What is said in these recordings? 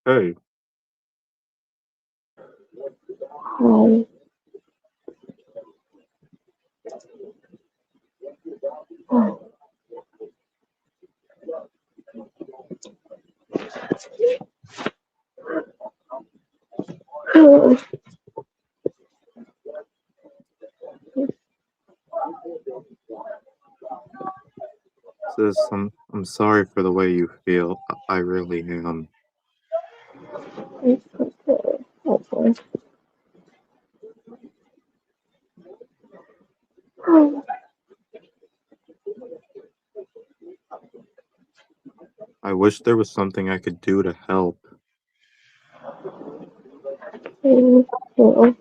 Hey, Hi. sis, I'm sorry for the way you feel. I really am. It's okay. Okay. I wish there was something I could do to help. Thank you.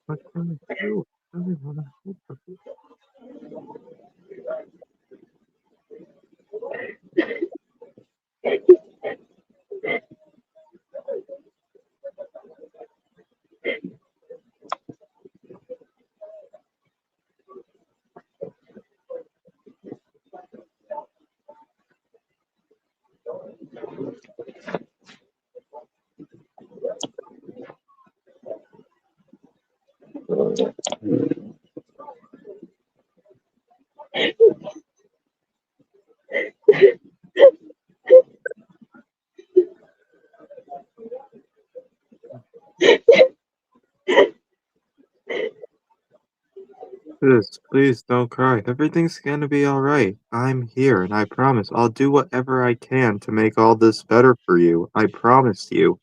What can I do? I really want to help her. Sis, please don't cry. Everything's gonna be alright. I'm here, and I promise I'll do whatever I can to make all this better for you. I promise you.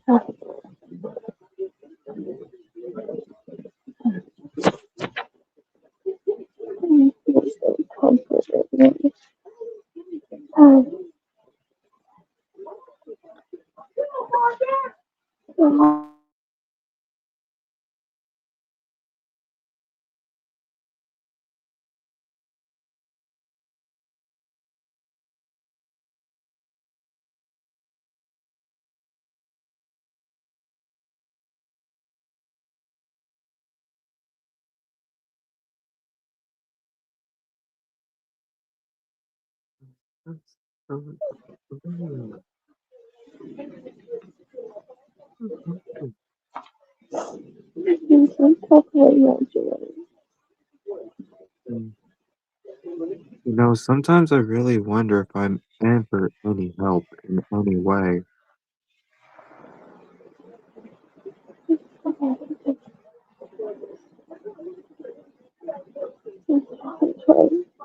Please don't comfort me. Oh, please don't comfort me, Joey. Sometimes I really wonder if I'm ever any help in any way.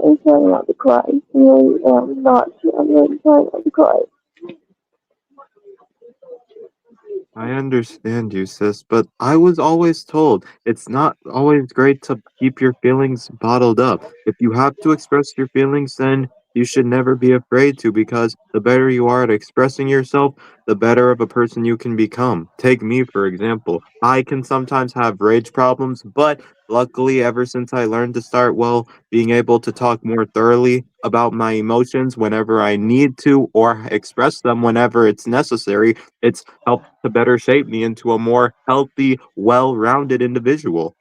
I'm trying not to cry. I really am not. I'm really trying not to cry. I understand you, sis, but I was always told it's not always great to keep your feelings bottled up. If you have to express your feelings, then you should never be afraid to, because the better you are at expressing yourself, the better of a person you can become. Take me, for example. I can sometimes have rage problems, but luckily, ever since I learned to start, well, being able to talk more thoroughly about my emotions whenever I need to or express them whenever it's necessary, it's helped to better shape me into a more healthy, well-rounded individual.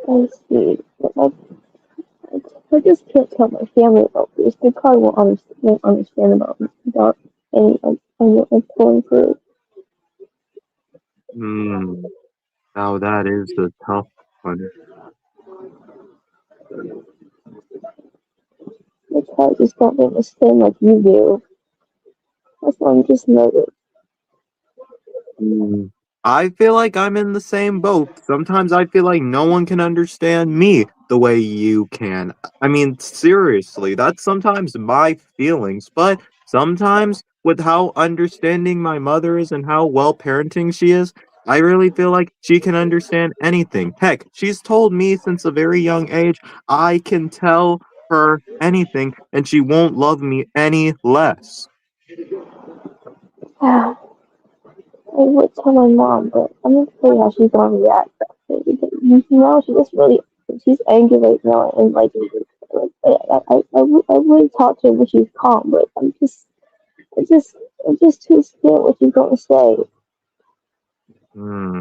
I see. I just can't tell my family about this. They probably won't understand about any I'm going through. Hmm. Now that is a tough one. They probably just don't understand like you do. That's why I'm just nervous. Mm, I feel like I'm in the same boat. Sometimes I feel like no one can understand me the way you can. I mean, seriously, that's sometimes my feelings, but sometimes with how understanding my mother is and how well parenting she is, I really feel like she can understand anything. Heck, she's told me since a very young age I can tell her anything and she won't love me any less. I would tell my mom, but I'm not sure how she's gonna react. Because, she just really she's angry right now, and I would talk to her when she's calm, but I just I'm just too scared what she's gonna say. Hmm.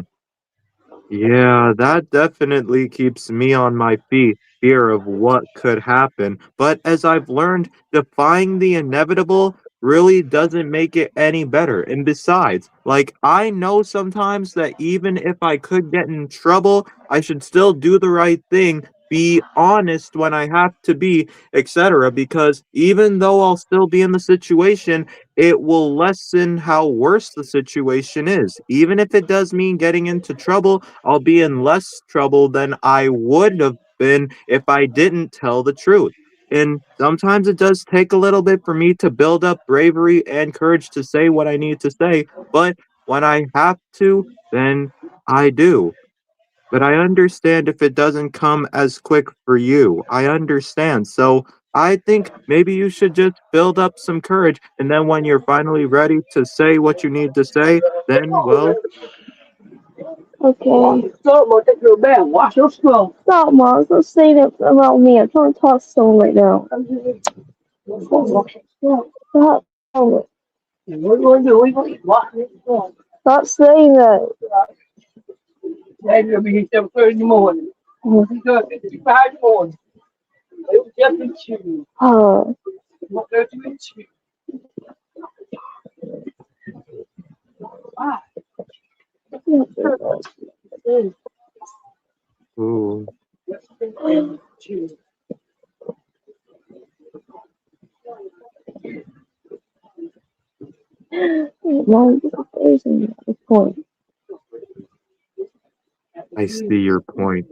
Yeah, that definitely keeps me on my feet, fear of what could happen. But as I've learned, defying the inevitable really doesn't make it any better. And besides, like, I know sometimes that even if I could get in trouble, I should still do the right thing, be honest when I have to be, etc. Because even though I'll still be in the situation, it will lessen how worse the situation is. Even if it does mean getting into trouble, I'll be in less trouble than I would have been if I didn't tell the truth. And sometimes it does take a little bit for me to build up bravery and courage to say what I need to say, but when I have to, then I do. But I understand if it doesn't come as quick for you. I understand. So I think maybe you should just build up some courage, and then when you're finally ready to say what you need to say, then, well, Okay. Stop, Mom. Don't say that about me. I'm trying to talk to someone right now. Stop. Stop saying that. Oh, ooh, Mom, just facing me at this point. I see your point.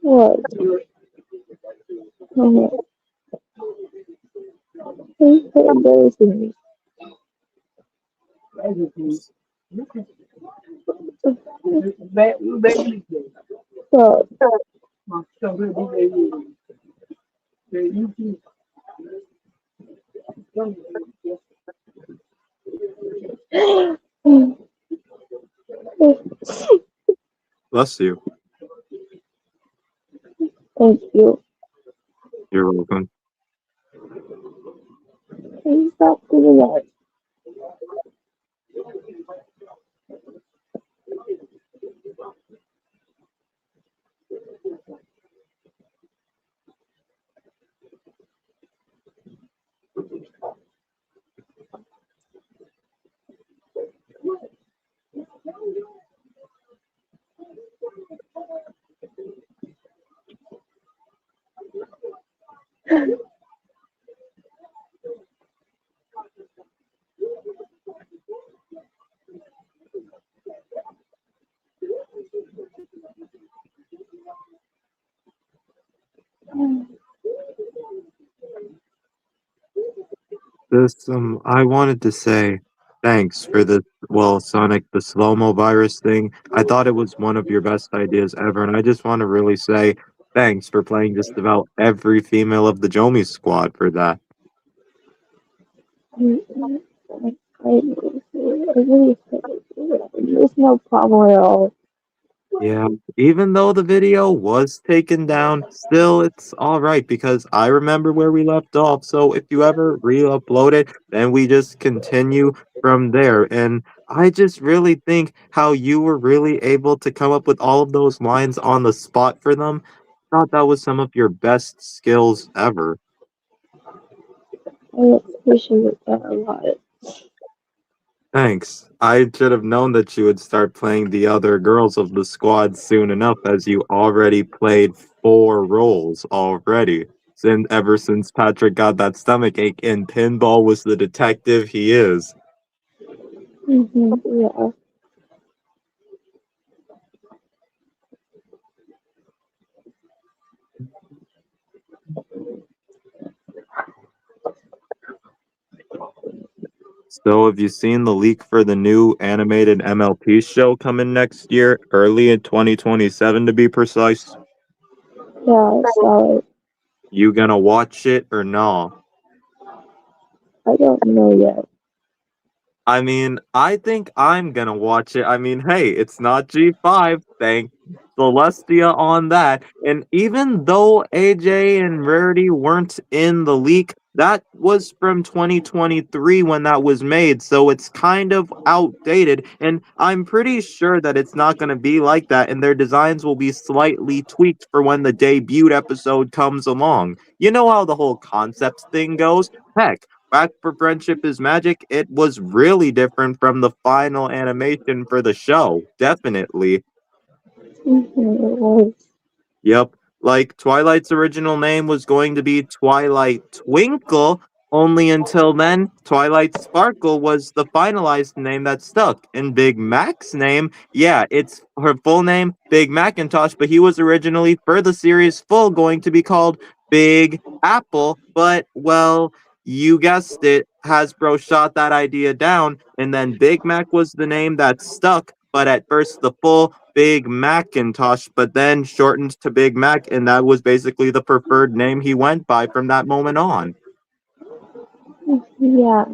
What? Oh, he's so embarrassing me. So, Bless you. thank you. You're welcome. Can you stop doing that? I wanted to say thanks for the, well, Sonic, the slow-mo virus thing. I thought it was one of your best ideas ever, and I just want to really say thanks for playing just about every female of the Jomi squad for that. I really appreciate it. There's no problem at all. Yeah, even though the video was taken down, still it's all right because I remember where we left off. So if you ever re-upload it, then we just continue from there. And I just really think how you were really able to come up with all of those lines on the spot for them. Thought that was some of your best skills ever. I appreciate that a lot. Thanks. I should have known that you would start playing the other girls of the squad soon enough, as you already played 4 roles already. Ever since Patrick got that stomach ache and Pinball was the detective he is. Yeah. So have you seen the leak for the new animated MLP show coming next year, early in 2027 to be precise? Yeah, so You gonna watch it or not? I don't know yet. I mean, I think I'm gonna watch it. I mean, hey, it's not G5. Thank Celestia on that. And even though AJ and Rarity weren't in the leak, that was from 2023 when that was made, so it's kind of outdated. And I'm pretty sure that it's not gonna be like that, and their designs will be slightly tweaked for when the debut episode comes along. You know how the whole concept thing goes? Heck, Back for Friendship is Magic, it was really different from the final animation for the show. Definitely. It was. Yep. Like Twilight's original name was going to be Twilight Twinkle, only until then, Twilight Sparkle was the finalized name that stuck. And Big Mac's name, yeah, it's her full name, Big Macintosh, but he was originally for the series full going to be called Big Apple, but well, you guessed it, Hasbro shot that idea down, and then Big Mac was the name that stuck, but at first the full Big Macintosh, but then shortened to Big Mac, and that was basically the preferred name he went by from that moment on. Yeah.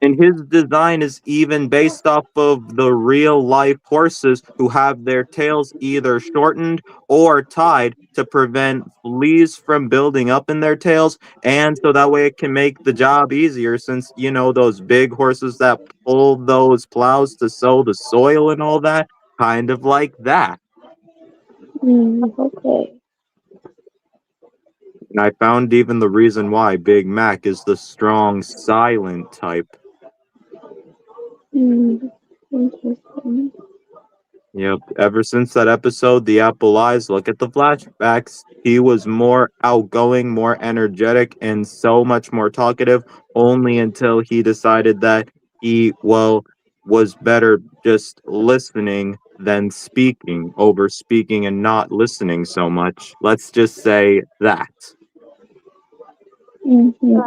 And his design is even based off of the real life horses who have their tails either shortened or tied to prevent fleas from building up in their tails. And so that way it can make the job easier since, you know, those big horses that pull those plows to sow the soil and all that, kind of like that. Okay. And I found even the reason why Big Mac is the strong, silent type. Interesting. Yep. Ever since that episode, The Apple Eyes, look at the flashbacks. He was more outgoing, more energetic, and so much more talkative, only until he decided that he, well, was better just listening than speaking, over speaking and not listening so much. Let's just say that. Mm-hmm.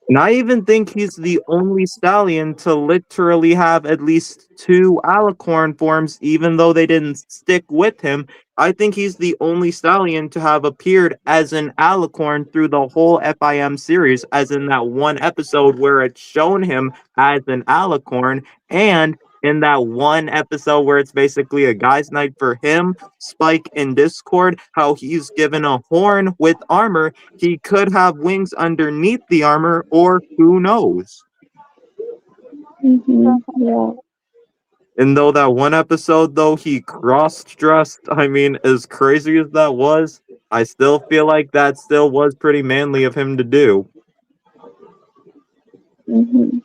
And I even think he's the only stallion to literally have at least two alicorn forms, even though they didn't stick with him. I think he's the only stallion to have appeared as an alicorn through the whole FIM series, as in that one episode where it's shown him as an alicorn, and in that one episode where it's basically a guy's night for him, Spike in Discord, how he's given a horn with armor. He could have wings underneath the armor, or who knows? Mm-hmm. Yeah. And though that one episode, though, he cross-dressed, I mean, as crazy as that was, I still feel like that still was pretty manly of him to do. Mm-hmm.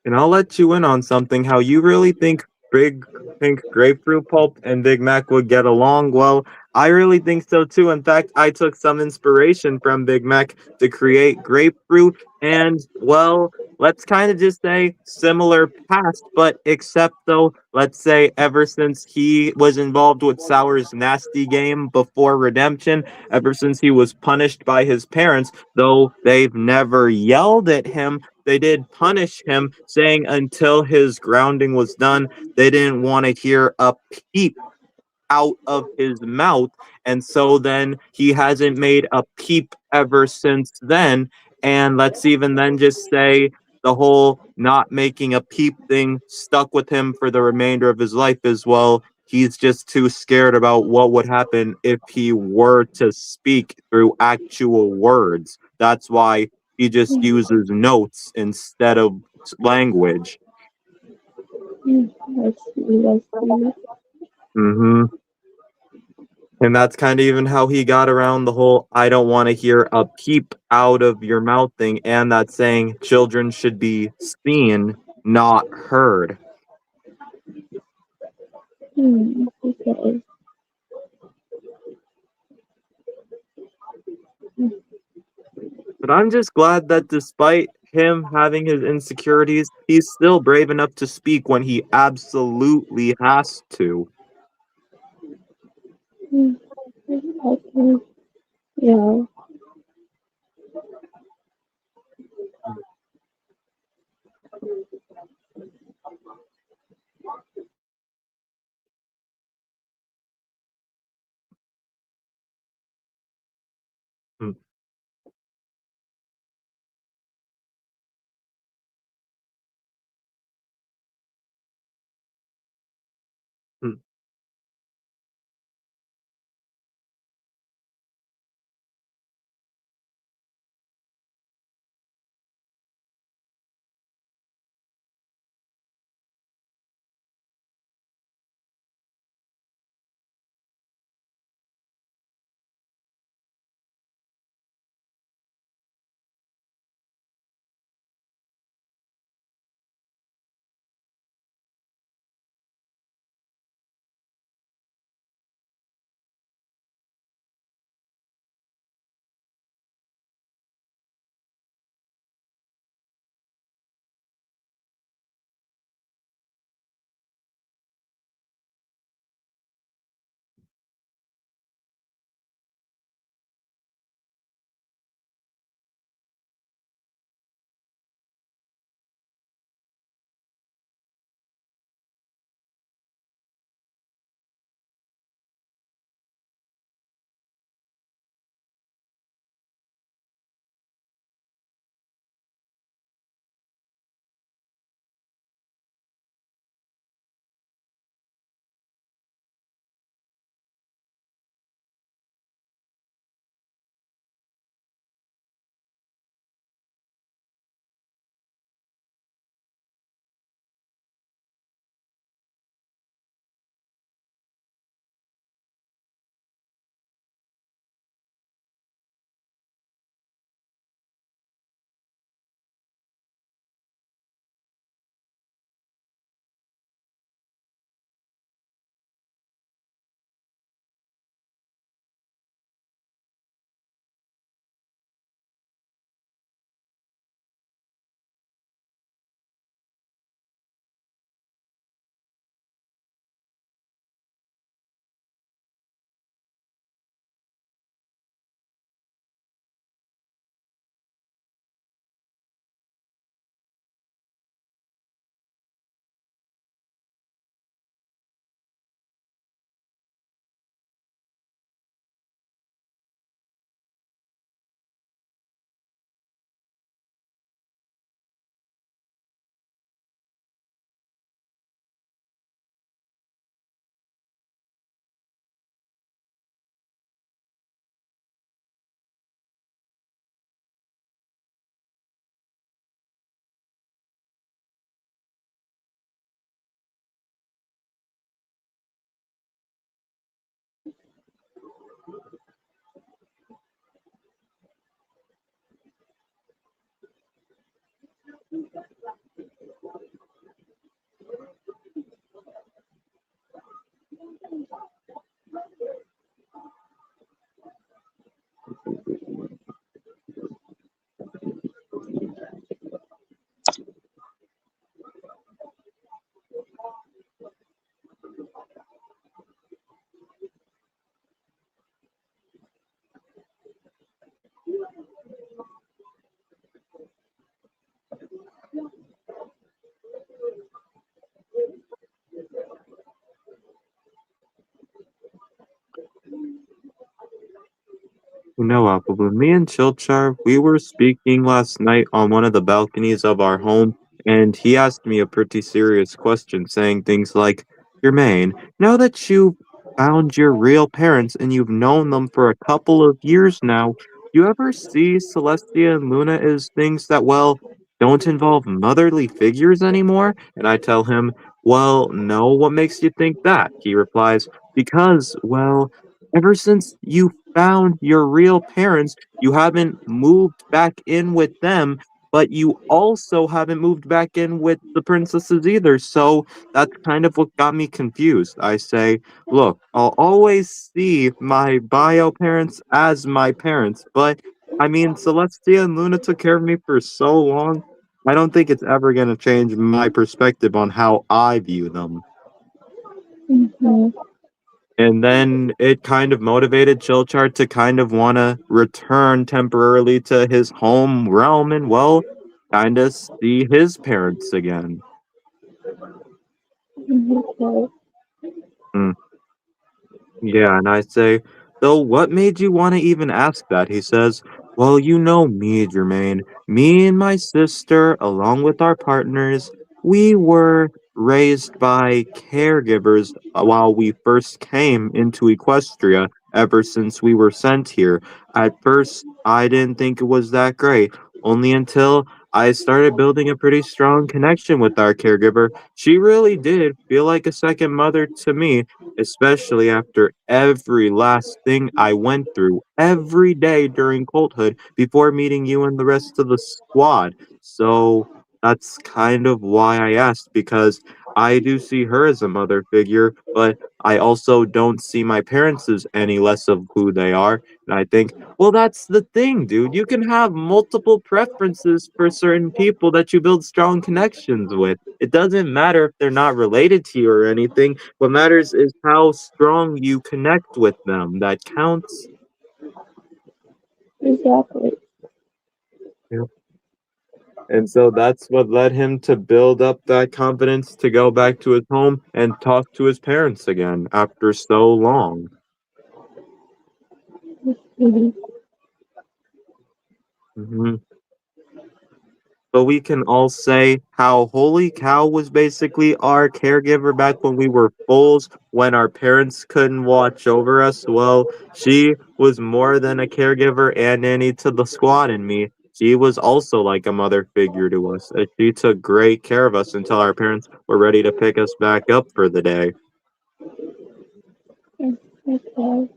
And I'll let you in on something, how you really think Big Pink Grapefruit Pulp and Big Mac would get along. Well, I really think so too. In fact, I took some inspiration from Big Mac to create Grapefruit, and well, let's kind of just say similar past, but except though, let's say ever since he was involved with Sour's nasty game before Redemption, ever since he was punished by his parents, though they've never yelled at him, they did punish him, saying until his grounding was done, they didn't want to hear a peep out of his mouth. And so then he hasn't made a peep ever since then. And let's even then just say the whole not making a peep thing stuck with him for the remainder of his life as well. He's just too scared about what would happen if he were to speak through actual words. That's why he just uses notes instead of language. Mm-hmm. I see. I see. Hmm. And that's kind of even how he got around the whole I don't want to hear a peep out of your mouth thing, and that saying children should be seen, not heard. Okay. But I'm just glad that despite him having his insecurities, he's still brave enough to speak when he absolutely has to. Okay. Yeah. Mm, mm. You know, Applebloom, me and Chilchar, we were speaking last night on one of the balconies of our home, and he asked me a pretty serious question, saying things like, Jermaine, now that you've found your real parents and you've known them for a couple of years now, you ever see Celestia and Luna as things that, well, don't involve motherly figures anymore? And I tell him, well, no, what makes you think that? He replies, because, well, ever since you found your real parents, you haven't moved back in with them, but you also haven't moved back in with the princesses either. So that's kind of what got me confused. I say, look, I'll always see my bio parents as my parents, but I mean, Celestia and Luna took care of me for so long. I don't think it's ever going to change my perspective on how I view them. Mm-hmm. And then it kind of motivated Chilchart to kind of want to return temporarily to his home realm and, well, kind of see his parents again. Okay. Mm. Yeah, and I say, so what made you want to even ask that? He says, well, you know me, Jermaine. Me and my sister, along with our partners, we were raised by caregivers while we first came into Equestria ever since we were sent here. At first, I didn't think it was that great, only until I started building a pretty strong connection with our caregiver. She really did feel like a second mother to me, especially after every last thing I went through every day during colthood before meeting you and the rest of the squad. So that's kind of why I asked, because I do see her as a mother figure, but I also don't see my parents as any less of who they are. And I think, well, that's the thing, dude. You can have multiple preferences for certain people that you build strong connections with. It doesn't matter if they're not related to you or anything. What matters is how strong you connect with them. That counts. Exactly. Yeah. And so that's what led him to build up that confidence to go back to his home and talk to his parents again after so long. Mm-hmm. Hmm. But we can all say how Holy Cow was basically our caregiver back when we were foals, when our parents couldn't watch over us. Well, she was more than a caregiver and nanny to the squad and me. She was also like a mother figure to us. She took great care of us until our parents were ready to pick us back up for the day. Okay.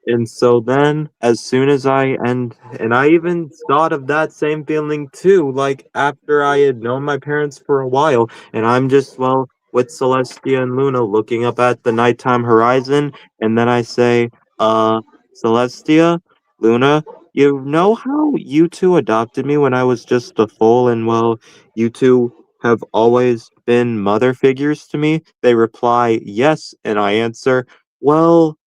And so then, as soon as and I even thought of that same feeling too, like after I had known my parents for a while, and I'm just, well, with Celestia and Luna looking up at the nighttime horizon, and then I say, Celestia, Luna, you know how you two adopted me when I was just a foal, and well, you two have always been mother figures to me? They reply, yes, and I answer, well,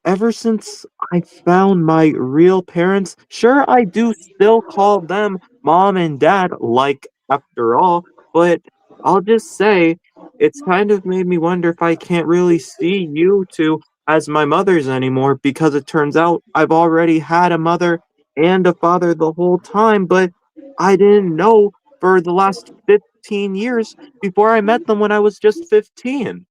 ever since I found my real parents, sure, I do still call them mom and dad, like, after all, but I'll just say it's kind of made me wonder if I can't really see you two as my mothers anymore, because it turns out I've already had a mother and a father the whole time, but I didn't know for the last 15 years before I met them when I was just 15.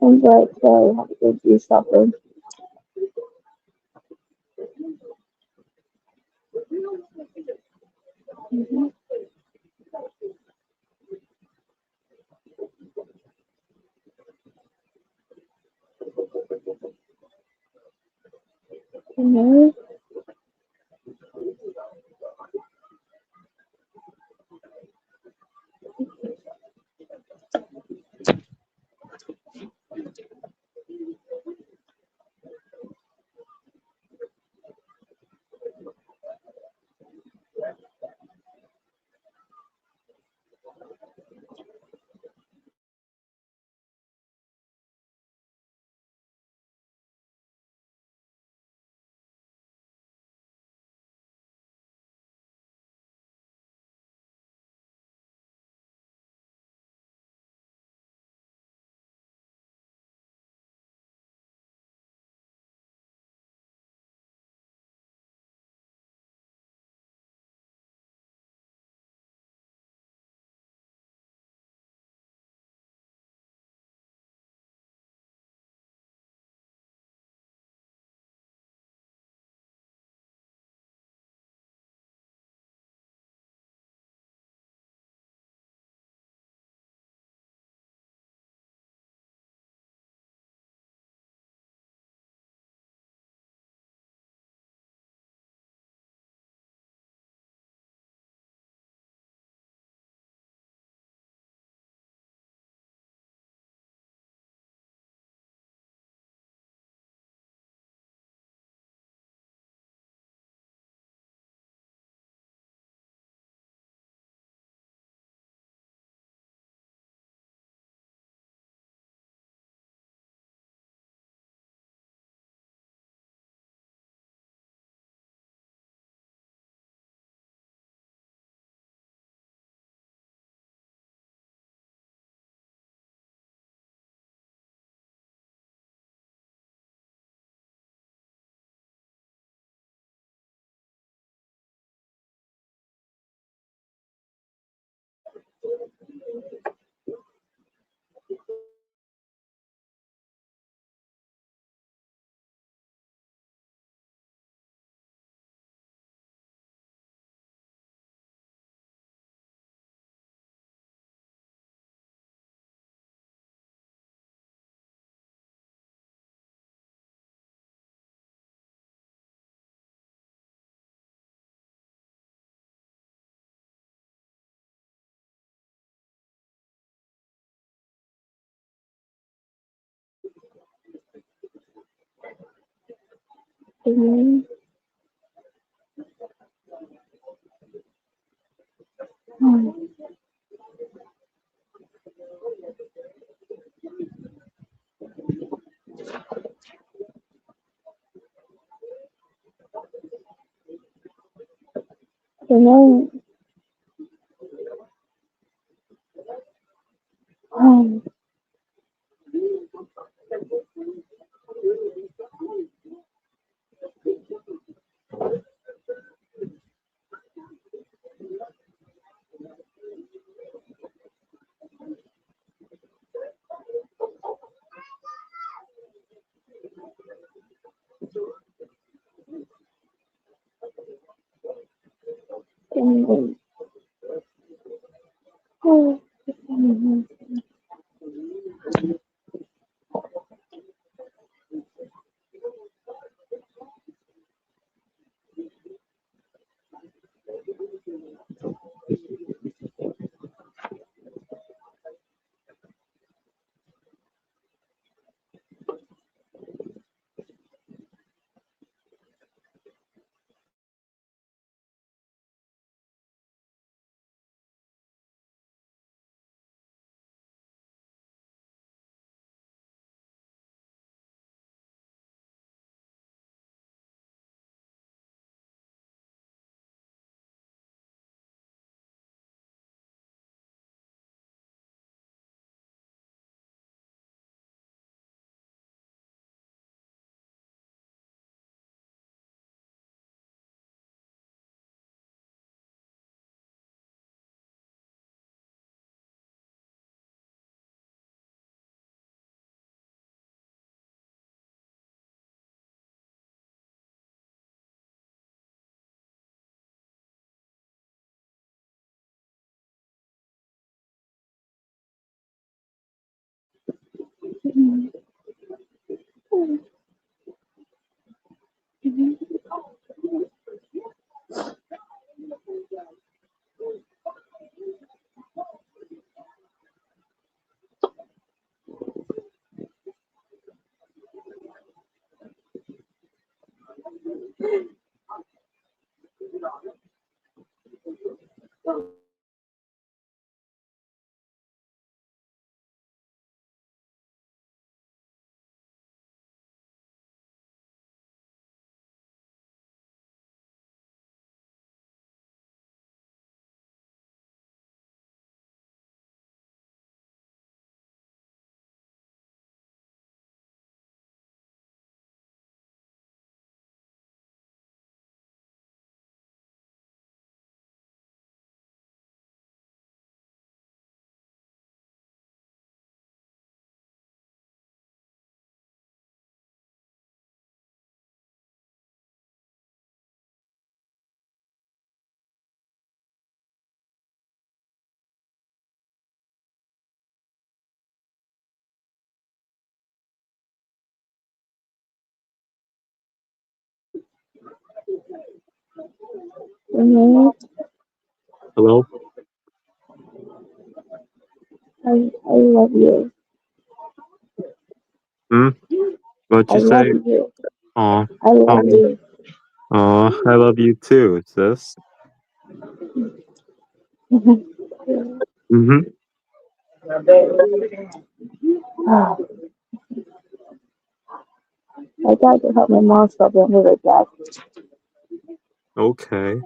I'm glad Kelly had a good do shopping. Mm-hmm. Mm-hmm. then, um, and then, um, and then, oh, and then, Hello? I love you. Hmm? What'd I you love say? you. Aw. I love Um, you. aw, I love you too, sis. Mm-hmm. I got to help my mom stop being like that. Okay.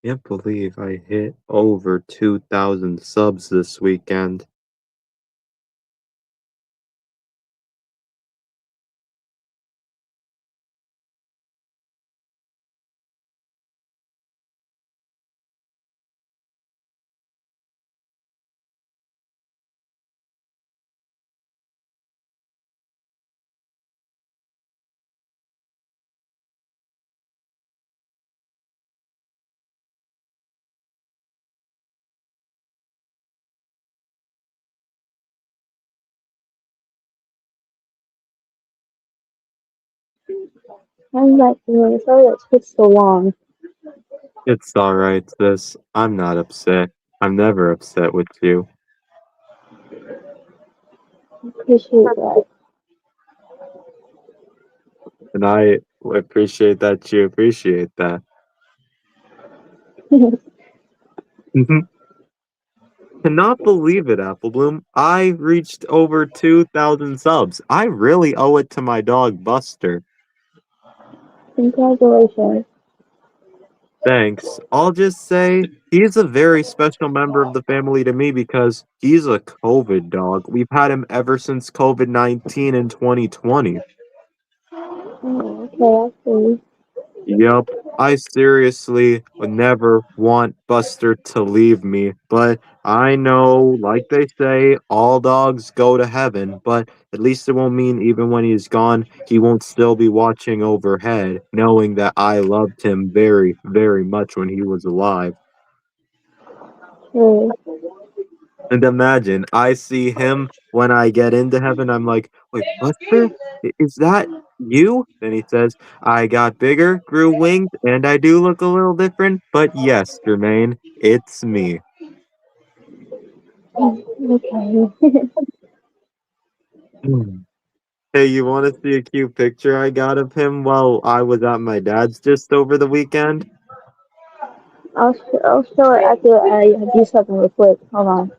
Can't believe I hit over 2,000 subs this weekend. I'm like, sorry that took so long. It's alright, sis. I'm not upset. I'm never upset with you. Appreciate that. And I appreciate that you appreciate that. Cannot believe it, Applebloom. I reached over 2,000 subs. I really owe it to my dog, Buster. Congratulations. Thanks. I'll just say he's a very special member of the family to me because he's a COVID dog. We've had him ever since COVID-19 in 2020. Oh, okay, I see. Yup, I seriously would never want Buster to leave me, but I know, like they say, all dogs go to heaven, but at least it won't mean even when he's gone, he won't still be watching overhead, knowing that I loved him very, very much when he was alive. True. And imagine, I see him when I get into heaven. I'm like, wait, Buster? Is that you? Then he says, I got bigger, grew wings, and I do look a little different. But yes, Jermaine, it's me. Okay. Hmm. Hey, you want to see a cute picture I got of him while I was at my dad's just over the weekend? I'll show it after I do something real quick. Hold on.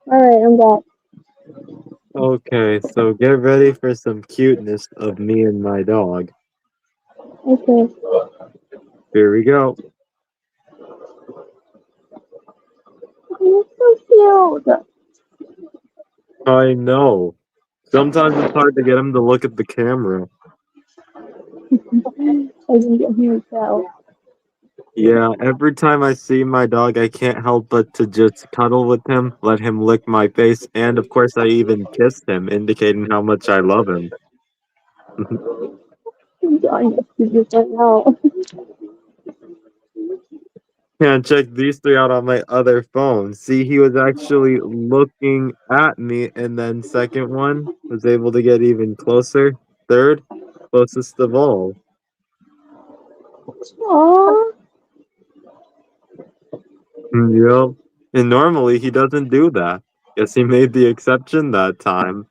Alright, I'm back. Okay, so get ready for some cuteness of me and my dog. Okay. Here we go. You're so cute. I know. Sometimes it's hard to get him to look at the camera. I didn't get him tell. Yeah, every time I see my dog, I can't help but to just cuddle with him, let him lick my face, and of course, I even kiss him, indicating how much I love him. I'm dying to see this right now. Yeah, check these three out on my other phone. See, he was actually looking at me, and then second one was able to get even closer. Third, closest of all. Aww. Yep. And normally he doesn't do that. Guess he made the exception that time.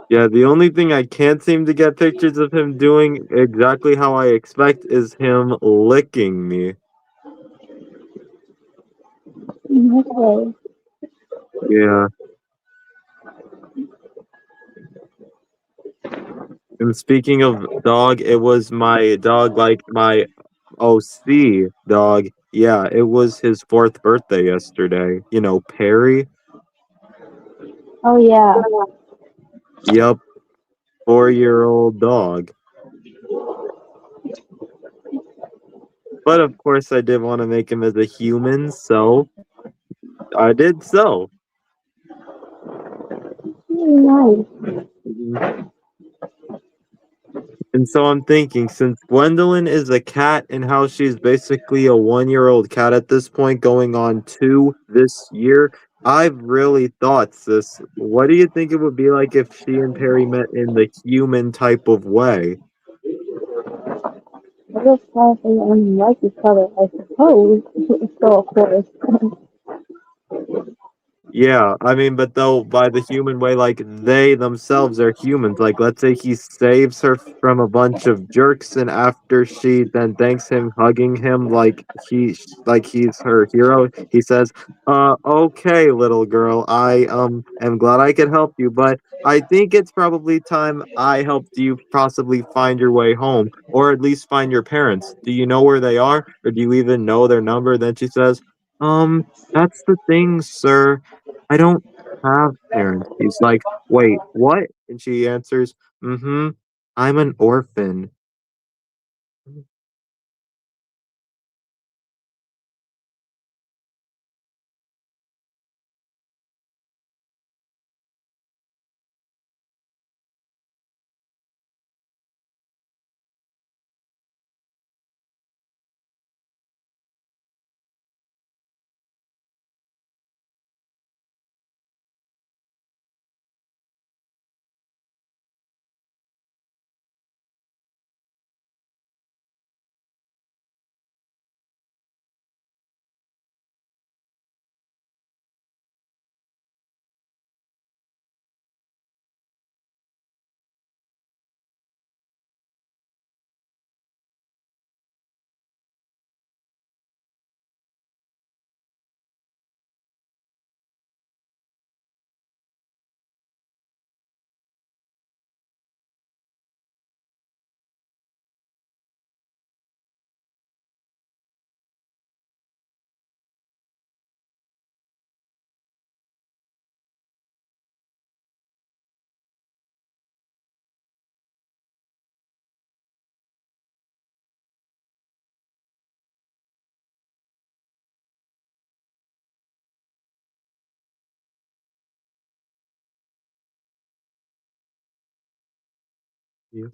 Yeah, the only thing I can't seem to get pictures of him doing exactly how I expect is him licking me. Okay. Yeah. And speaking of dog, it was my dog, like my OC dog. Yeah, it was his fourth birthday yesterday. You know, Perry. Oh yeah. Yup, 4-year-old dog. But of course, I did want to make him as a human, so I did so. Really nice. Mhm. And so I'm thinking, since Gwendolyn is a cat and how she's basically a 1-year-old cat at this point, going on 2 this year, I've really thought, sis, what do you think it would be like if she and Perry met in the human type of way? I guess probably unlike each other, I suppose. So of course. Yeah, I mean, but though by the human way, like they themselves are humans. Like, let's say he saves her from a bunch of jerks, and after she then thanks him, hugging him like he's her hero, he says, okay, little girl, I am glad I could help you, but I think it's probably time I helped you possibly find your way home, or at least find your parents. Do you know where they are, or do you even know their number?" Then she says, that's the thing, sir. I don't have parents. He's like, wait, what? And she answers, mm-hmm, I'm an orphan. Yeah.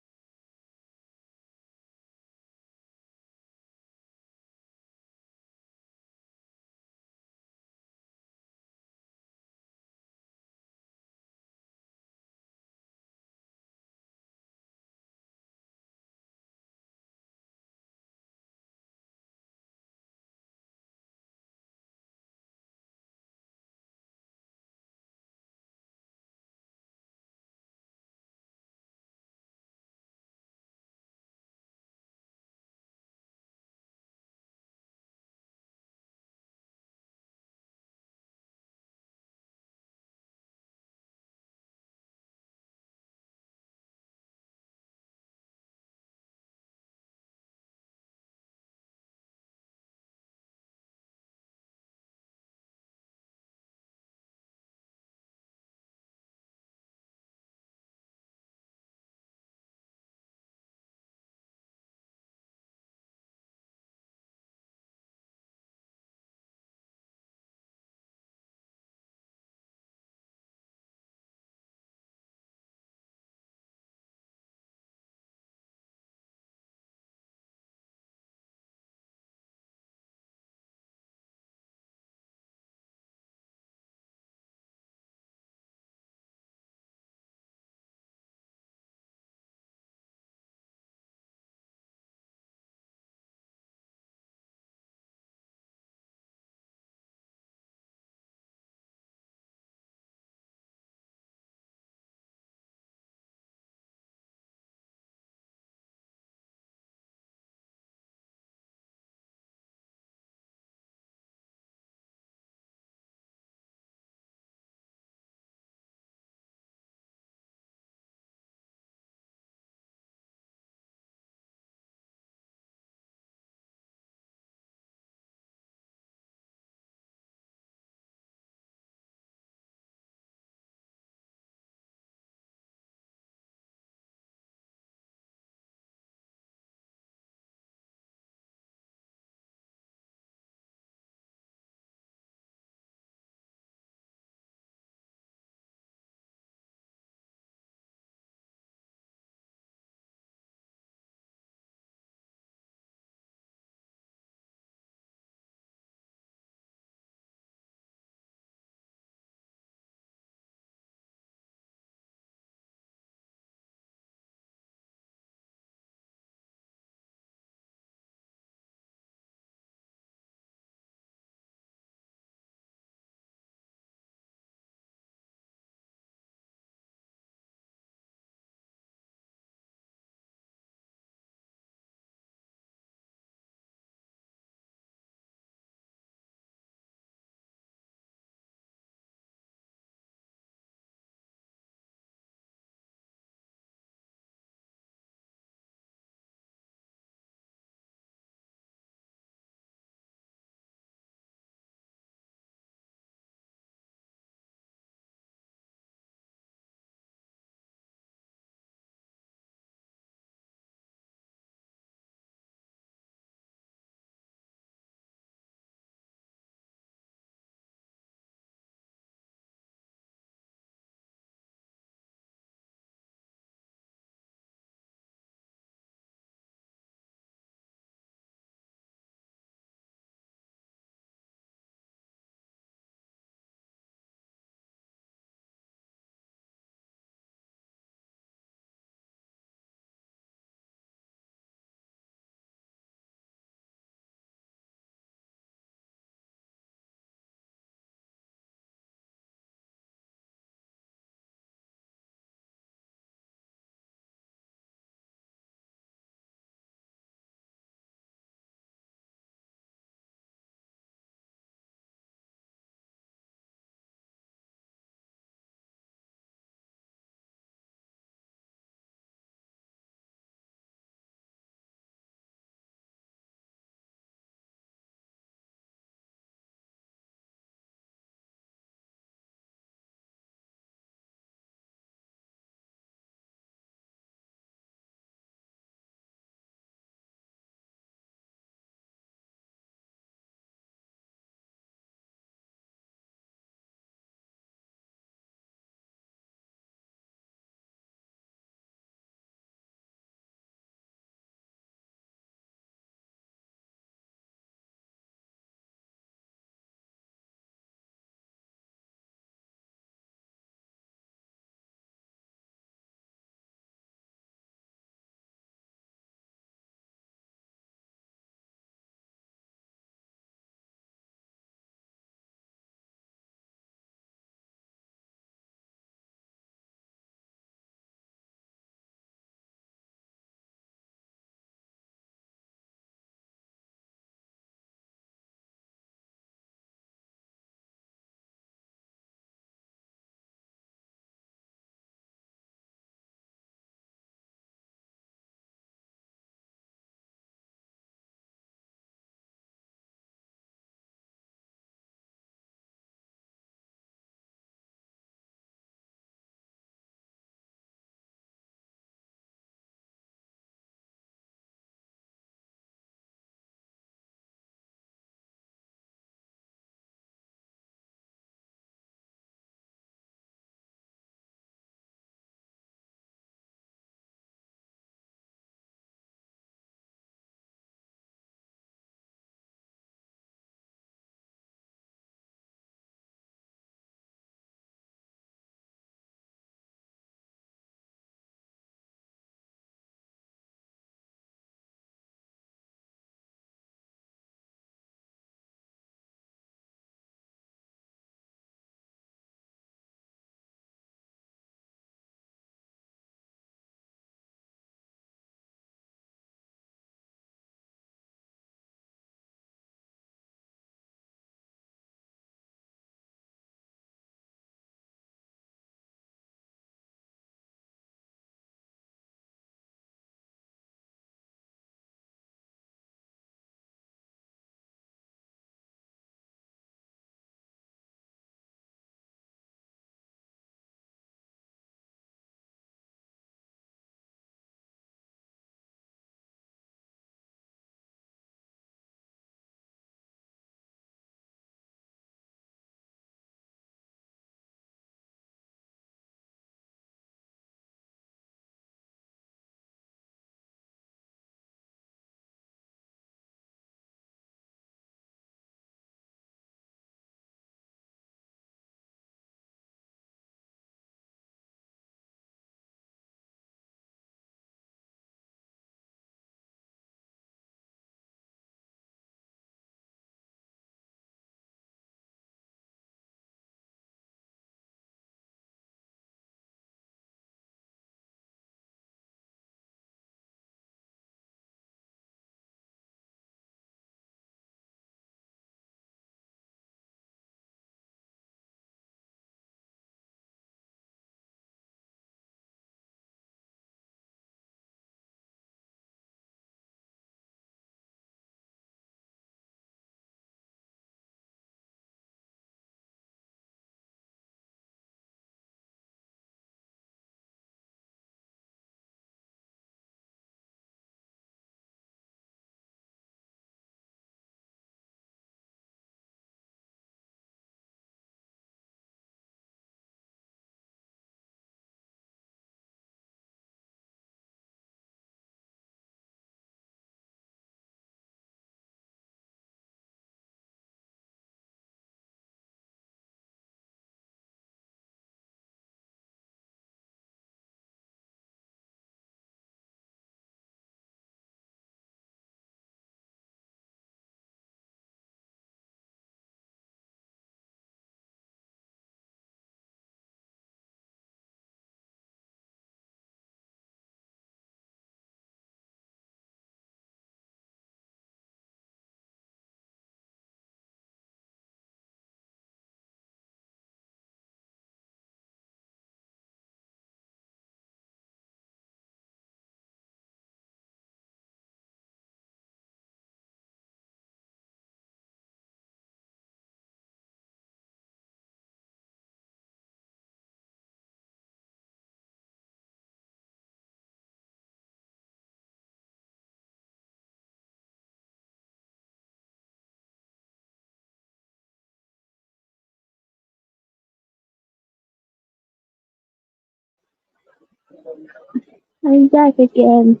I'm back again.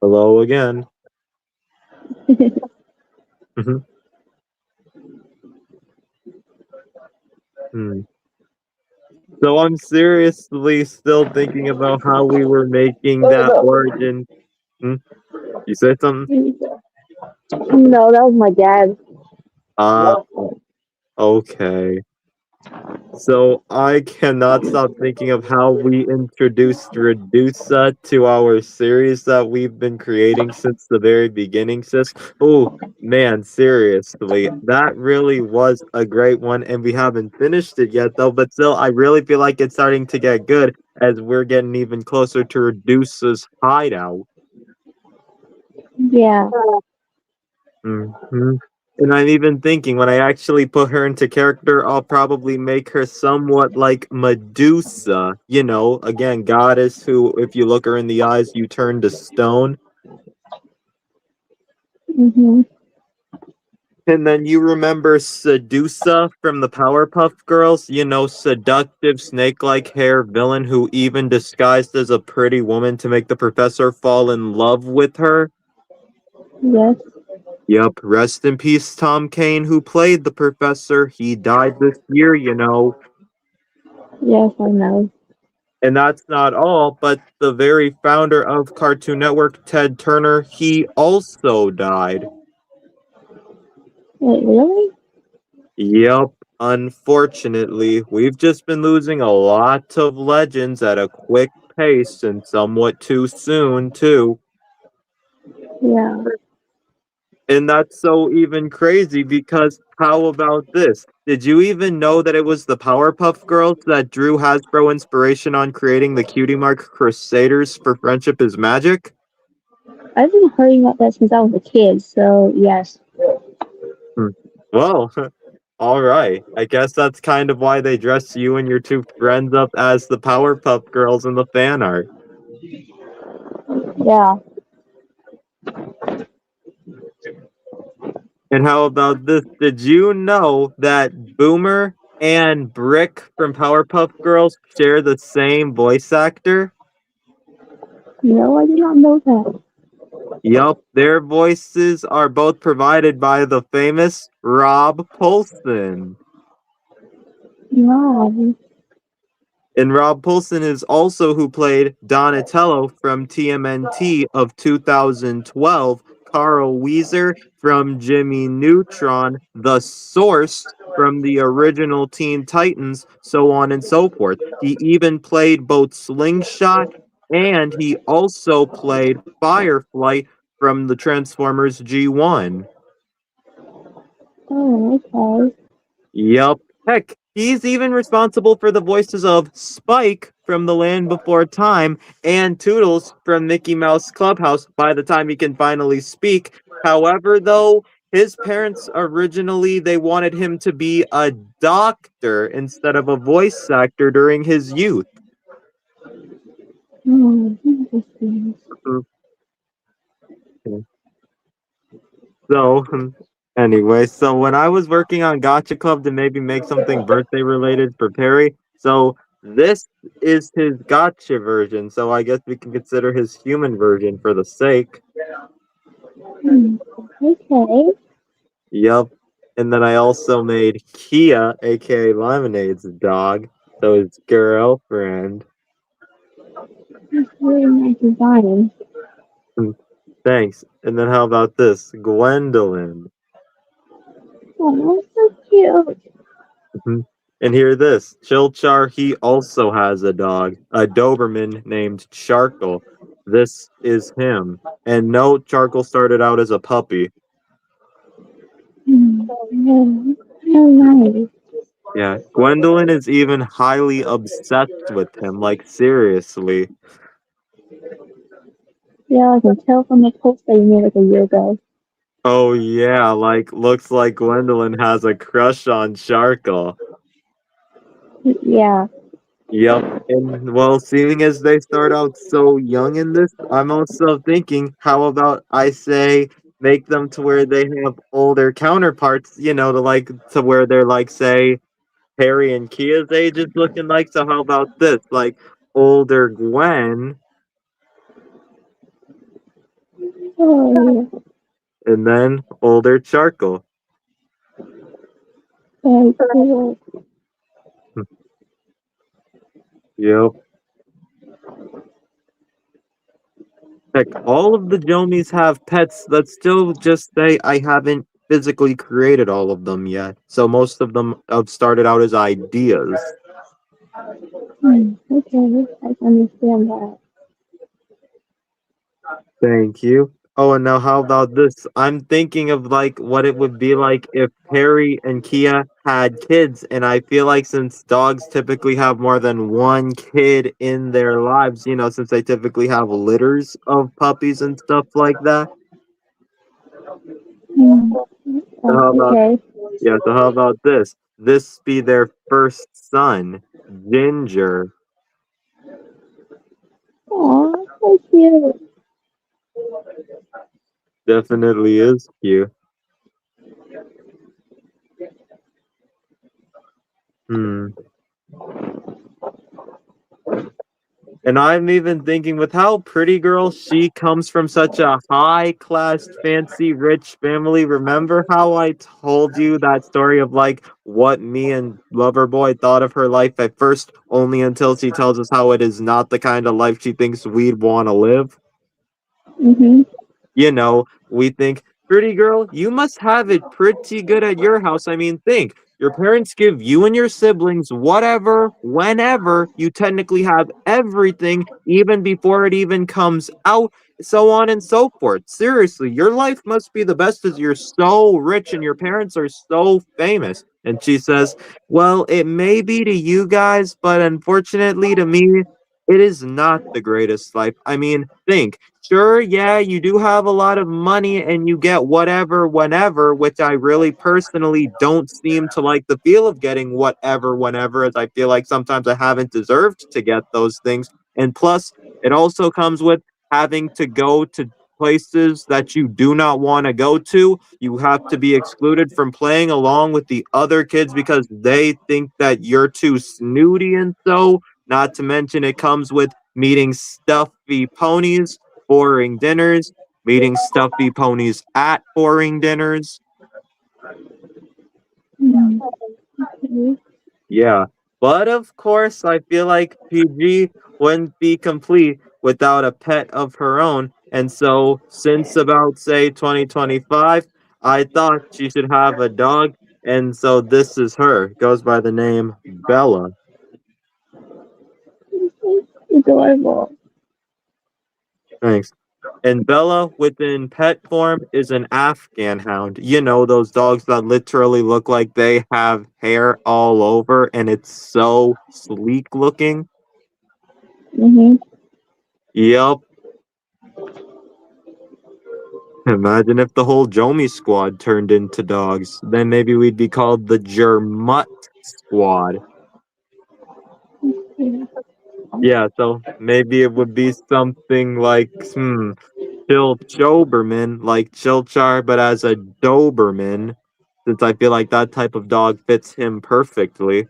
Hello again. Mhm. Hmm. So I'm seriously still thinking about how we were making that origin. Hmm? You said something? No, that was my dad. Uh, okay. So I cannot stop thinking of how we introduced Redusa to our series that we've been creating since the very beginning, sis. Oh man, seriously, that really was a great one, and we haven't finished it yet though, but still I really feel like it's starting to get good as we're getting even closer to Redusa's hideout. Yeah. Hmm. And I'm even thinking when I actually put her into character, I'll probably make her somewhat like Medusa. You know, again, goddess who, if you look her in the eyes, you turn to stone. Mhm. And then you remember Sedusa from the Powerpuff Girls? You know, seductive snake-like hair villain who even disguised as a pretty woman to make the professor fall in love with her? Yes. Yep, rest in peace, Tom Kane, who played the professor. He died this year, you know. Yes, I know. And that's not all, but the very founder of Cartoon Network, Ted Turner, he also died. Wait, really? Yep, unfortunately, we've just been losing a lot of legends at a quick pace and somewhat too soon, too. Yeah. And that's so even crazy because how about this? Did you even know that it was the Powerpuff Girls that drew Hasbro inspiration on creating the Cutie Mark Crusaders for Friendship is Magic? I've been hearing about that since I was a kid, so yes. Hmm. Well, all right. I guess that's kind of why they dress you and your two friends up as the Powerpuff Girls in the fan art. Yeah. And how about this? Did you know that Boomer and Brick from Powerpuff Girls share the same voice actor? No, I did not know that. Yup, their voices are both provided by the famous Rob Paulson. Wow. And Rob Paulson is also who played Donatello from TMNT of 2012, Carl Weezer from Jimmy Neutron, The Source from the original Teen Titans, so on and so forth. He even played both Slingshot and he also played Firefly from the Transformers G1. Oh, okay. Yup. Heck, he's even responsible for the voices of Spike from The Land Before Time and Toodles from Mickey Mouse Clubhouse by the time he can finally speak. However, though, his parents originally they wanted him to be a doctor instead of a voice actor during his youth. Oh, interesting. So, anyway, so when I was working on Gotcha Club to maybe make something birthday related for Perry, so this is his gotcha version, so I guess we can consider his human version for the sake. Hmm. Okay. Yup. And then I also made Kia, aka Lemonade's dog, so his girlfriend. That's really nice design. Hmm, thanks. And then how about this? Gwendolyn. Oh, that's so cute. Mhm. And hear this, Chilchar, he also has a dog, a Doberman named Charkle. This is him. And no, Charkle started out as a puppy. Hmm. Yeah. So nice. Yeah, Gwendolyn is even highly obsessed with him, like seriously. Yeah, I can tell from the post that you made like a year ago. Oh yeah, like looks like Gwendolyn has a crush on Charkle. Yeah. Yep. And well, seeing as they start out so young in this, I'm also thinking, how about I say make them to where they have older counterparts, you know, to where they're like, say, Harry and Kia's ages looking like. So how about this? Like older Gwen, Oh, and then older Charcoal. yeah. Cool. Yep. Heck, all of the Jomies have pets that still just say I haven't physically created all of them yet. So most of them have started out as ideas. Okay, I can understand that. Thank you. Oh, and now how about this? I'm thinking of like what it would be like if Perry and Kia had kids, and I feel like since dogs typically have more than one kid in their lives, since they typically have litters of puppies and stuff like that. Hmm. So how about Okay. Yeah, so how about this? This be their first son, Ginger. Aw, so cute. Definitely is cute. Hmm. And I'm even thinking with how Pretty Girl, she comes from such a high class, fancy, rich family. Remember how I told you that story of like what me and Loverboy thought of her life at first, only until she tells us how it is not the kind of life she thinks we'd want to live? Mhm. We think, pretty girl, you must have it pretty good at your house. I mean, think, your parents give you and your siblings whatever, whenever you technically have everything, even before it even comes out, so on and so forth. Seriously, your life must be the best as you're so rich and your parents are so famous. And she says, well, it may be to you guys, but unfortunately to me, it is not the greatest life. I mean, think. Sure, yeah, you do have a lot of money and you get whatever whenever, which I really personally don't seem to like the feel of getting whatever whenever, as I feel like sometimes I haven't deserved to get those things. And plus, it also comes with having to go to places that you do not want to go to. You have to be excluded from playing along with the other kids because they think that you're too snooty and so. Not to mention, it comes with meeting stuffy ponies, boring dinners, meeting stuffy ponies at boring dinners. Mm. Okay. Yeah. But of course, I feel like PG wouldn't be complete without a pet of her own. And so, since about, say, 2025, I thought she should have a dog. And so, this is her. Goes by the name Bella. Adorable. Thanks. And Bella, within pet form, is an Afghan hound. Those dogs that literally look like they have hair all over and it's so sleek looking. Mhm. Yup. Imagine if the whole Jomi squad turned into dogs. Then maybe we'd be called the Germut squad. Yeah. Yeah, so maybe it would be something like, Chill Choberman, like Chilchar, but as a Doberman, since I feel like that type of dog fits him perfectly.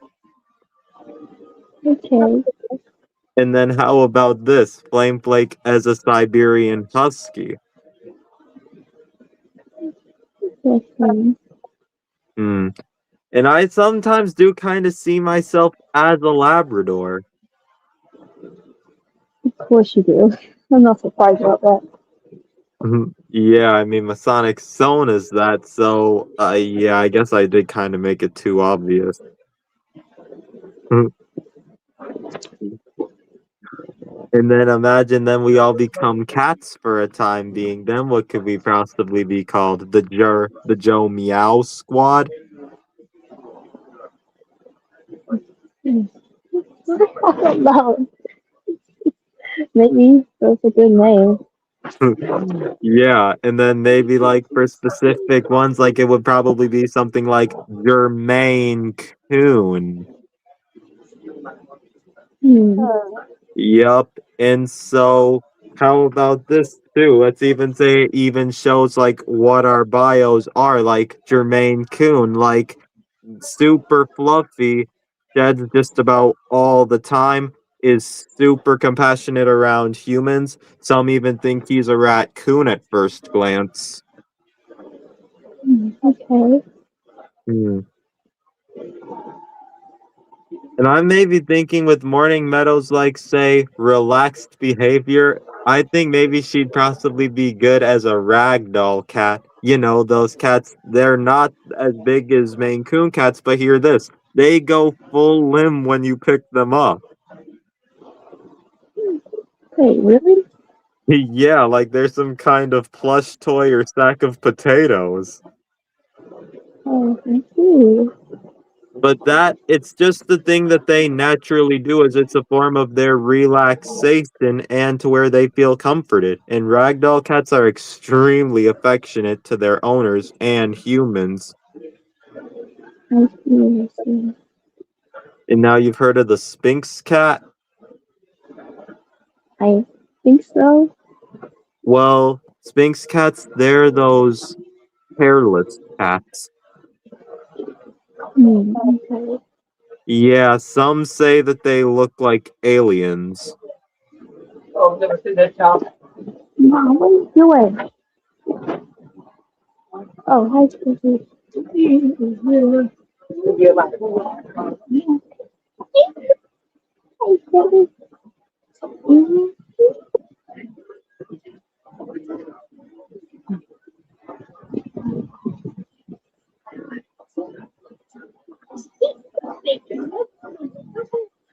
Okay. And then how about this? Flame Flake as a Siberian Husky. Yes, Hmm. And I sometimes do kind of see myself as a Labrador. of course you do. I'm not surprised about that. Yeah, I mean, Masonic Zone is that, so yeah, I guess I did kind of make it too obvious. And then imagine then we all become cats for a time being. Then what could we possibly be called? The Joe Meow Squad? Mm. I don't know. Maybe that's a good name. Yeah, and then maybe like for specific ones, like it would probably be something like Jermaine Coon. Hmm. Yup. And so how about this too? Let's even say it even shows like what our bios are, like Jermaine Coon, like super fluffy, sheds just about all the time. is super compassionate around humans. Some even think he's a raccoon at first glance. Okay. Hmm. And I may be thinking with Morning Meadows, like, say, relaxed behavior, I think maybe she'd possibly be good as a ragdoll cat. You know, those cats, they're not as big as Maine Coon cats, but hear this. They go full limb when you pick them up. Wait, really? Yeah, like there's some kind of plush toy or sack of potatoes. Oh, I see. But it's just the thing that they naturally do, is it's a form of their relaxation and to where they feel comforted. And ragdoll cats are extremely affectionate to their owners and humans. I see. I see. And now you've heard of the Sphinx cat? I think so. Well, Sphinx cats, they're those hairless cats. Okay. Yeah, some say that they look like aliens. Mom, what are you doing? Oh, hi, Squishy. Hi, Squishy. Mhm.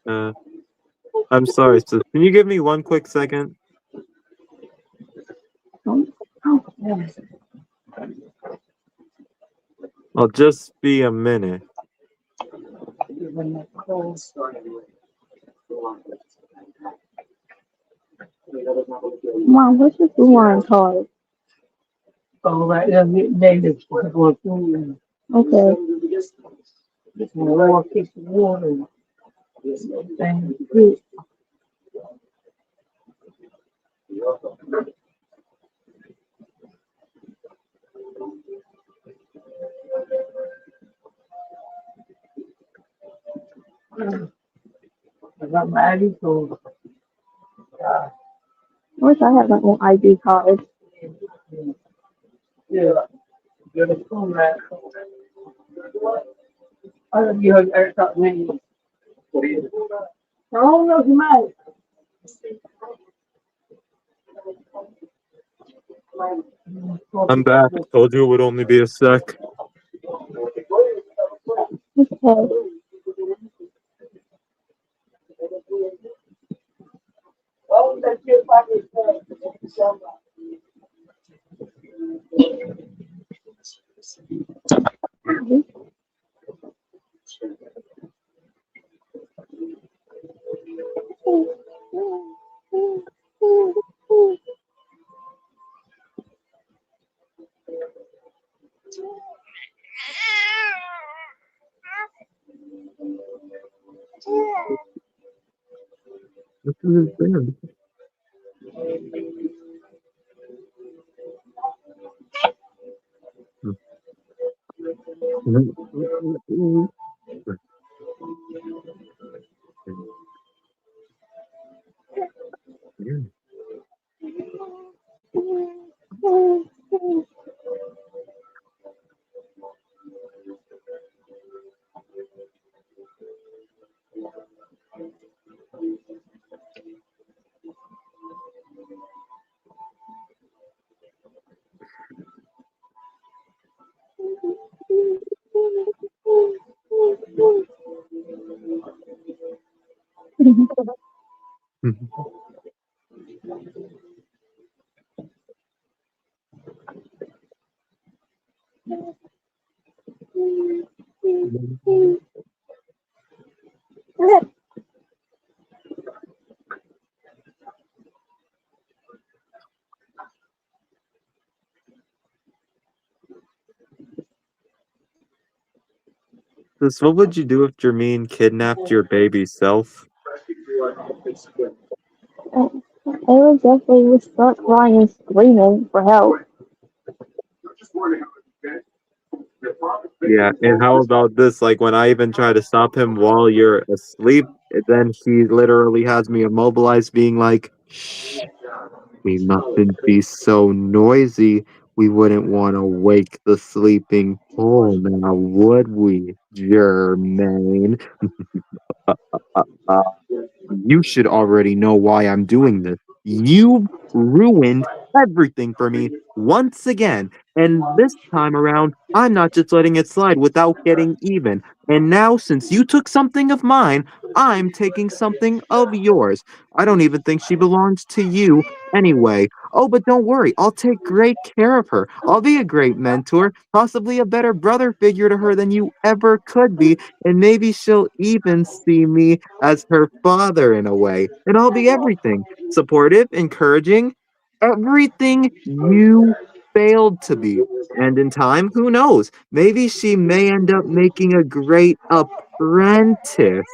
Uh, I'm sorry, sis. Can you give me one quick second? Oh, yes. I'll just be a minute. Mom, what's your blue line card? Oh, right there, they just going through Okay. and more kiss the water and good. I got my ID code. I wish I had my own ID card. Yeah, you're the phone right. I don't give her air top name. I don't know if you might. I'm back. Told you it would only be a sec. Okay. Oh, that's your pocket. This is his band. What would you do if Jermaine kidnapped your baby self? I would definitely start crying and screaming for help. Yeah, and how about this? Like when I even try to stop him while you're asleep, And then he literally has me immobilized, being like, shh, we mustn't be so noisy. We wouldn't want to wake the sleeping pole now, would we, Jermaine? You should already know why I'm doing this. You've ruined everything for me once again. And this time around, I'm not just letting it slide without getting even. And now, since you took something of mine, I'm taking something of yours. I don't even think she belongs to you anyway. Oh, but don't worry, I'll take great care of her. I'll be a great mentor, possibly a better brother figure to her than you ever could be, and maybe she'll even see me as her father in a way. And I'll be everything supportive, encouraging, everything you failed to be. And in time, who knows? Maybe she may end up making a great apprentice.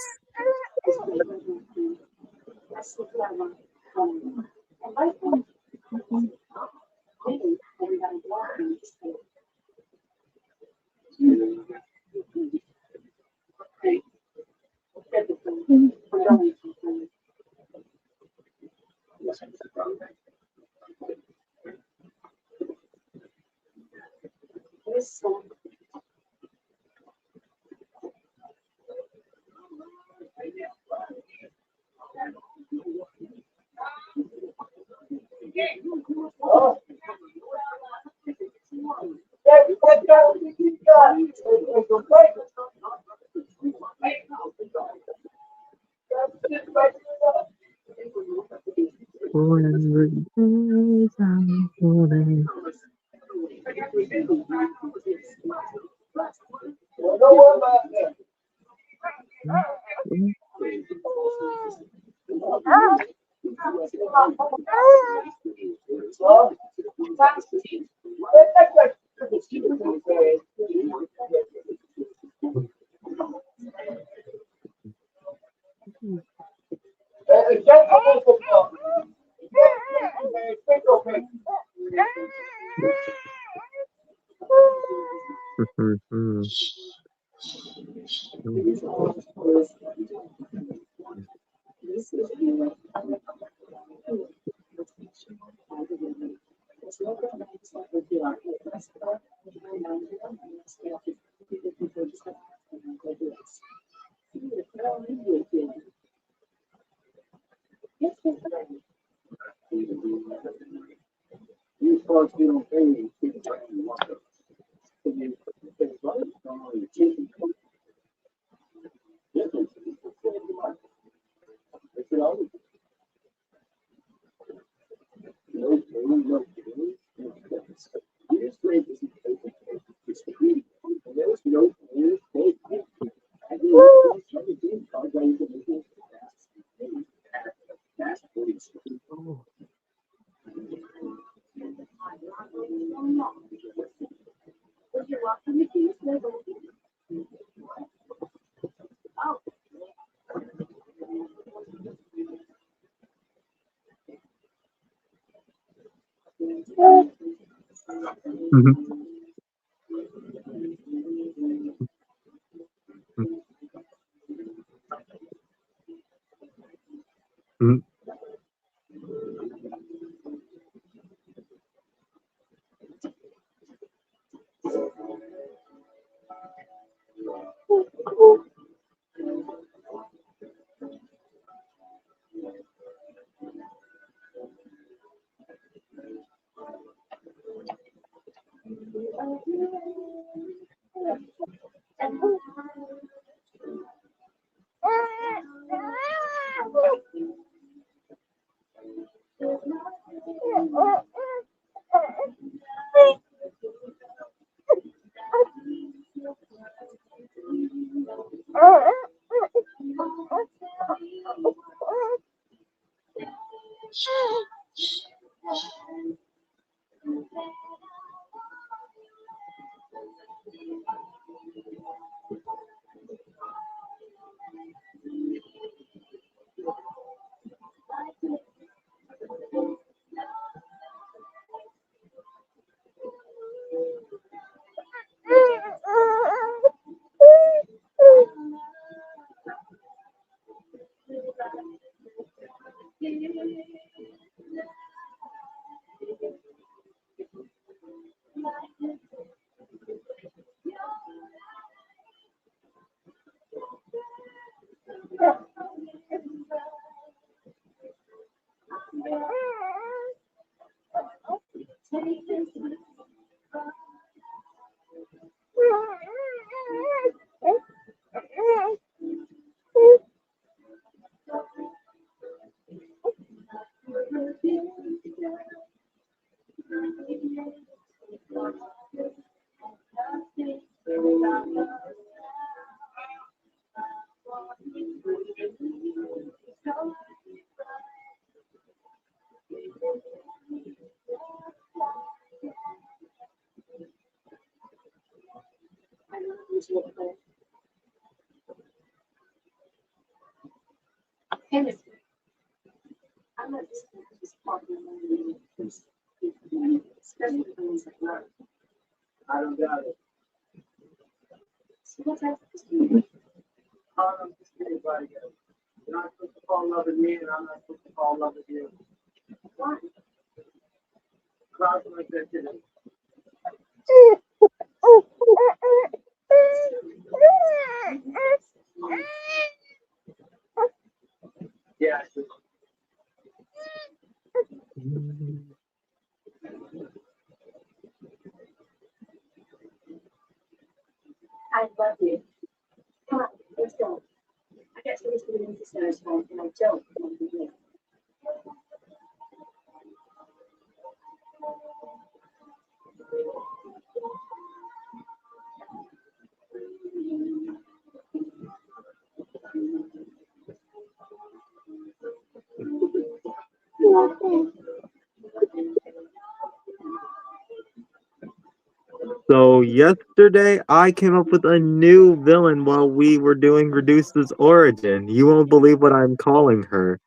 So yesterday I came up with a new villain while we were doing Reduce's origin. You won't believe what I'm calling her.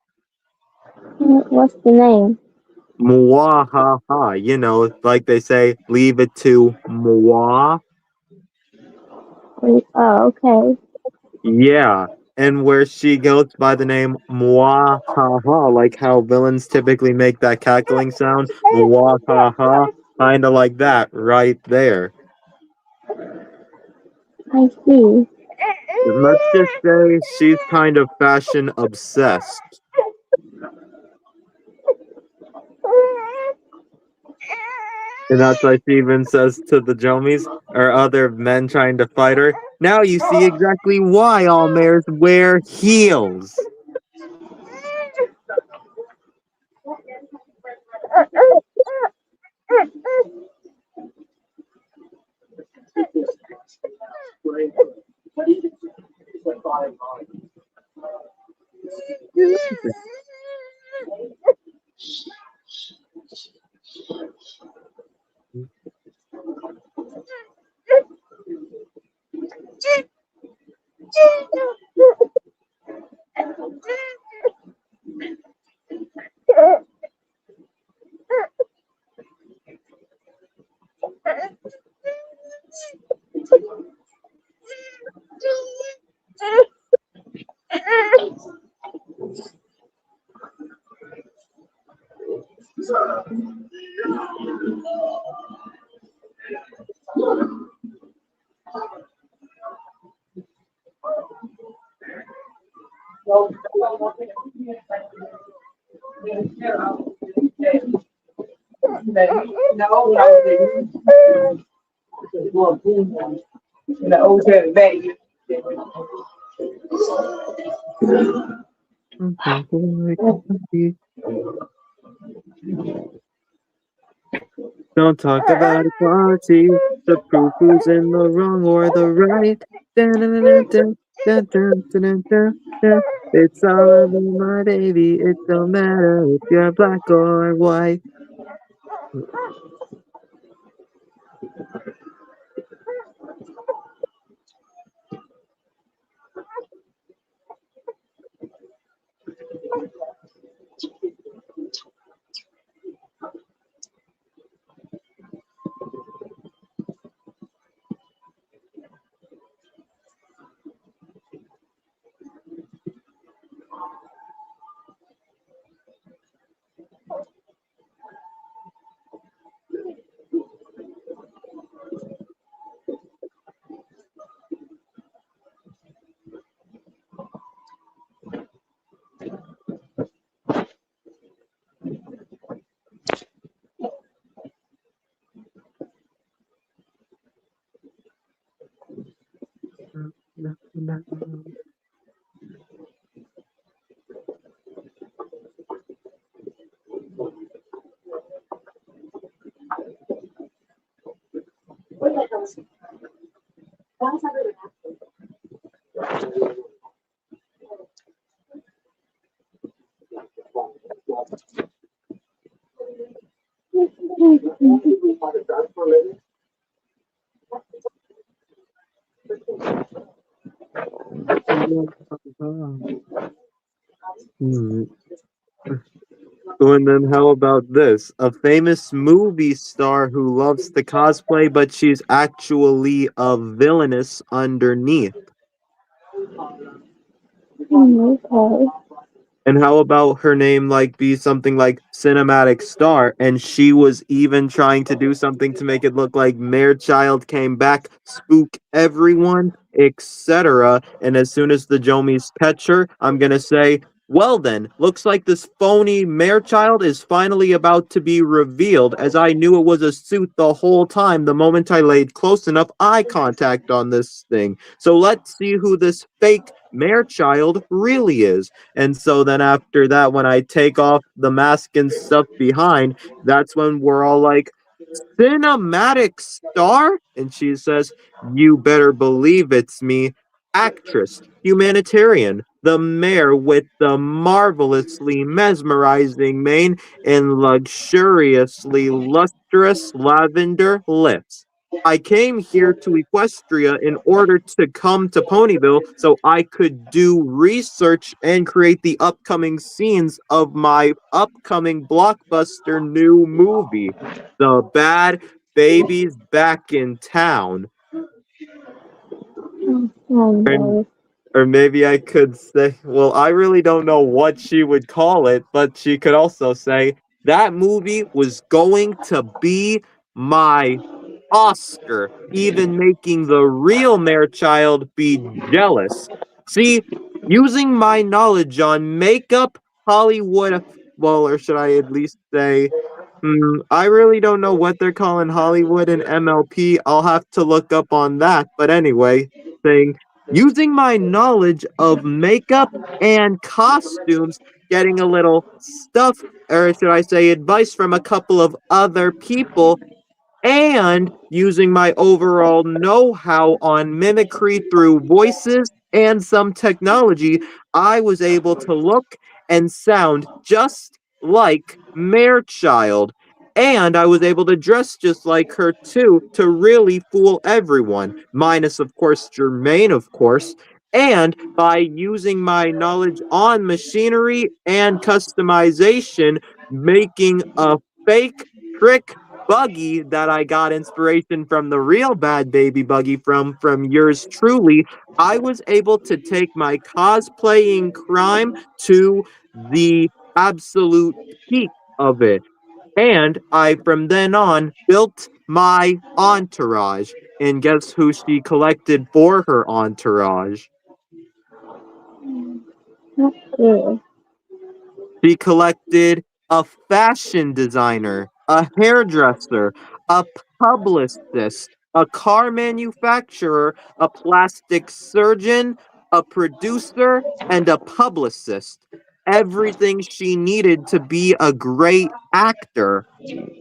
What's the name? Mwahaha. You know, like they say, leave it to Mwa. Oh, okay. Yeah. And where she goes by the name Mwahaha, like how villains typically make that cackling sound. Mwahaha. Kinda like that, right there. I see. Let's just say she's kind of fashion obsessed. And that's why she even says to the Jomies or other men trying to fight her, now you see exactly why all mares wear heels. Don't talk about equality, the proof who's in the wrong or the right. Dun, dun, dun, dun, dun, dun, dun, dun, dun, dun. It's all about my baby, it don't matter if you're black or white. Hmm. Oh, and then how about this? A famous movie star who loves to cosplay, but she's actually a villainess underneath. Okay. And how about her name like be something like Cinematic Star, and she was even trying to do something to make it look like Child came back, spook everyone, etc. And as soon as the Jomies catch her, I'm gonna say, well then, looks like this phony Child is finally about to be revealed, as I knew it was a suit the whole time the moment I laid close enough eye contact on this thing. So let's see who this fake Child really is. And so then after that, when I take off the mask and stuff behind, that's when we're all like, Cinematic Star? And she says, you better believe it's me, actress, humanitarian, the mayor with the marvelously mesmerizing mane and luxuriously lustrous lavender lips. I came here to Equestria in order to come to Ponyville so I could do research and create the upcoming scenes of my upcoming blockbuster new movie, The Bad Baby's Back in Town. Oh Or, no. or maybe I could say, well, I really don't know what she would call it, but she could also say, that movie was going to be my Oscar, even making the real Child be jealous. See, using my knowledge on makeup, Hollywood, well, or should I at least say, I really don't know what they're calling Hollywood and MLP. I'll have to look up on that. But anyway, saying, using my knowledge of makeup and costumes, getting a little stuff, or should I say, advice from a couple of other people, and using my overall know-how on mimicry through voices and some technology, I was able to look and sound just like Child. And I was able to dress just like her too to really fool everyone, minus of course Jermaine, of course. And by using my knowledge on machinery and customization, making a fake trick buggy that I got inspiration from the real Bad Baby buggy from yours truly, I was able to take my cosplaying crime to the absolute peak of it. And I, from then on, built my entourage. And guess who she collected for her entourage? Not good. She collected a fashion designer, a hairdresser, a publicist, a car manufacturer, a plastic surgeon, a producer, and a publicist. Everything she needed to be a great actor. I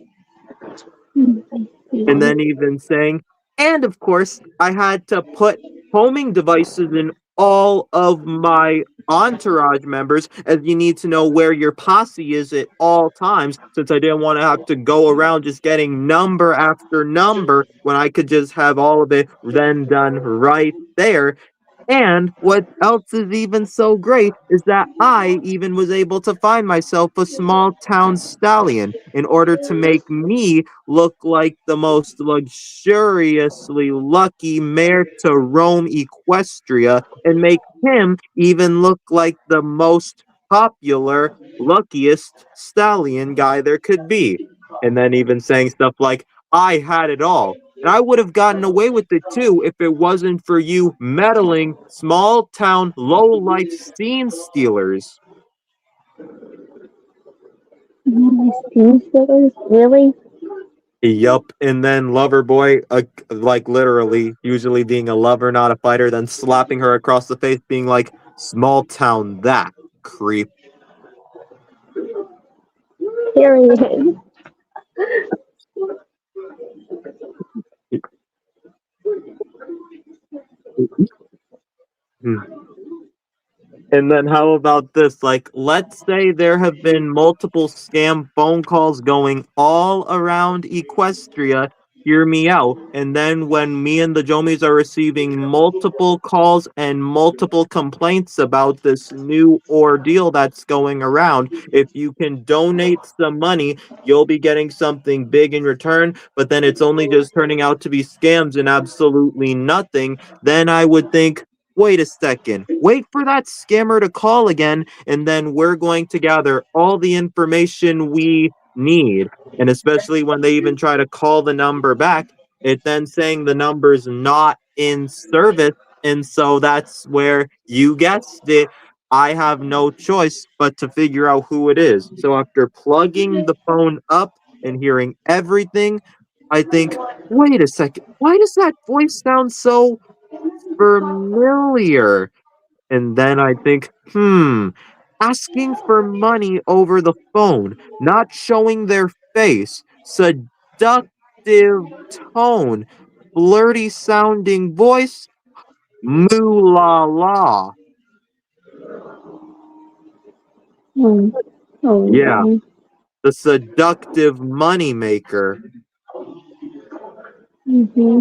And see. then even saying, and of course, I had to put homing devices in all of my entourage members, as you need to know where your posse is at all times, since I didn't want to have to go around just getting number after number when I could just have all of it then done right there. And what else is even so great is that I even was able to find myself a small town stallion in order to make me look like the most luxuriously lucky mayor to roam Equestria and make him even look like the most popular, luckiest stallion guy there could be. And then even saying stuff like, I had it all. And I would have gotten away with it too if it wasn't for you meddling, small town, low life scene stealers. My Steam stickers? Really? Yup, and then Loverboy, like literally, usually being a lover, not a fighter, then slapping her across the face, being like, small town, that creep. Period. Hmm. And then how about this? Like, let's say there have been multiple scam phone calls going all around Equestria, hear me out. And then when me and the Jomies are receiving multiple calls and multiple complaints about this new ordeal that's going around, if you can donate some money, you'll be getting something big in return, but then it's only just turning out to be scams and absolutely nothing, then I would think, wait a second, wait for that scammer to call again, and then we're going to gather all the information we need. And especially when they even try to call the number back, it then saying the number's not in service. And so that's where you guessed it. I have no choice but to figure out who it is. So after plugging the phone up and hearing everything, I think, wait a second, why does that voice sound so familiar? And then I think, asking for money over the phone, not showing their face, seductive tone, flirty sounding voice, moo la la. Hmm. Oh, Yeah, no. the seductive money maker. Mm-hmm.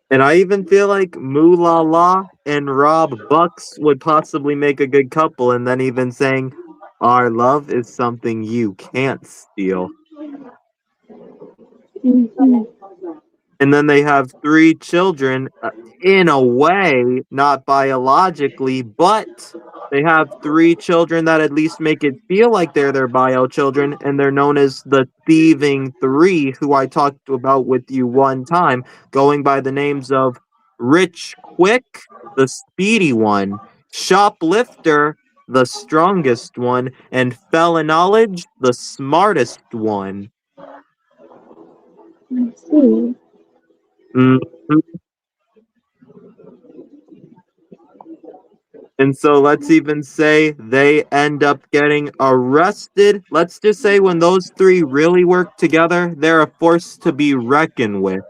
And I even feel like Moo La La and Rob Bucks would possibly make a good couple, and then even saying, our love is something you can't steal. Mm-hmm. And then they have three children, in a way, not biologically, but they have three children that at least make it feel like they're their bio children, and they're known as the Thieving Three, who I talked about with you one time, going by the names of Rich Quick, the speedy one, Shoplifter, the strongest one, and Felon Knowledge, the smartest one. I see. Mhm. And so let's even say they end up getting arrested. Let's just say when those three really work together, they're a force to be reckoned with.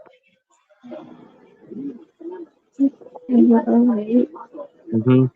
Alright. Mhm.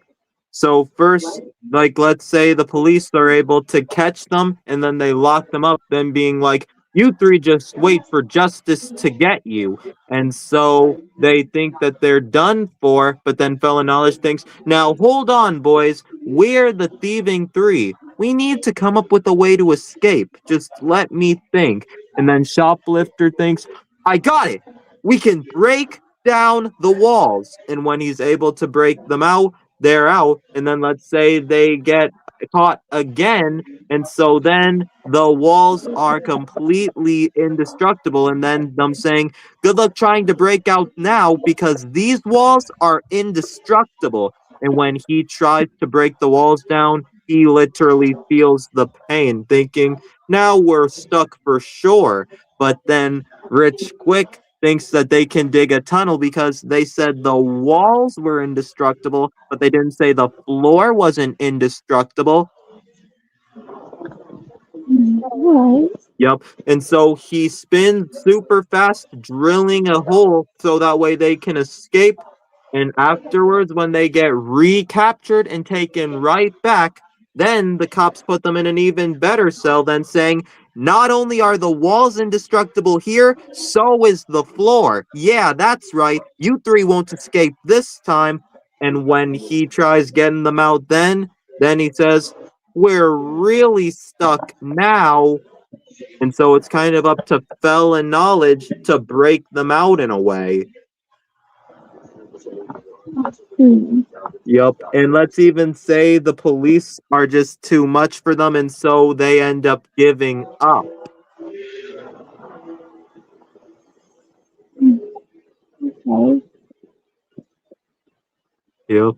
So first, like let's say the police are able to catch them and then they lock them up, then being like, you three just wait for justice to get you. And so they think that they're done for, but then Felon Knowledge thinks, now hold on, boys, we're the Thieving Three. We need to come up with a way to escape. Just let me think. And then Shoplifter thinks, I got it. We can break down the walls. And when he's able to break them out, they're out, and then let's say they get caught again, and so then the walls are completely indestructible, and then them saying, good luck trying to break out now because these walls are indestructible. And when he tries to break the walls down, he literally feels the pain, thinking, now we're stuck for sure. But then Rich Quick thinks that they can dig a tunnel because they said the walls were indestructible, but they didn't say the floor wasn't indestructible. Alright. Yep. And so he spins super fast, drilling a hole so that way they can escape. And afterwards, when they get recaptured and taken right back, then the cops put them in an even better cell than saying, not only are the walls indestructible here, so is the floor. Yeah, that's right. You three won't escape this time. And when he tries getting them out, then he says, we're really stuck now. And so it's kind of up to Felon Knowledge to break them out in a way. Hmm. Yep. And let's even say the police are just too much for them, and so they end up giving up. Okay. Yep.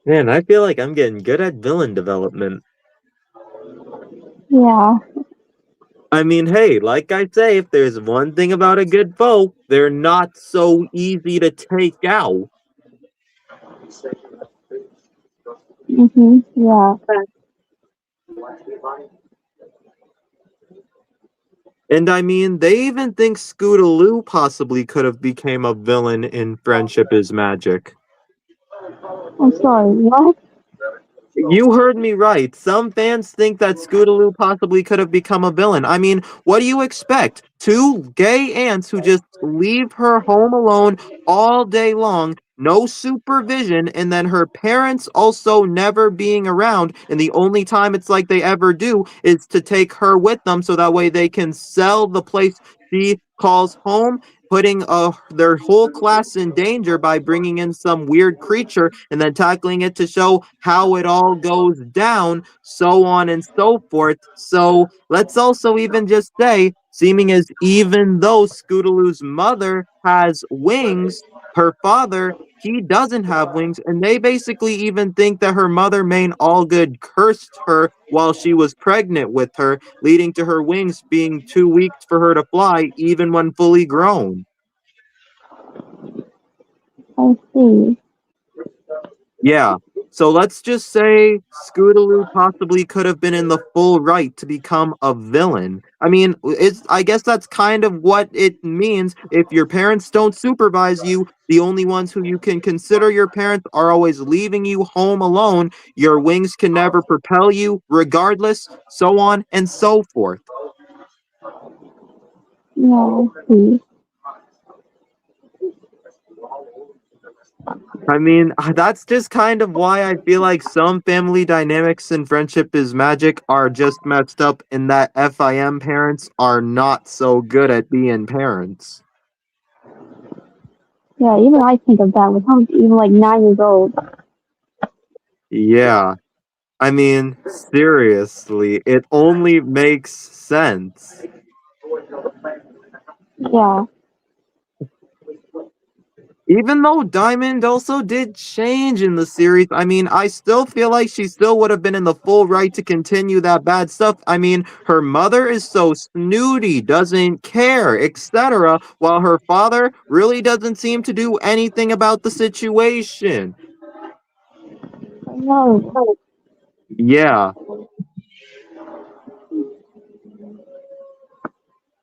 Man, I feel like I'm getting good at villain development. Yeah. I mean, hey, like I say, if there's one thing about a good foe, they're not so easy to take out. Yeah. And I mean, they even think Scootaloo possibly could have became a villain in Friendship is Magic. I'm sorry. What? You heard me right. Some fans think that Scootaloo possibly could have become a villain. I mean, what do you expect? Two gay aunts who just leave her home alone all day long, no supervision, and then her parents also never being around, and the only time it's like they ever do is to take her with them so that way they can sell the place she calls home, putting their whole class in danger by bringing in some weird creature and then tackling it to show how it all goes down, so on and so forth. So let's also even just say, seeming as even though Scootaloo's mother has wings, her father, he doesn't have wings, and they basically even think that her mother, Main Allgood, cursed her while she was pregnant with her, leading to her wings being too weak for her to fly, even when fully grown. I see. Yeah. So let's just say Scootaloo possibly could have been in the full right to become a villain. I mean, I guess that's kind of what it means. If your parents don't supervise you, the only ones who you can consider your parents are always leaving you home alone. Your wings can never propel you, regardless, so on and so forth. Yeah, I see. I mean, that's just kind of why I feel like some family dynamics in Friendship is Magic are just messed up, and that FIM parents are not so good at being parents. Yeah, even I think of that when I'm even like 9 years old. Yeah. I mean, seriously, it only makes sense. Yeah. Even though Diamond also did change in the series, I mean, I still feel like she still would have been in the full right to continue that bad stuff. I mean, her mother is so snooty, doesn't care, etc., while her father really doesn't seem to do anything about the situation. I know. Yeah.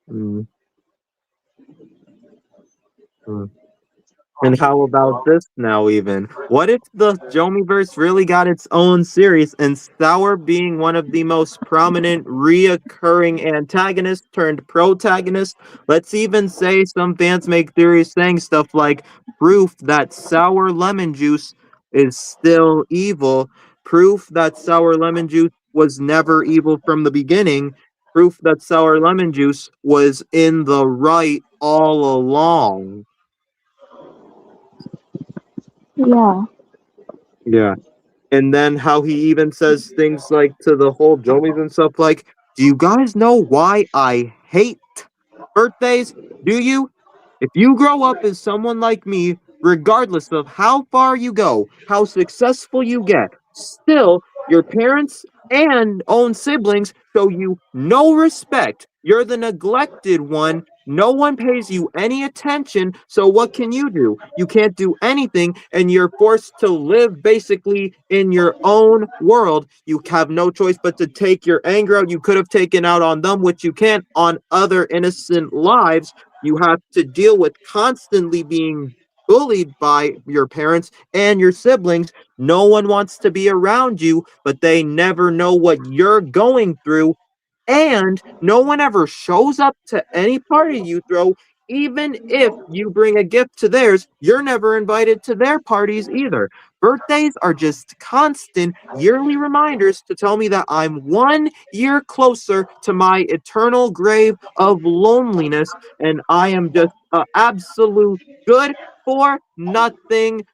Mm, mm. And how about this now, even? What if the Jomiverse really got its own series and Sour being one of the most prominent reoccurring antagonists turned protagonist? Let's even say some fans make theories saying stuff like proof that sour lemon juice is still evil, proof that sour lemon juice was never evil from the beginning, proof that sour lemon juice was in the right all along. Yeah. Yeah. And then how he even says things like to the whole Jomies and stuff like, do you guys know why I hate birthdays? Do you? If you grow up as someone like me, regardless of how far you go, how successful you get, still, your parents and own siblings show you no respect. You're the neglected one. No one pays you any attention. So, what can you do? You can't do anything, and you're forced to live basically in your own world. You have no choice but to take your anger out. You could have taken out on them, which you can't on other innocent lives. You have to deal with constantly being bullied by your parents and your siblings. No one wants to be around you, but they never know what you're going through. And no one ever shows up to any party you throw. Even if you bring a gift to theirs, you're never invited to their parties either. Birthdays are just constant yearly reminders to tell me that I'm 1 year closer to my eternal grave of loneliness, and I am just an absolute good for nothing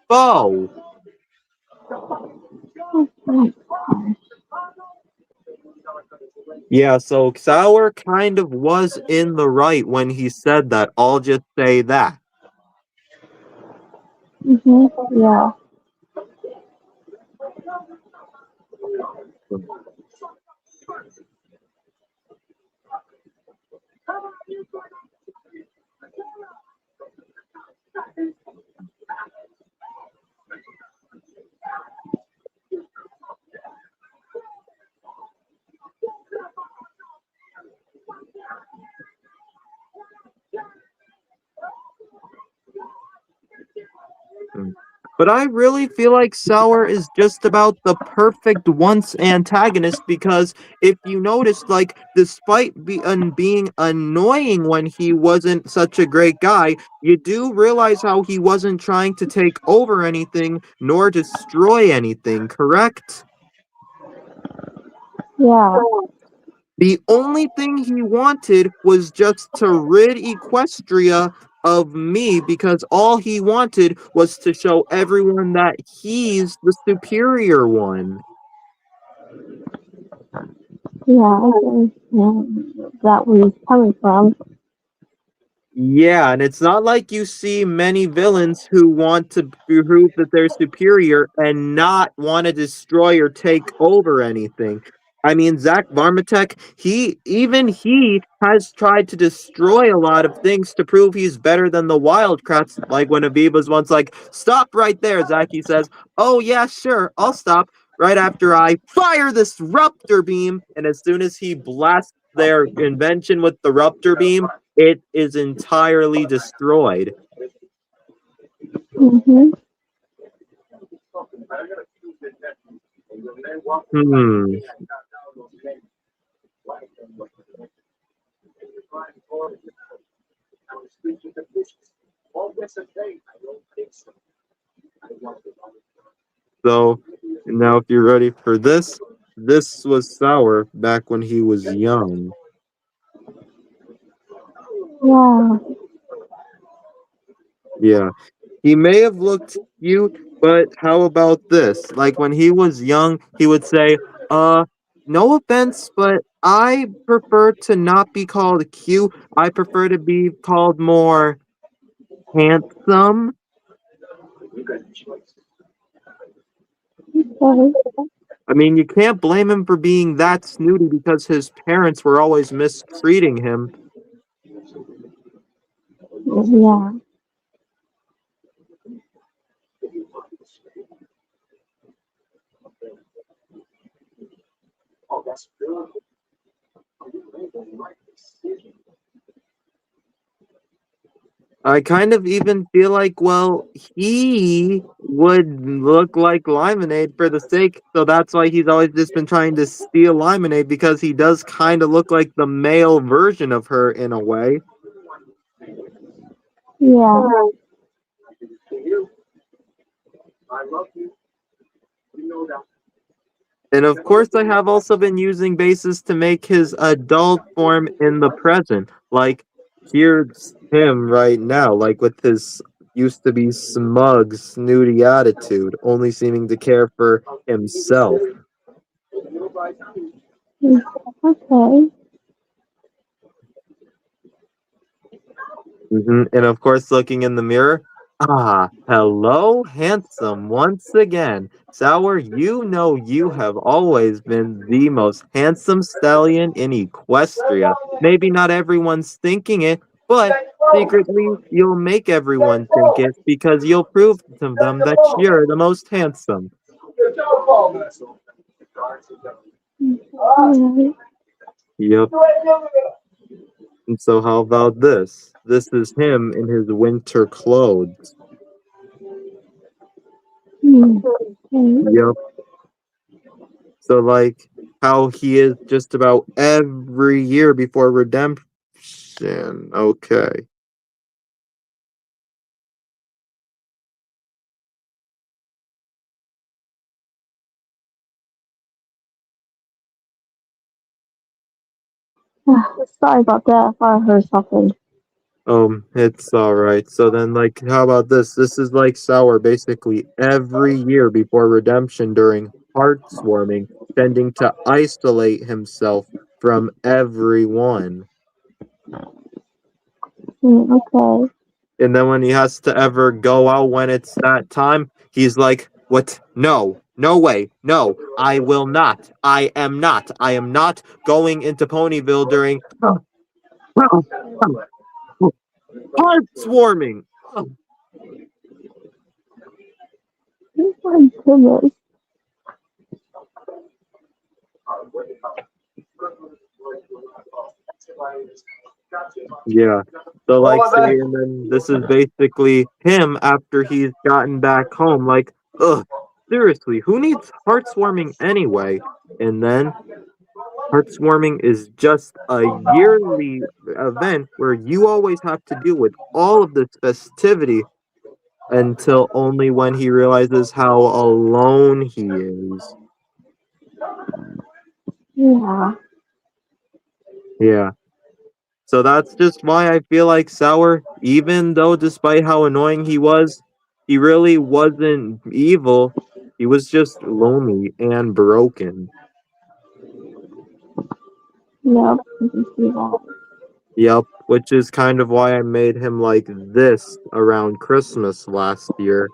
foe. Yeah, so Sour kind of was in the right when he said that. I'll just say that. Yeah. But I really feel like Sour is just about the perfect once antagonist because if you notice, like, despite being annoying when he wasn't such a great guy, you do realize how he wasn't trying to take over anything nor destroy anything, correct? Yeah. The only thing he wanted was just to rid Equestria of me because all he wanted was to show everyone that he's the superior one. Yeah, I can understand that where he's coming from. Yeah, and it's not like you see many villains who want to prove that they're superior and not want to destroy or take over anything. I mean, Zach Varmatek, he has tried to destroy a lot of things to prove he's better than the Wildcrats. Like when Aviva's once like, "Stop right there," Zach, he says, "Oh yeah, sure, I'll stop." Right after I fire this Ruptor Beam, and as soon as he blasts their invention with the Ruptor Beam, it is entirely destroyed. Mm-hmm. Hmm. So, now if you're ready for this, this was Sour back when he was young. Yeah. Yeah. He may have looked cute, but how about this? Like when he was young, he would say, no offense, but I prefer to not be called cute. I prefer to be called more handsome." Okay. I mean, you can't blame him for being that snooty because his parents were always mistreating him. Yeah. I kind of even feel like, well, he would look like Lemonade for the sake, so that's why he's always just been trying to steal Lemonade because he does kind of look like the male version of her in a way. Yeah. And of course, I have also been using bases to make his adult form in the present. Like, here's him right now, like with his used to be smug, snooty attitude, only seeming to care for himself. Okay. And of course, looking in the mirror, hello, handsome, once again. Sour, you know you have always been the most handsome stallion in Equestria. Maybe not everyone's thinking it, but secretly you'll make everyone think it because you'll prove to them that you're the most handsome. Alright. Yep. And so how about this? This is him in his winter clothes. Okay. Yep. So, like, how he is just about every year before redemption. Okay. Sorry about that. I thought I heard something. It's alright. So then, like, how about this? This is like Sour basically every year before redemption during Heartswarming, tending to isolate himself from everyone. Okay. And then when he has to ever go out when it's that time, he's like, "What? No, No way. No, I will not. I am not. I am not going into Ponyville during heartswarming. Oh my goodness. Yeah. So like say, and then this is basically him after he's gotten back home. Like, ugh, seriously, who needs heartswarming anyway? And then heartswarming is just a yearly event where you always have to deal with all of this festivity until only when he realizes how alone he is. Yeah. Yeah. So that's just why I feel like Sour, even though despite how annoying he really wasn't evil. He was just lonely and broken. Yeah. I can see that. Yep, which is kind of why I made him like this around Christmas last year.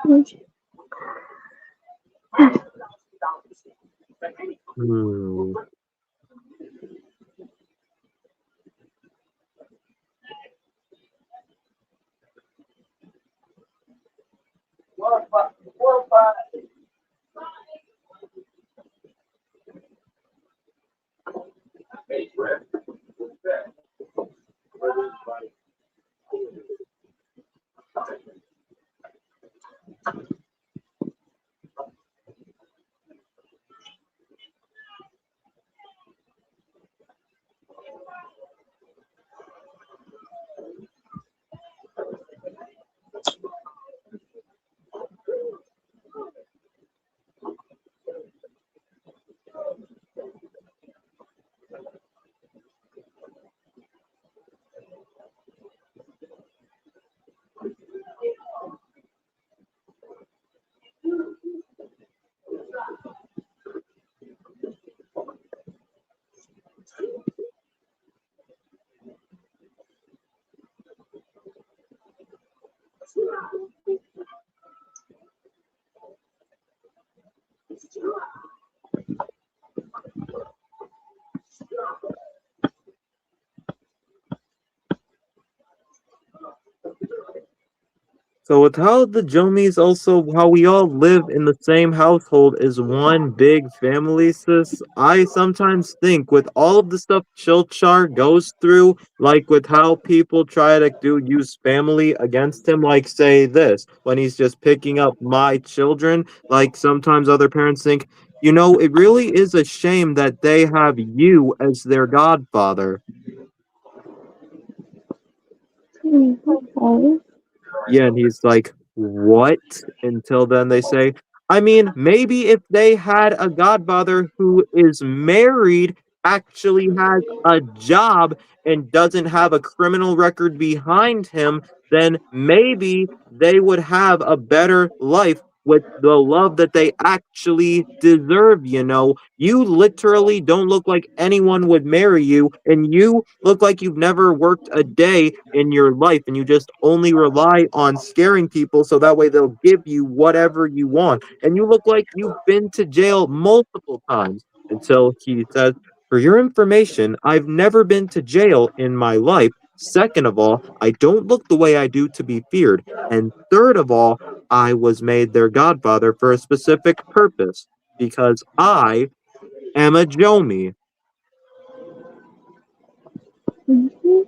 Okay. Hmm. So with how the Jomies also how we all live in the same household as one big family, sis, I sometimes think with all of the stuff Chilchar goes through, like with how people try to use family against him, like say this, when he's just picking up my children, like sometimes other parents think, you know, it really is a shame that they have you as their godfather. Okay. Yeah, and he's like, "What?" Until then, they say, I mean, maybe if they had a godfather who is married, actually has a job, and doesn't have a criminal record behind him, then maybe they would have a better life with the love that they actually deserve, you know? You literally don't look like anyone would marry you, and you look like you've never worked a day in your life, and you just only rely on scaring people so that way they'll give you whatever you want. And you look like you've been to jail multiple times until he says, for your information, I've never been to jail in my life. Second of all, I don't look the way I do to be feared. And third of all, I was made their godfather for a specific purpose, because I am a Jomi. Mhm.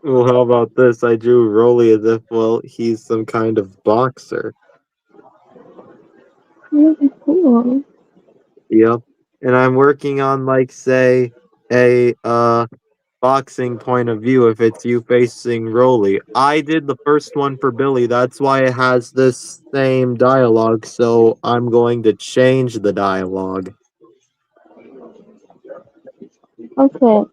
Well, how about this? I drew Rolly as if, well, he's some kind of boxer. Really cool. Yep. And I'm working on, like, say, a boxing point of view if it's you facing Rolly. I did the first one for Billy, that's why it has this same dialogue, so I'm going to change the dialogue. Okay.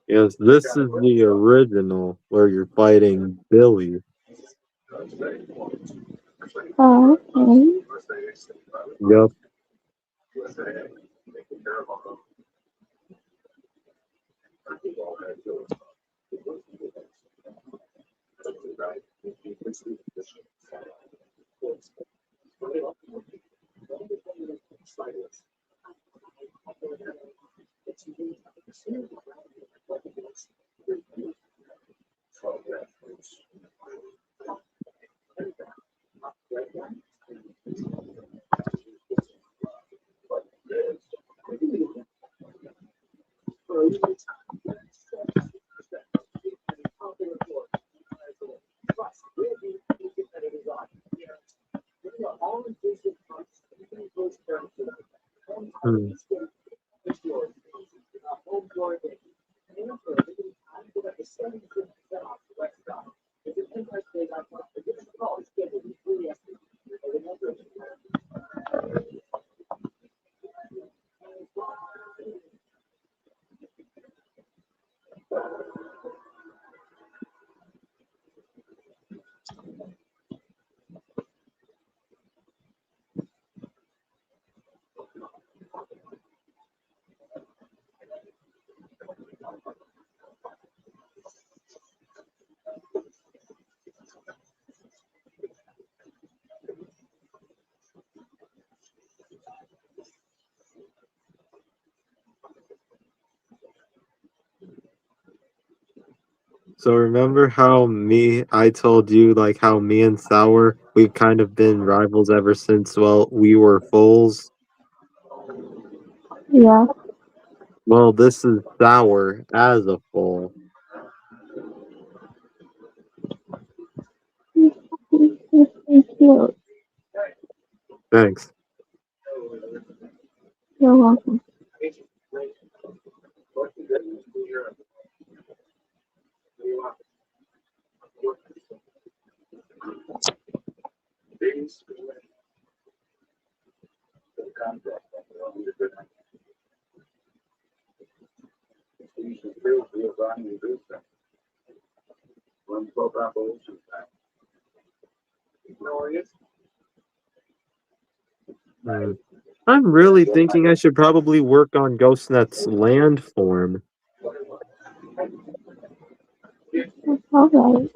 Yes, this is the original where you're fighting Billy. Okay. Yep. Hmm. So remember how I told you like how me and Sour we've kind of been rivals ever since we were foals. Yeah. Well, this is Sour as a foal. It's cute. Thanks. You're welcome. Hmm. I'm really thinking I should probably work on GhostNet's landform. It's alright.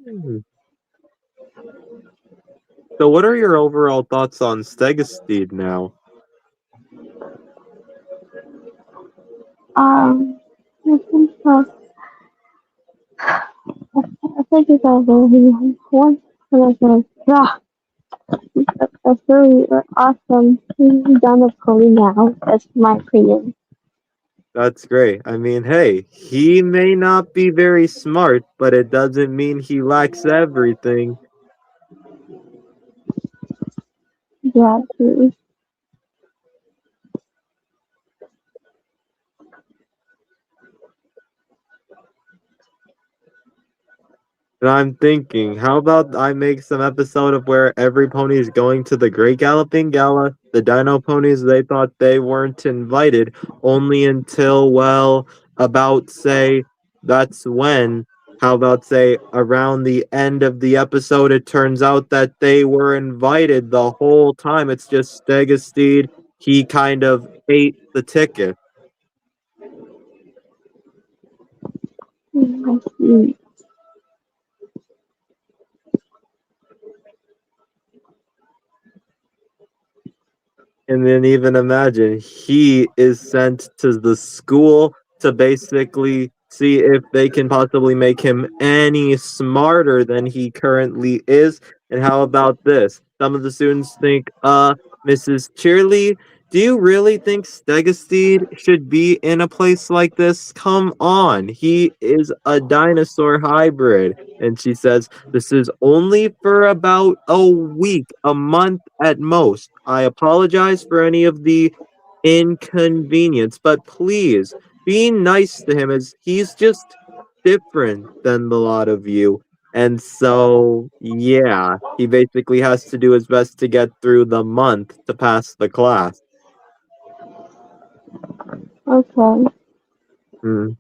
Mhm. So, what are your overall thoughts on Stegastede now? I think I think it's a really one. And I said, yeah, that's really awesome. He's done it fully now. That's my opinion. That's great. I mean, hey, he may not be very smart, but it doesn't mean he lacks everything. Yeah, true. And I'm thinking, how about I make some episode of where every pony is going to the Great Galloping Gala? The Dino ponies, they thought they weren't invited only until, well, about, say, that's when. How about, say, around the end of the episode, it turns out that they were invited the whole time. It's just Stegastede. He kind of ate the ticket. I see. And then even imagine he is sent to the school to basically see if they can possibly make him any smarter than he currently is. And how about this? Some of the students think, Mrs. Cheerly, do you really think Stegastede should be in a place like this? Come on, he is a dinosaur hybrid. And she says, this is only for about a week, a month at most. I apologize for any of the inconvenience, but please be nice to him as he's just different than the lot of you. And so, yeah, he basically has to do his best to get through the month to pass the class. Okay. Hmm.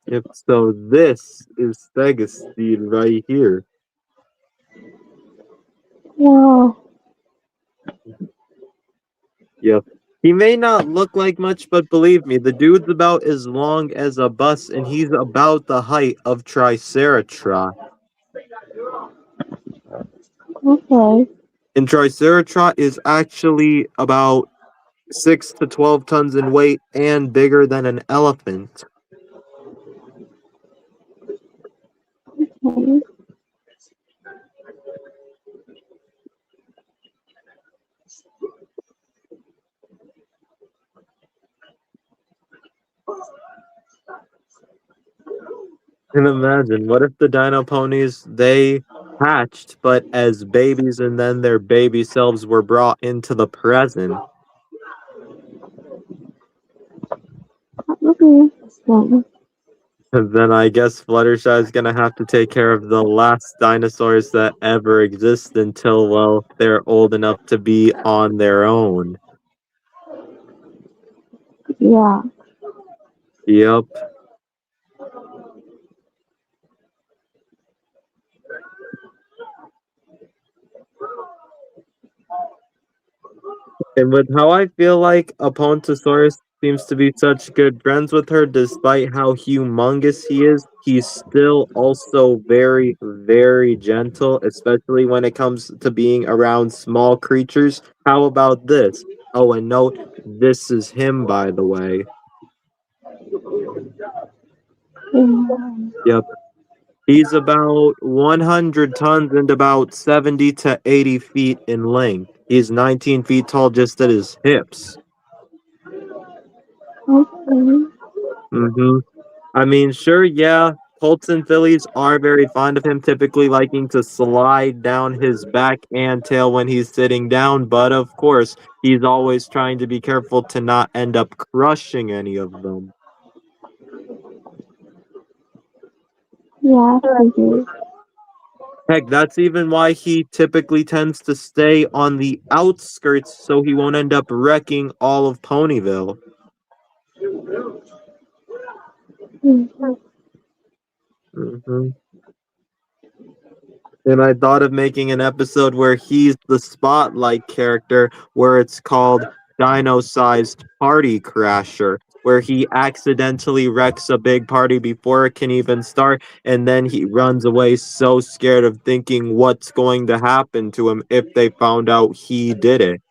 Yep, so this is Stegosteed right here. Wow. Yep. He may not look like much, but believe me, the dude's about as long as a bus, and he's about the height of Triceratops. Okay. And Triceratops is actually about 6 to 12 tons in weight and bigger than an elephant. Okay. And imagine, what if the dino ponies, they hatched, but as babies, and then their baby selves were brought into the present? That would be interesting. And then I guess Fluttershy is gonna have to take care of the last dinosaurs that ever exist until, well, they're old enough to be on their own. Yeah. Yep. And with how I feel like Apontosaurus seems to be such good friends with her, despite how humongous he is, he's still also very, very gentle, especially when it comes to being around small creatures. How about this? Oh, and note, this is him, by the way. Yeah. Yep. He's about 100 tons and about 70 to 80 feet in length. He's 19 feet tall just at his hips. Okay. Mm-hmm. I mean, sure, yeah, Colts and Phillies are very fond of him, typically liking to slide down his back and tail when he's sitting down, but of course, he's always trying to be careful to not end up crushing any of them. Yeah, I figured. Heck, that's even why he typically tends to stay on the outskirts so he won't end up wrecking all of Ponyville. Mhm. Hmm. And I thought of making an episode where he's the spotlight character, where it's called Dino-Sized Party Crasher, where he accidentally wrecks a big party before it can even start, and then he runs away so scared of thinking what's going to happen to him if they found out he did it.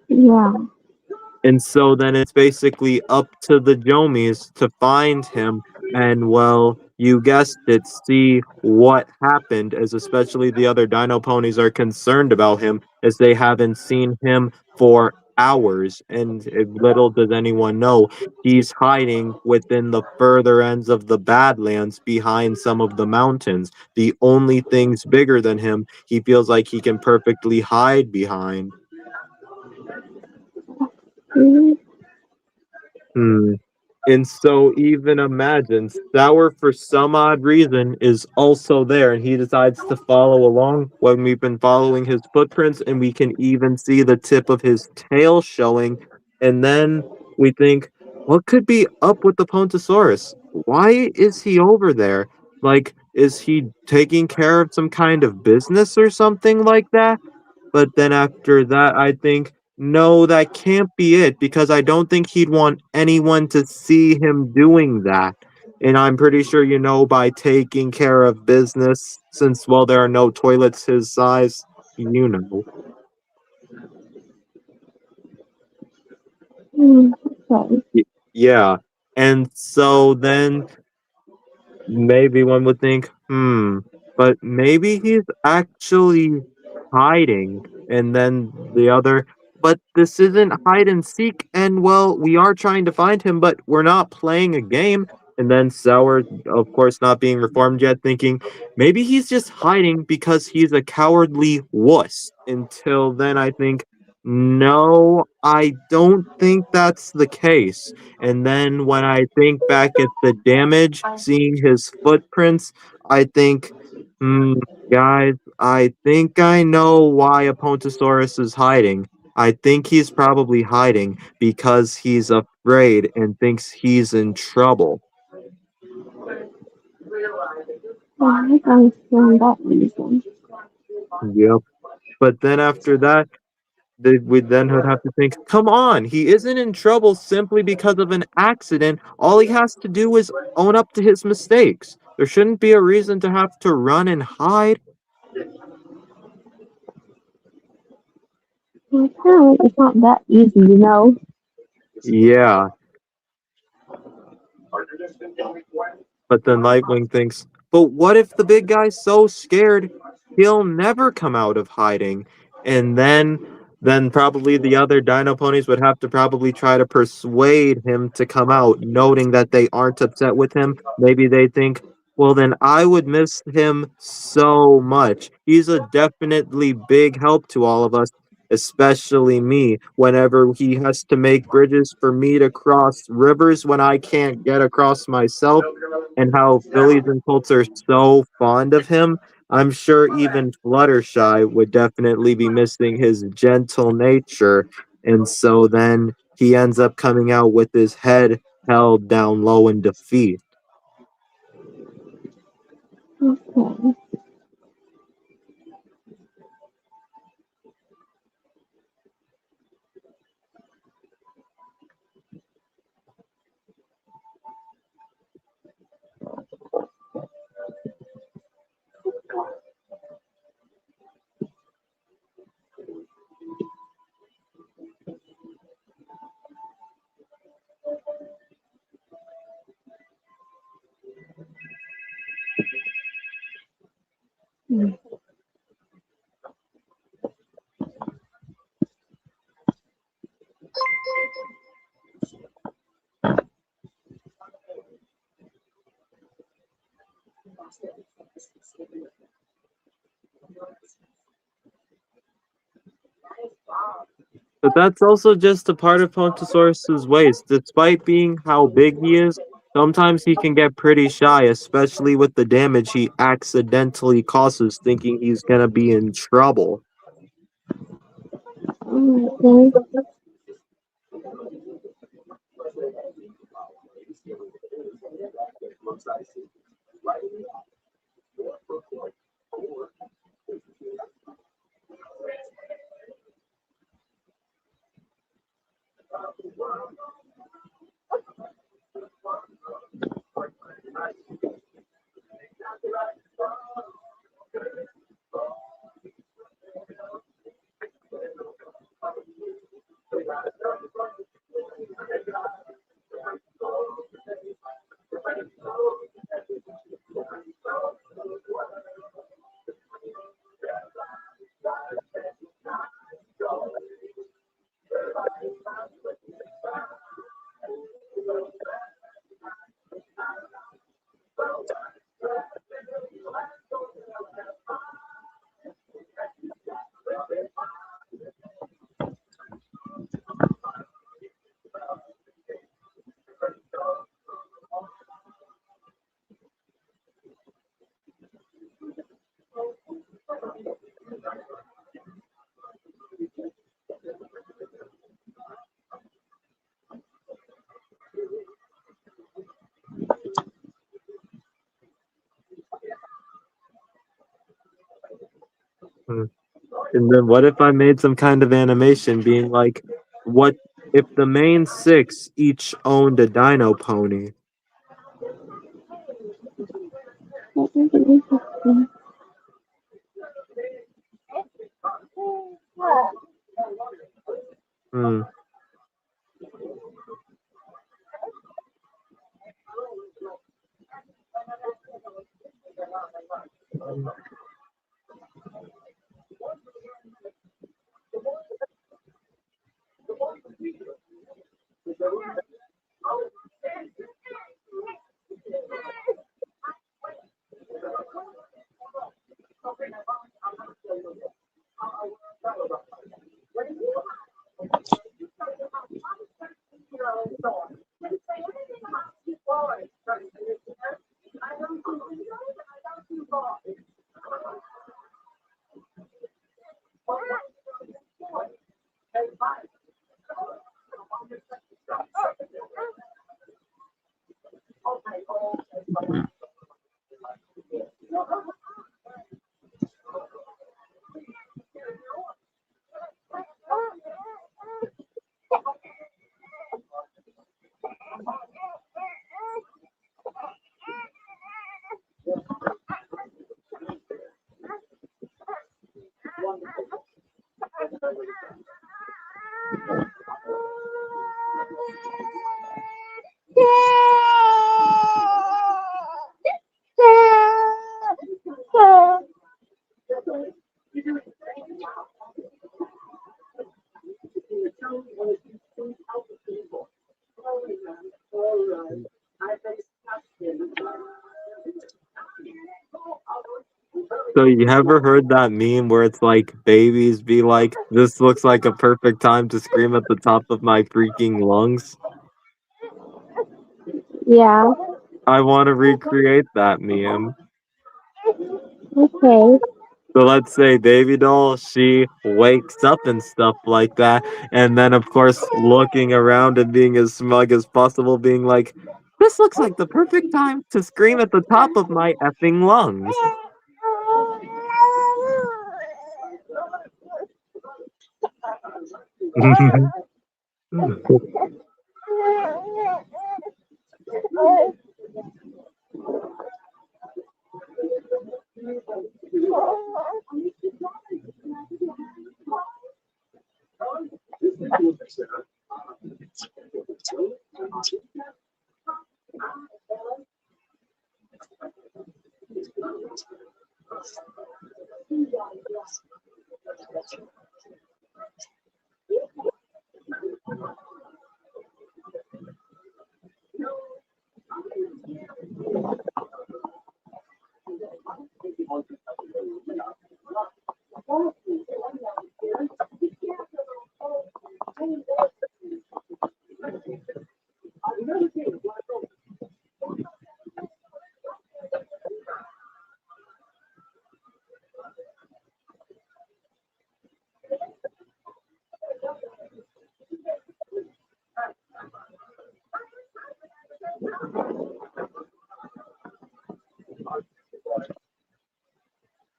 Yeah. And so then it's basically up to the Jomies to find him and, well, you guessed it, see what happened, as especially the other dino ponies are concerned about him, as they haven't seen him for hours. And little does anyone know, he's hiding within the further ends of the Badlands behind some of the mountains. The only things bigger than him, he feels like he can perfectly hide behind. Mhm. Hmm. And so even imagine Sour for some odd reason is also there and he decides to follow along when we've been following his footprints and we can even see the tip of his tail showing. And then we think, what could be up with the Pontosaurus? Why is he over there? Like, is he taking care of some kind of business or something like that? But then after that, I think, no, that can't be it because I don't think he'd want anyone to see him doing that. And I'm pretty sure you know by taking care of business, since, well, there are no toilets his size, you know. Okay. Yeah. And so then maybe one would think, but maybe he's actually hiding. And then the other, but this isn't hide and seek. And well, we are trying to find him, but we're not playing a game. And then Sour, of course, not being reformed yet, thinking maybe he's just hiding because he's a cowardly wuss. Until then, I think, no, I don't think that's the case. And then when I think back at the damage, seeing his footprints, I think, Hmm, guys, I think I know why Apontosaurus is hiding. I think he's probably hiding because he's afraid and thinks he's in trouble. I understand that reason. Yep. But then after that, we then would have to think, come on, he isn't in trouble simply because of an accident. All he has to do is own up to his mistakes. There shouldn't be a reason to have to run and hide. Well, apparently it's not that easy, you know. Yeah, but then Nightwing thinks, but what if the big guy's so scared he'll never come out of hiding? And then probably the other Dino ponies would have to probably try to persuade him to come out, noting that they aren't upset with him. Maybe they think, well, then I would miss him so much. He's a definitely big help to all of us, especially me, whenever he has to make bridges for me to cross rivers when I can't get across myself, and how Phillies and Colts are so fond of him. I'm sure even Fluttershy would definitely be missing his gentle nature, and so then he ends up coming out with his head held down low in defeat. Okay. Hmm. But that's also just a part of Pontosaurus's ways. Despite being how big he is, sometimes he can get pretty shy, especially with the damage he accidentally causes thinking he's gonna be in trouble. Okay. Hmm. And then what if I made some kind of animation being like, what if the main six each owned a dino pony? That is interesting. Hmm. So you ever heard that meme where it's like babies be like, "This looks like a perfect time to scream at the top of my freaking lungs"? Yeah. I want to recreate that meme. Okay. So let's say baby doll, she wakes up and stuff like that, and then of course looking around and being as smug as possible, being like, "This looks like the perfect time to scream at the top of my effing lungs."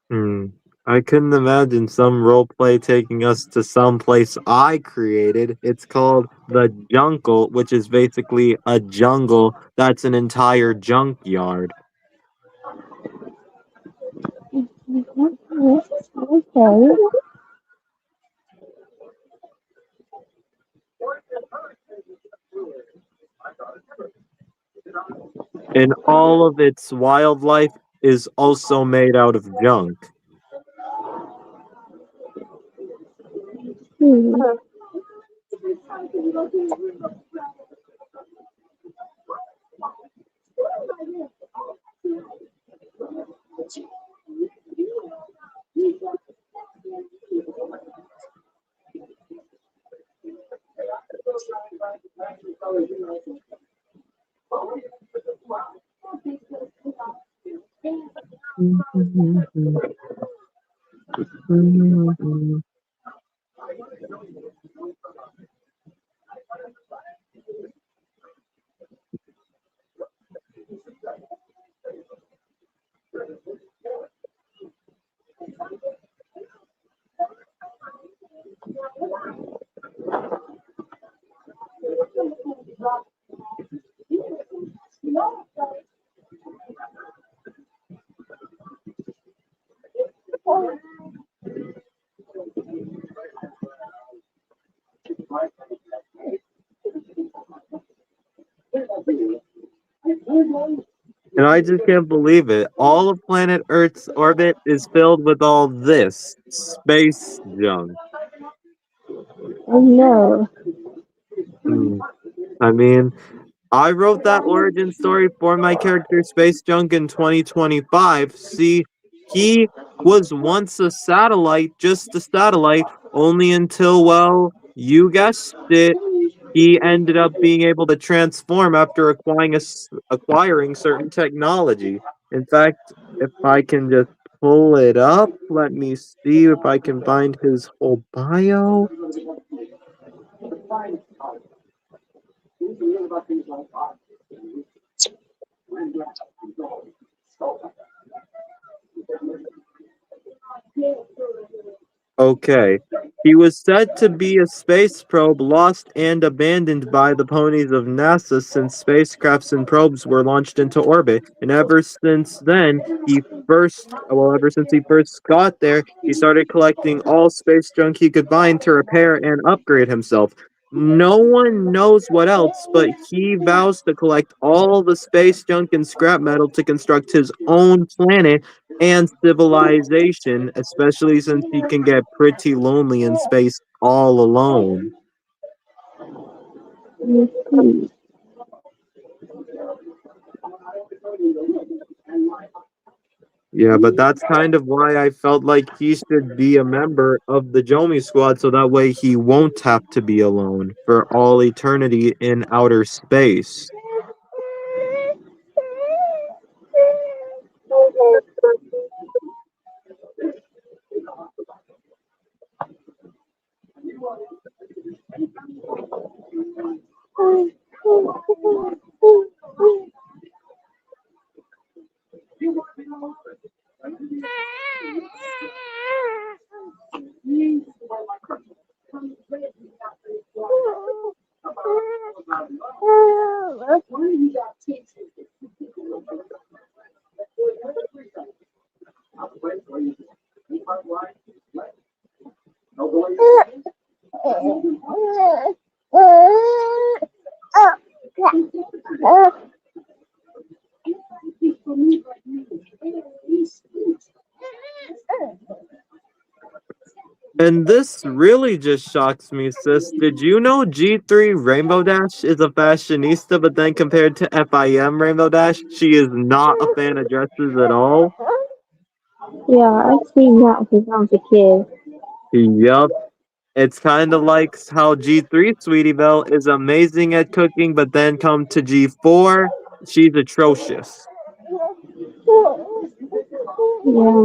Hmm. I couldn't imagine some roleplay taking us to some place I created. It's called the Jungle, which is basically a jungle that's an entire junkyard. Okay. And all of its wildlife is also made out of junk. Hmm. And I just can't believe it. All of planet Earth's orbit is filled with all this space junk. Oh no. Hmm. I mean, I wrote that origin story for my character Space Junk in 2025. See, he was once a satellite, just a satellite, only until, well, you guessed it, he ended up being able to transform after acquiring certain technology. In fact, if I can just pull it up, let me see if I can find his whole bio. Okay. He was said to be a space probe lost and abandoned by the ponies of NASA since spacecrafts and probes were launched into orbit. And ever since he first got there, he started collecting all space junk he could find to repair and upgrade himself. No one knows what else, but he vows to collect all the space junk and scrap metal to construct his own planet and civilization, especially since he can get pretty lonely in space all alone. Yeah, but that's kind of why I felt like he should be a member of the Jomi Squad so that way he won't have to be alone for all eternity in outer space. And this really just shocks me, sis. Did you know G3 Rainbow Dash is a fashionista, but then compared to FIM Rainbow Dash, she is not a fan of dresses at all? Yeah, I've seen that since I was a kid. Yup. It's kind of like how G3 Sweetie Belle is amazing at cooking, but then come to G4, she's atrocious. Yeah.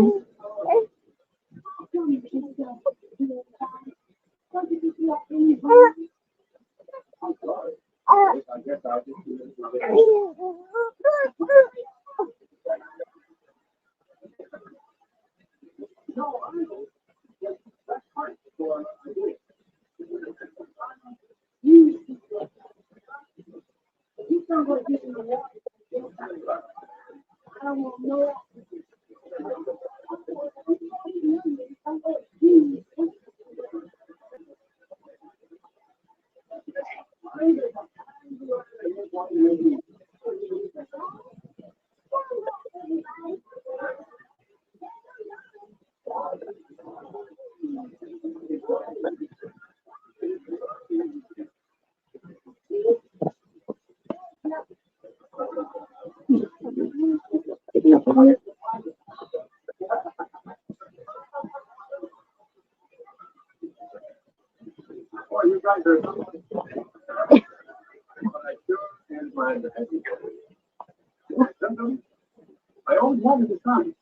I always wanted a son.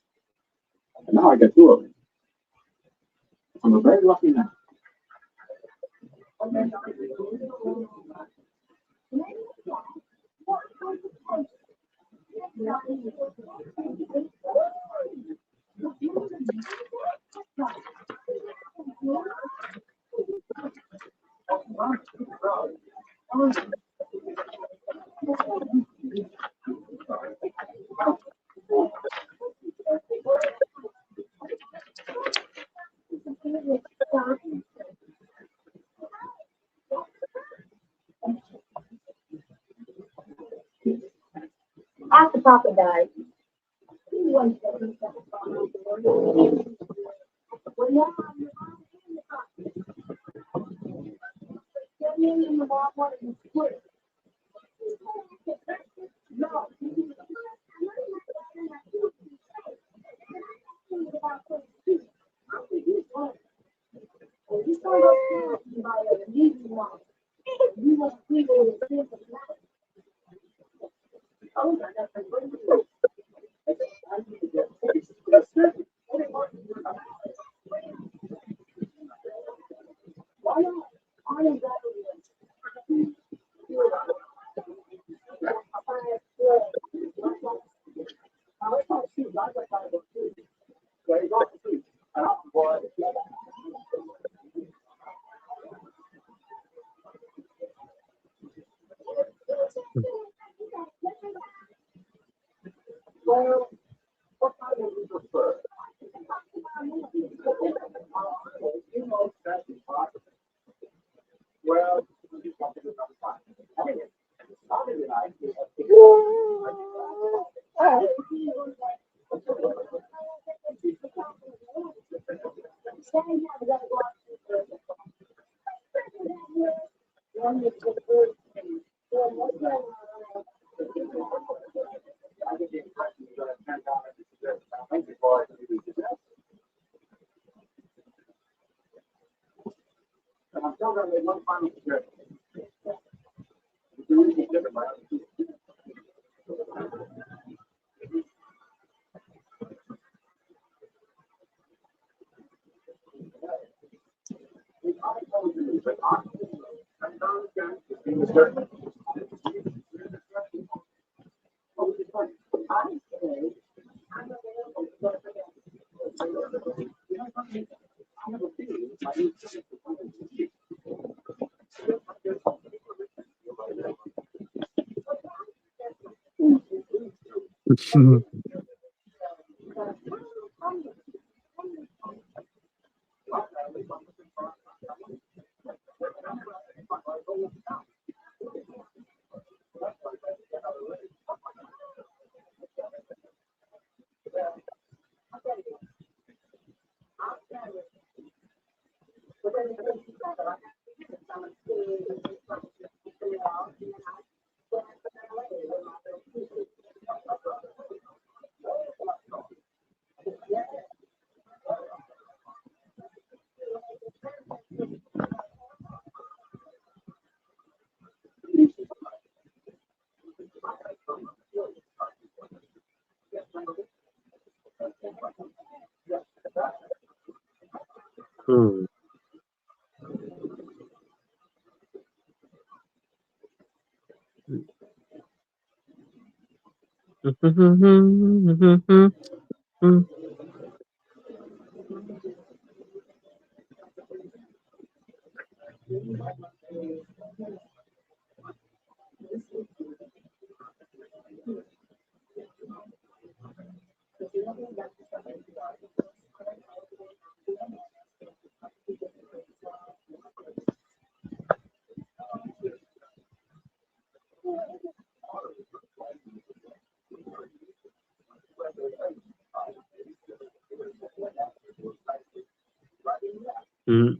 And now I got two of them. I'm a very lucky man. After Papa died, he was And I'm still going to make one final suggestion. Hmm. Hmm.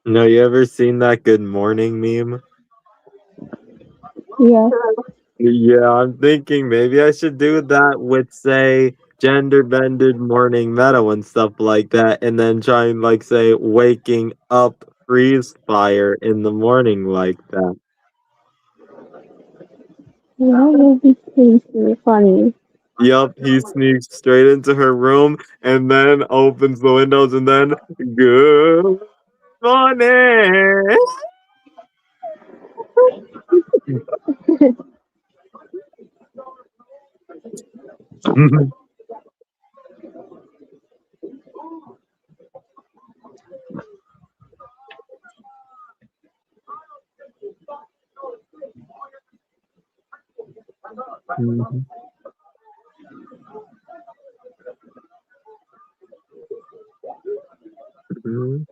No, you ever seen that good morning meme? Yeah. Yeah, I'm thinking maybe I should do that with, say, gender bended morning meadow and stuff like that, and then try and, like, say, waking up freeze fire in the morning like that. That would be pretty funny. Yup, he sneaks straight into her room and then opens the windows and then, good morning! Mhm. Mhm.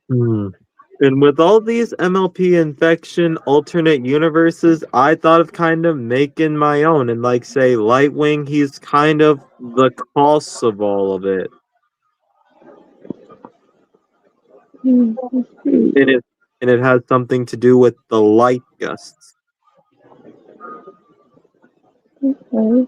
Hmm. And with all these MLP infection alternate universes, I thought of kind of making my own and like say Lightwing, he's kind of the cause of all of it. I see. And it has something to do with the light gusts. Okay.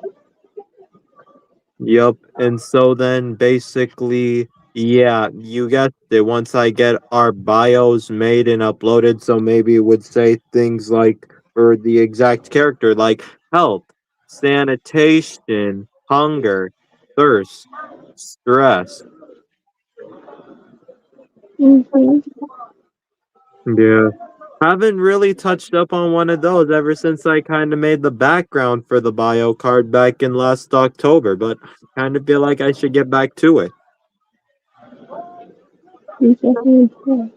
Yup. And so then basically, yeah, you guessed it. Once I get our bios made and uploaded, so maybe it would say things like for the exact character, like health, sanitation, hunger, thirst, stress. Mm-hmm. Yeah. Haven't really touched up on one of those ever since I kind of made the background for the bio card back in last October, but I kind of feel like I should get back to it. You definitely can.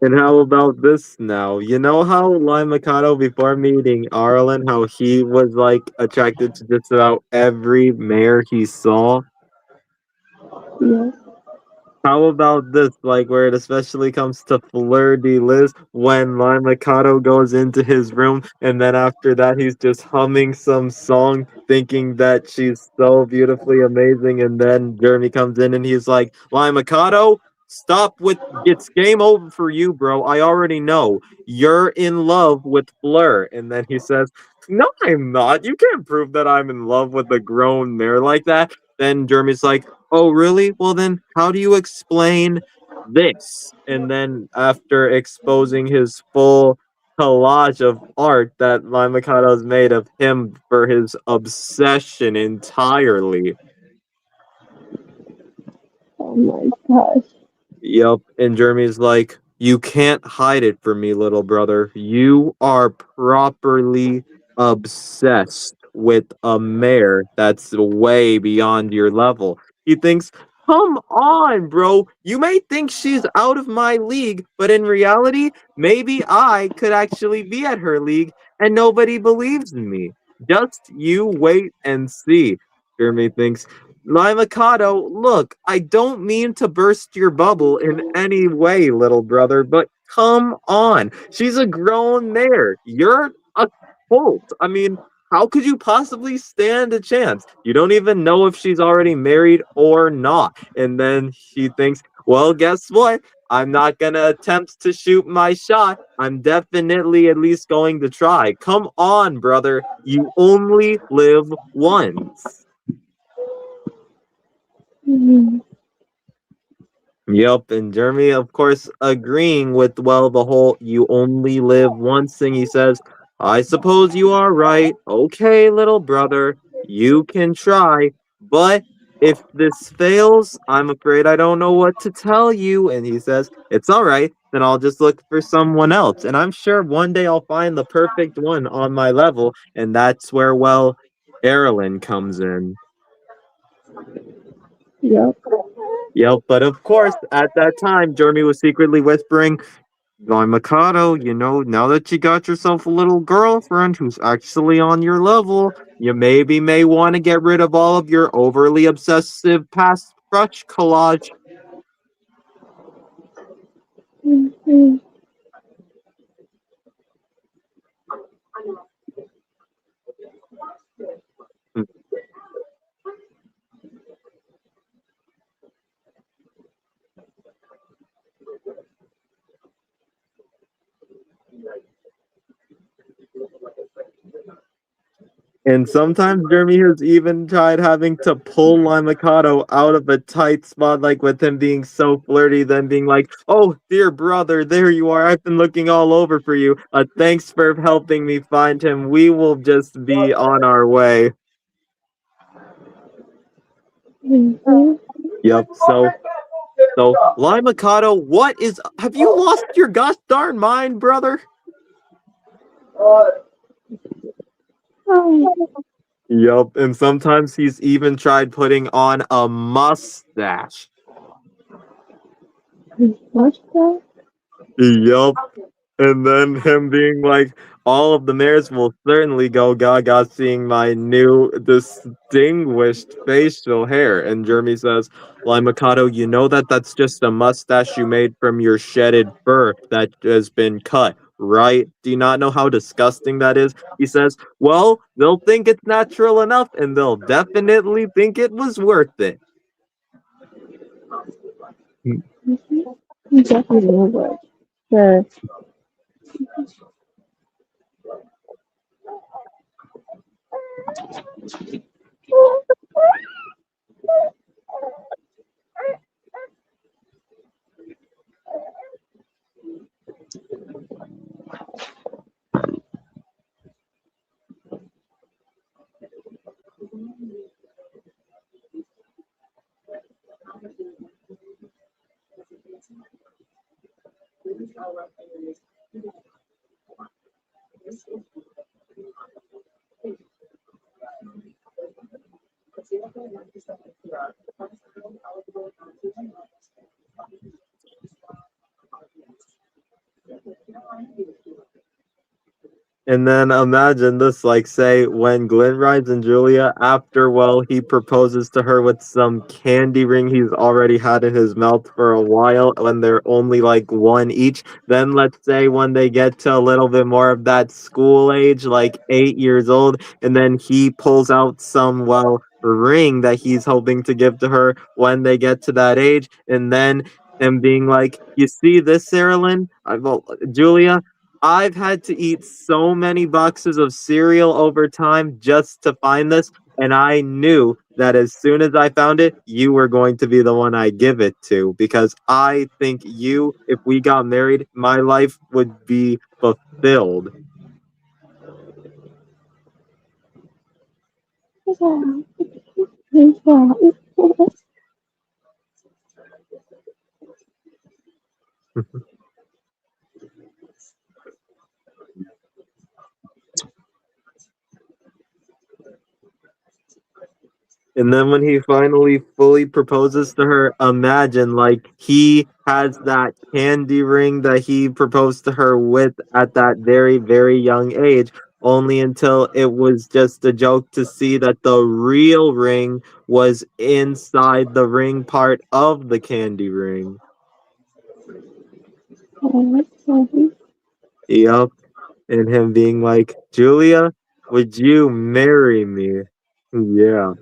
And how about this now? You know how Lime Mikado before meeting Arlen, how he was like attracted to just about every mare he saw? Yes. How about this, like where it especially comes to Fleur de Lis when Lime Mikado goes into his room and then after that he's just humming some song thinking that she's so beautifully amazing and then Jeremy comes in and he's like, Lime Mikado, stop with it's game over for you, bro. I already know. You're in love with Fleur. And then he says, no, I'm not. You can't prove that I'm in love with a grown mare like that. Then Jeremy's like, oh, really? Well, then, how do you explain this? And then, after exposing his full collage of art that Lai Mikado's made of him for his obsession entirely. Oh my gosh. Yup. And Jeremy's like, you can't hide it from me, little brother. You are properly obsessed with a mare that's way beyond your level. He thinks, come on, bro. You may think she's out of my league, but in reality, maybe I could actually be at her league and nobody believes in me. Just you wait and see. Jeremy thinks, Lai Mikado, look, I don't mean to burst your bubble in any way, little brother, but come on. She's a grown mare. You're a colt. I mean, how could you possibly stand a chance? You don't even know if she's already married or not. And then she thinks, well, guess what? I'm not gonna attempt to shoot my shot. I'm definitely at least going to try. Come on, brother. You only live once. Mm-hmm. Yep, and Jeremy, of course, agreeing with, well, the whole you only live once thing. He says, I suppose you are right. Okay, little brother, you can try. But if this fails, I'm afraid I don't know what to tell you. And he says, it's all right. Then I'll just look for someone else. And I'm sure one day I'll find the perfect one on my level. And that's where, well, Erlen comes in. Yep. Yep, but of course, at that time, Jeremy was secretly whispering, Guy Mikado, you know, now that you got yourself a little girlfriend who's actually on your level, you maybe may want to get rid of all of your overly obsessive past crush collage. Mm-hmm. And sometimes Jeremy has even tried having to pull Mikado out of a tight spot, like with him being so flirty, then being like, oh, dear brother, there you are. I've been looking all over for you. Thanks for helping me find him. We will just be on our way. Mm-hmm. Yep, so Lai Mikado, what is have you lost your gosh darn mind, brother? Oh, Yup, and sometimes he's even tried putting on a mustache. what's that? Yup. And then him being like, all of the mayors will certainly go gaga seeing my new distinguished facial hair. And Jeremy says, Lime Mikado, you know that that's just a mustache you made from your shedded fur that has been cut, right? Do you not know how disgusting that is? He says, well, they'll think it's natural enough and they'll definitely think it was worth it. Definitely would. Sure. And then imagine this, like, say, when Glenn rides and Julia, after, well, he proposes to her with some candy ring he's already had in his mouth for a while, when they're only, like, one each. Then, let's say, when they get to a little bit more of that school age, like 8 years old, and then he pulls out some, well, ring that he's hoping to give to her when they get to that age, and then him being like, you see this, Sarah Lynn? Well, Julia, I've had to eat so many boxes of cereal over time just to find this, and I knew that as soon as I found it, you were going to be the one I give it to because I think you, if we got married, my life would be fulfilled. And then when he finally fully proposes to her, imagine like he has that candy ring that he proposed to her with at that very, very young age, only until it was just a joke to see that the real ring was inside the ring part of the candy ring. Yup. And him being like, Julia, would you marry me? Yeah.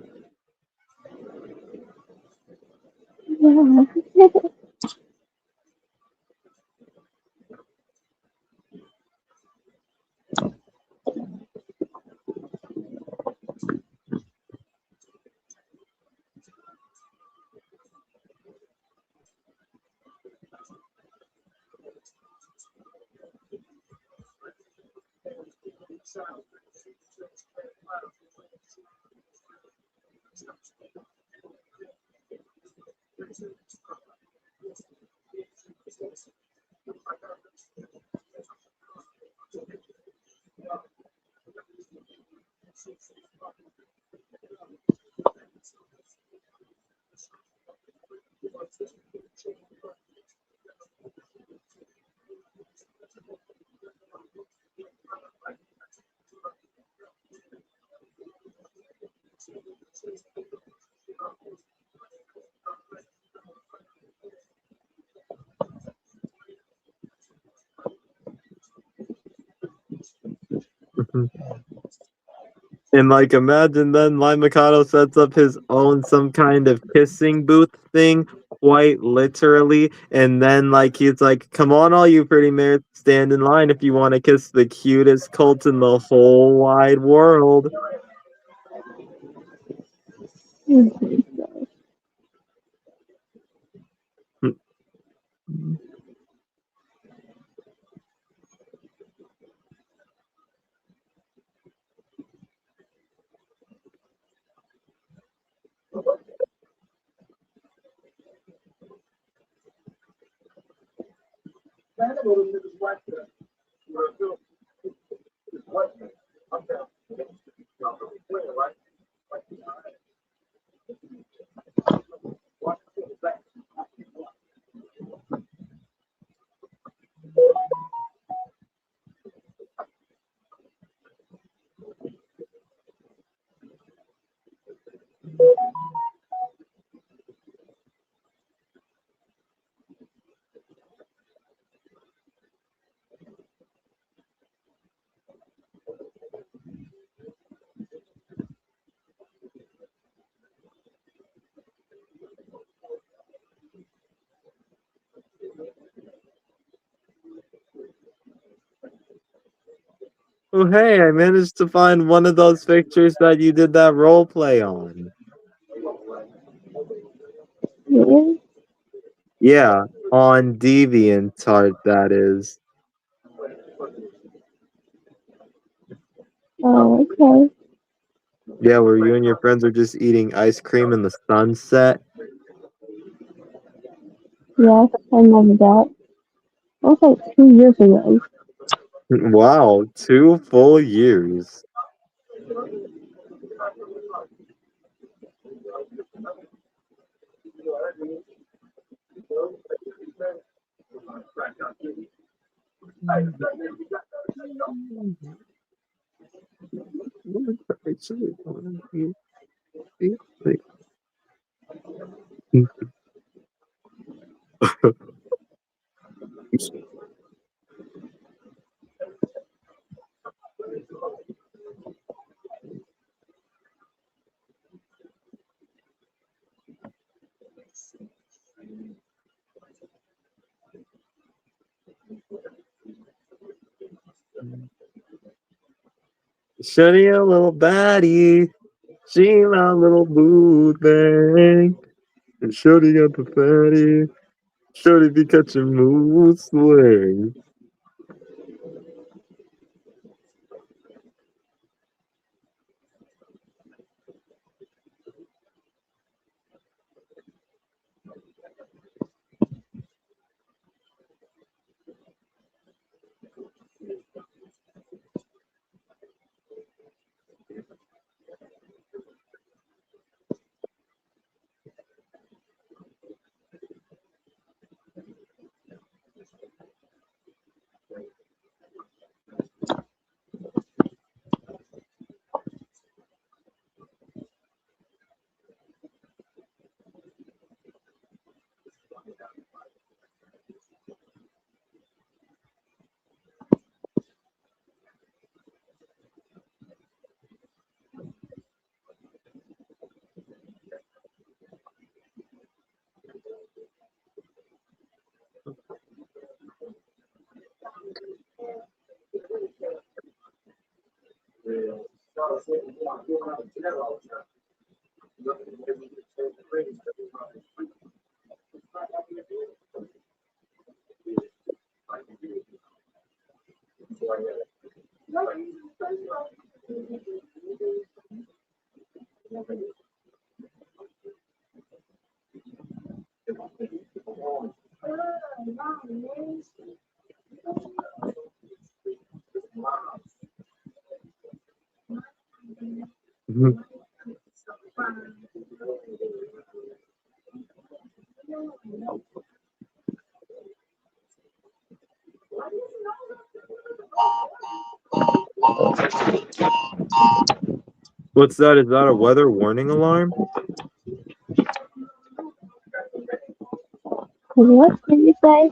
And like imagine then Lai Mikado sets up his own some kind of kissing booth thing, quite literally, and then like he's like, come on all you pretty mares, stand in line if you want to kiss the cutest colt in the whole wide world. Oh, hey, I managed to find one of those pictures that you did that role play on. Yeah. Yeah, on DeviantArt, that is. Oh, okay. Yeah, where you and your friends are just eating ice cream in the sunset. Yeah, I remember that. That was like 2 years ago. Wow, 2 full years. Shutty, a little baddie. She my little boo thing. And Shorty got the fatty. Shorty be catching mood swings. What's that? Is that a weather warning alarm? What did you say?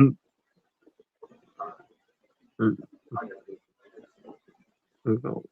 Mm, mm, no.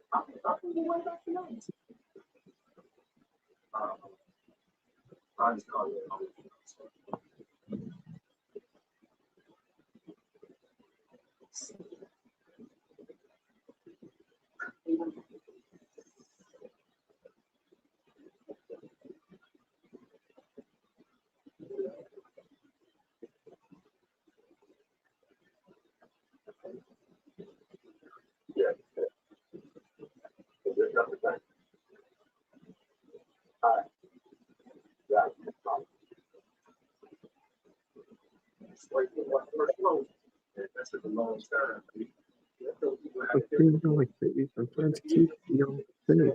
But things like baby sometimes keep young safe.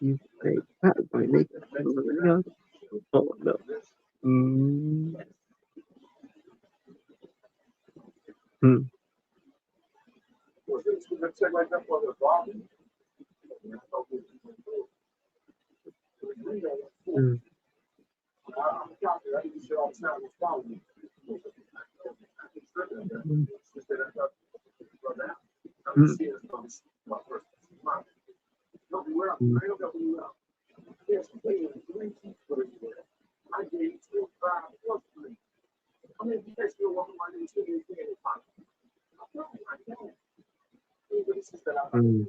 You say that by making somebody else. Oh no. Mm, mm, mm, mm, mm, mm, mm.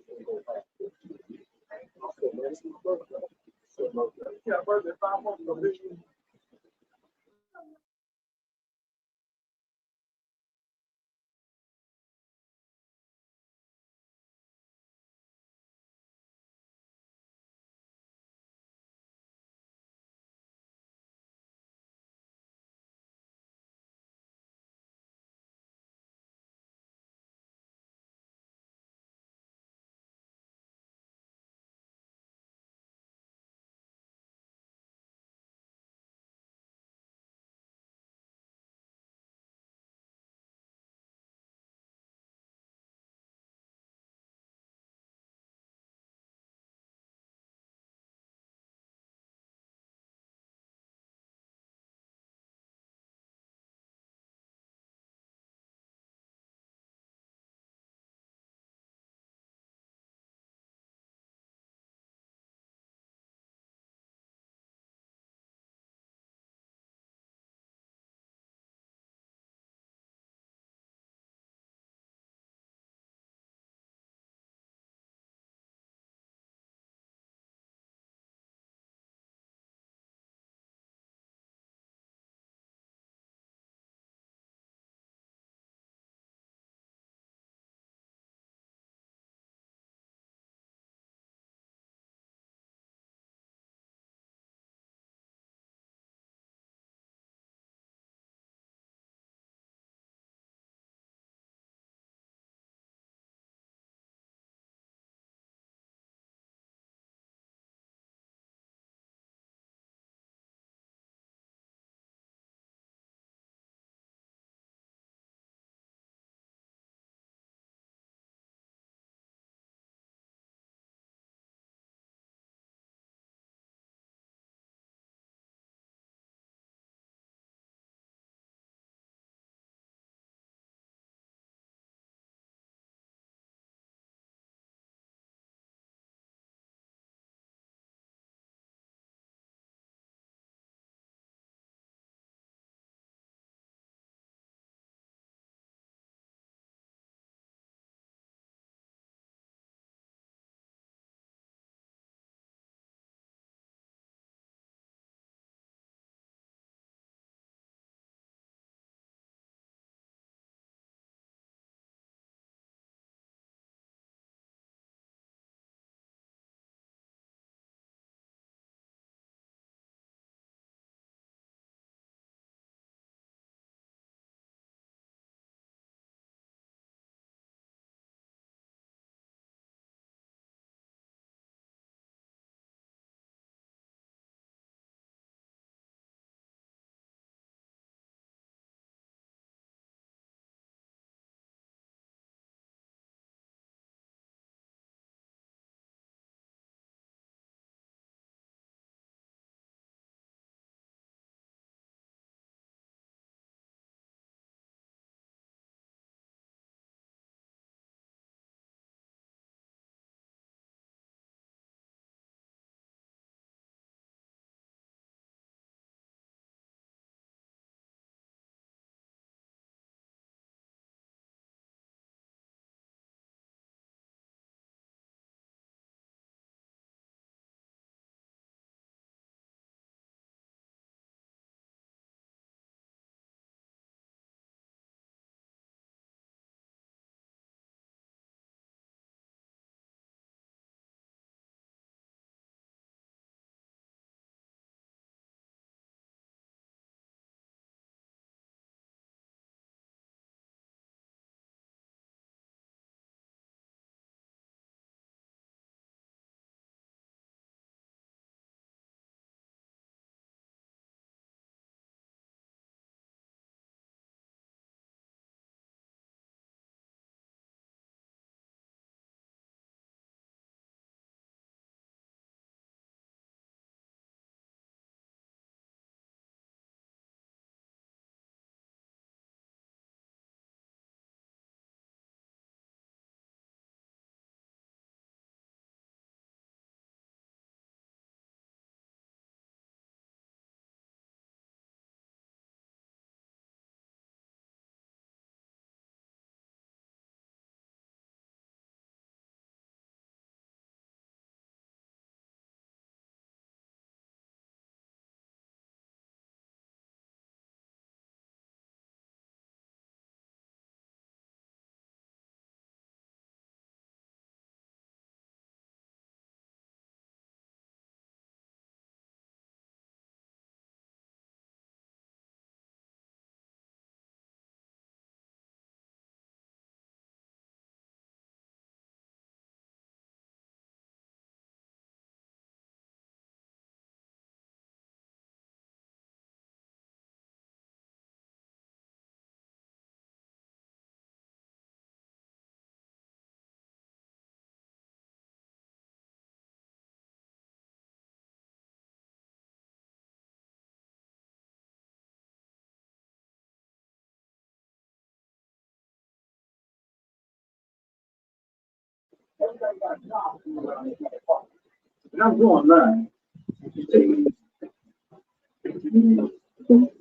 And I'm going live.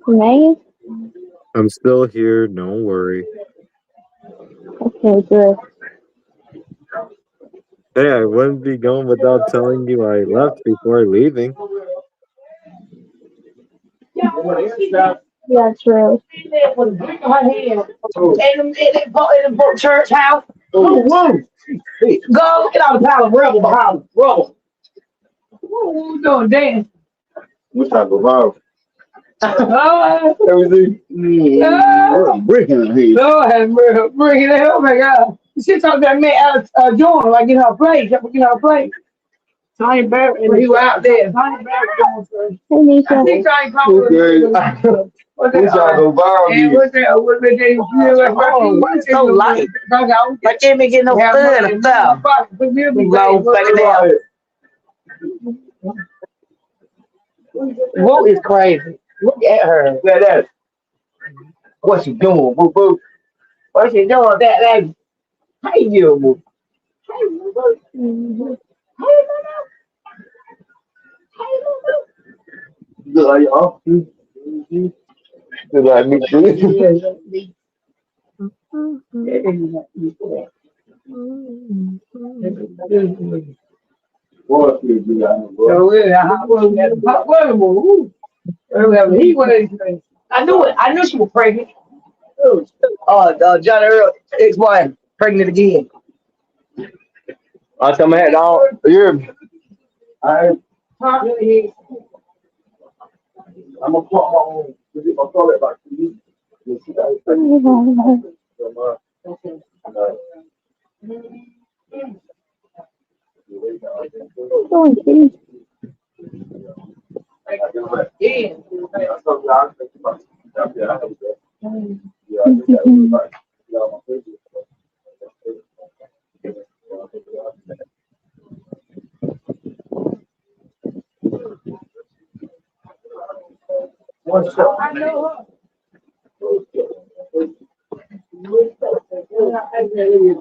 May? I'm still here, don't worry. Okay, good. Hey, I wouldn't be going without telling you I left before leaving. Yeah, true. In the church house. Oh, whoa. Go get out the pile of rubble behind the rubble. What you doing, Dan? What's up, about? Oh, Everything. Breaking it here. Lord have mercy. Bring it in. Oh my God. She talked to that man out Jordan, like in her place. In her place. Tiny Barrett, and he was out there. Tiny Barrett going for Hey, I Nisha. think Tiny Barrett. What's Who's trying to go viral? and what's that they feel like why it's so light? I can't be getting no food and stuff. Low fucking down. Woo is crazy. Look at her. That. What you doing, boo boo? What she doing? That Hey, you, boo. Mhm. Good like y'all. Good like me too. What you do that, bro? I knew it. I knew she was pregnant. John Earl, ex-wife, pregnant again. I tell my head on. Yeah. I'm gonna put my own. My toilet back to you. You see that? Going to.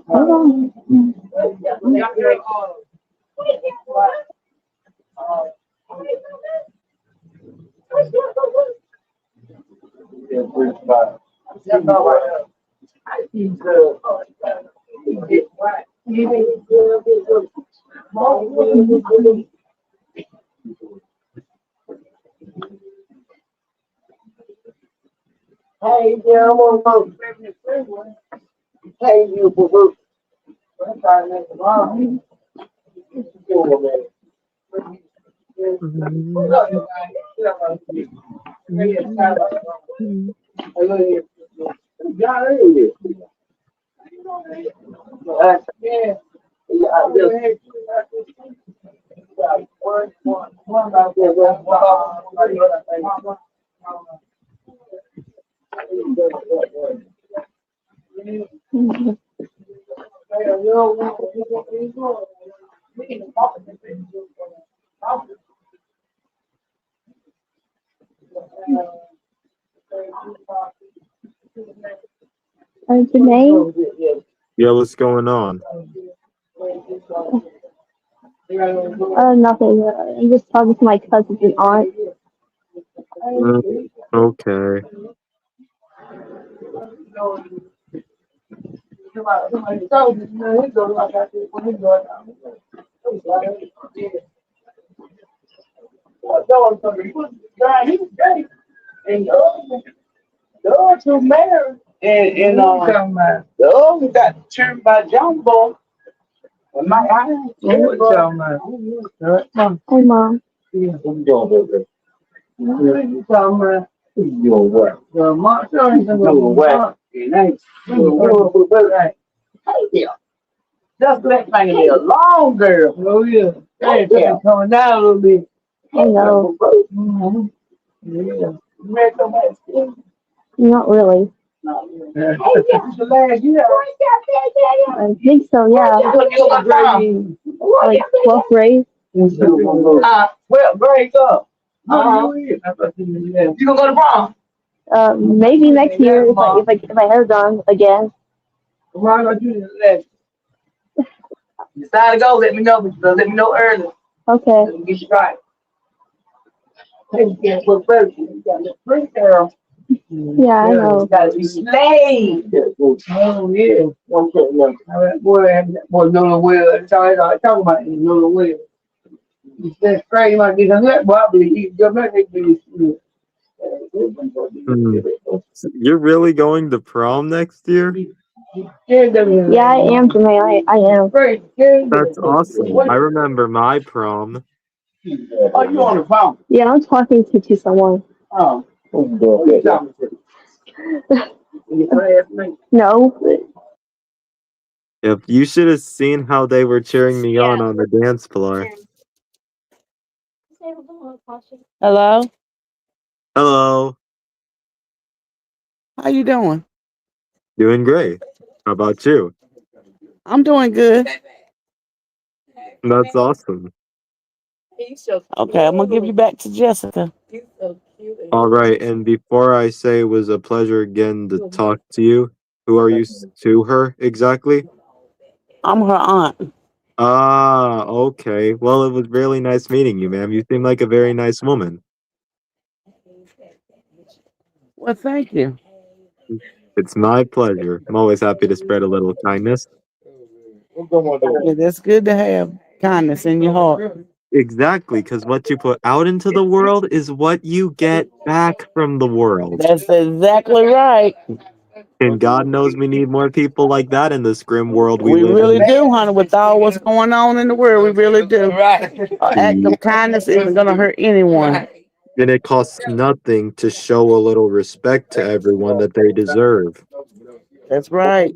Hold on. Hey, yeah, I'm on boat. Hey, you, boo-boo. I'm trying to make a mom. Mhm. Janae? Yeah, what's going on? Nothing. I'm just talking to my cousins and aunt. Okay. To marry. And the other got turned by John Boy. And my eyes. Hey, Mom. Just let me be a long girl. Oh yeah. Hey, coming down a little bit. I know. Yeah. Not really. I think so, yeah. Like 12th grade. Well, break up. You gonna go to prom? Maybe next year if I hair done again. Why gonna do this? You decide to go, let me know, but let me know early. Okay. Let me get you right. Hey, you can't put first. You got to free girl. Yeah, I know. You gotta be slayed. Oh, yeah. All right, boy, that boy, Nolan Will. That's all I talk about is Nolan Will. That's crazy. Like, he's a nut, boy. I believe he's a nut. They do this. Hmm. You're really going to prom next year? Yeah, I am, Jermaine. I am. That's awesome. I remember my prom. Oh, you on the phone? Yeah, I'm talking to someone. Oh. No. If you should have seen how they were cheering me on the dance floor. Hello? Hello. How you doing? Doing great. How about you? I'm doing good. That's awesome. Okay, I'm gonna give you back to Jessica. All right, and before I say it was a pleasure again to talk to you, who are you to her exactly? I'm her aunt. Ah, okay. Well, it was really nice meeting you, ma'am. You seem like a very nice woman. Well, thank you. It's my pleasure. I'm always happy to spread a little kindness. Yeah, that's good to have kindness in your heart. Exactly, because what you put out into the world is what you get back from the world. That's exactly right. And God knows we need more people like that in this grim world we We live really in. do, honey. With all what's going on in the world, we really do. An act of kindness isn't gonna hurt anyone. And it costs nothing to show a little respect to everyone that they deserve. That's right.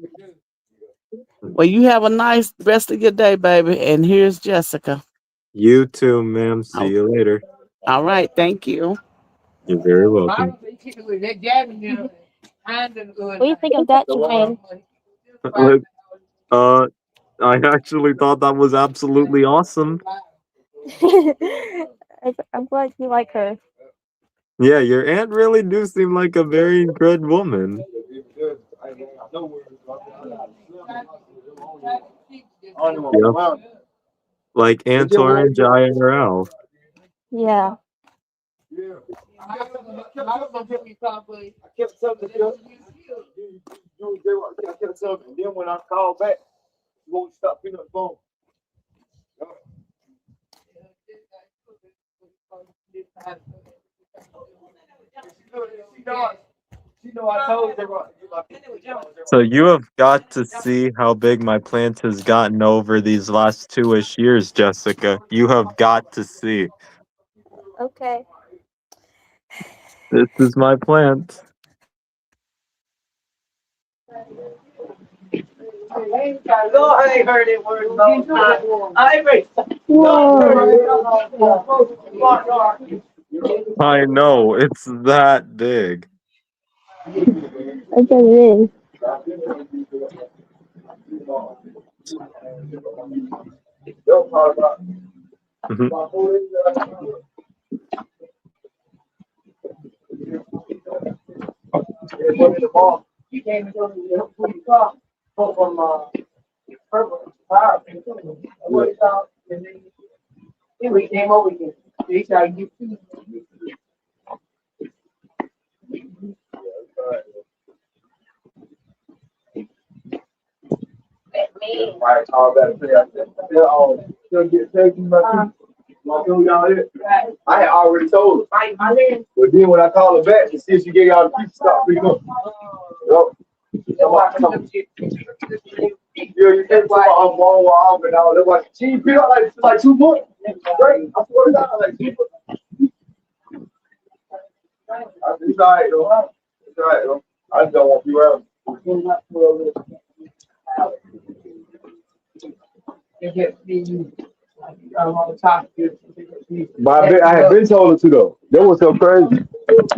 Well, you have a nice rest of your day, baby. And here's Jessica. You too, ma'am. See you later. All right, thank you. You're very welcome. What do you think of that, Jermaine? Look, I actually thought that was absolutely awesome. I'm glad you like her. Yeah, your aunt really do seem like a very good woman. Yeah, like Aunt Orange IRL. Yeah. Then when I called back, you won't stop picking up the phone. So you have got to see how big my plant has gotten over these last 2-ish years, Jessica. You have got to see. Okay. This is my plant. Lord, I ain't heard that word in a long time. I ain't ready. I know, it's that big. I bet it is. Mhm. You came and told me to put your car from purple fire. What it's called? And then we came over here. They tried to get food. Right, all that play. I said, they're all still get taken by people. Y'all here. I had already told her. But then when I called her back to see if she gave y'all the people stop picking up. Yeah, you can't buy a phone off and all that. Like, she ain't pick up like 2 months. Great. I swear to God, like 2 months. It's all right, though. It's all right, though. I just don't want you around. But I had been told her to though. That was so crazy.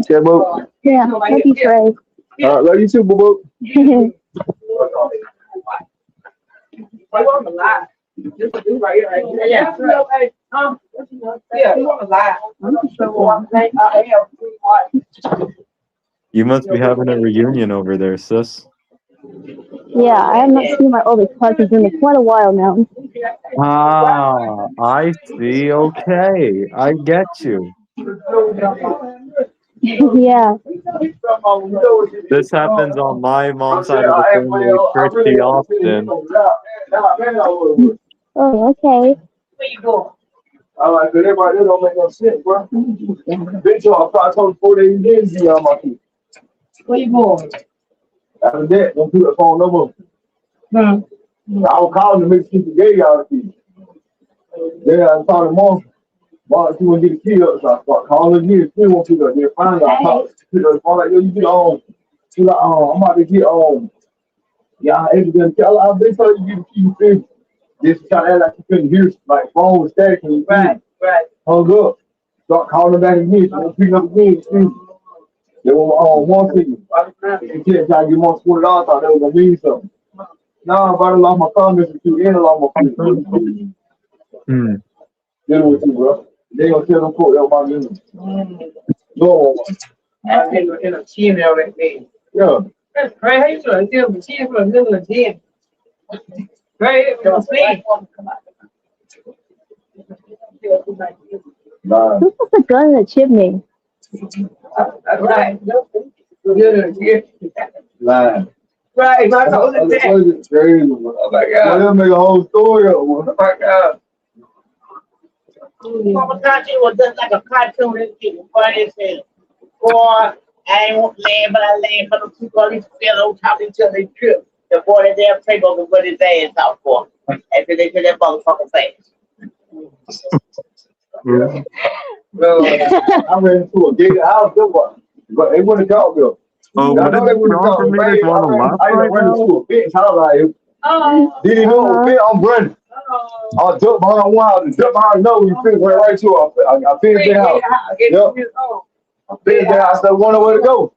Yeah, boo. Yeah, love you, Trey. Love you too, boo boo. I want to lie. This is right here, right here. Yeah, right. Yeah, you want to lie. I'm not sure what I am. You must be having a reunion over there, sis. Yeah, I have not seen my older cousins in quite a while now. Ah, I see. Okay, I get you. Yeah. This happens on my I'm mom's saying, side of the I family really pretty want to see often. you. Nah, Oh, okay. Where you going? I like, cause everybody, that don't make no sense, bro. Bitch, I told you 4 days again, be on my feet. Where you going? After that, don't do the phone no more. Hmm. I was calling to make sure you gave y'all the key. Then I called mom. Mom, she want to get the key up, so I start calling again. She won't pick up. Then finally, I called. She was like, yo, you get on. She like, I'm about to get on. Yeah, I ain't gonna tell her. I've been telling you get the key. Then she tried to act like she couldn't hear. Like, phone was stacking. Right. Hung up. Start calling her back again. She won't pick up again. They were on one thing. She can't try to get more $20. I thought that was gonna mean something. Nah, but I lost my comments with you and I lost my feelings. Hmm. Dealing with you, bro. They gonna tell them quote that about me. No, That's in a team right there. yeah. That's crazy. How you doing? Still the team for the middle of the team. Right? Come Nah, Who puts a gun in a chimney? That's right. Yeah. lying. Right. My That's God. crazy, bro. Oh my Well, God. they'll make a whole story up, bro. Oh my God. Mama Tati was just like a cartoon. This kid was funny as hell. Boy, I ain't want to land, but I land for the two police fell on top of each other and tripped. The boy that damn table over put his ass out for. After they did that motherfucking face. Yeah. Well, I ran into a gated house, good one. But they wouldn't call me. Oh, I what know did they the wouldn't John call for me. me to want to laugh I right ran now? into a bitch house like, Oh. did he know it was a bitch? I'm running. I jumped behind one house, jumped behind another, you went right to it. I finished the house. Yep. I finished the house, I wonder where to go.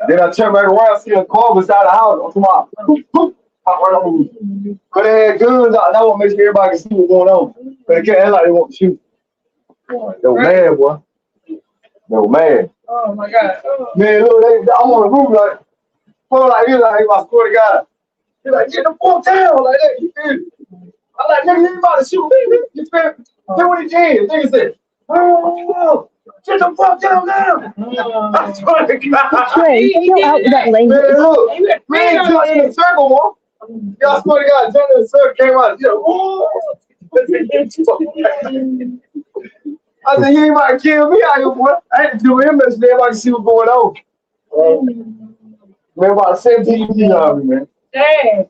Then I turned back around, see a car beside the house. I'm talking about, pop right on. But they had guns out, and I want to make sure everybody can see what's going on. But they can't act like they want to shoot. They were mad, boy. They were mad. Oh my God. Man, look, I'm on the roof like, pull like this, like, I swear to God. He's like, get the fuck down, like that, you feel me? I'm like, nigga, you about to shoot me, nigga, you feel me? Then what he did, nigga said, oh, get the fuck down now. I swear to God. Trey, chill out with that language. Man, look, man, jumped in the circle, man. Y'all swear to God, jumped in the circle, came out, you know, whoa. I said, you ain't about to kill me out here, boy. I had to do him this, man, everybody see what's going on. Man, about 17 years of me, man. Damn.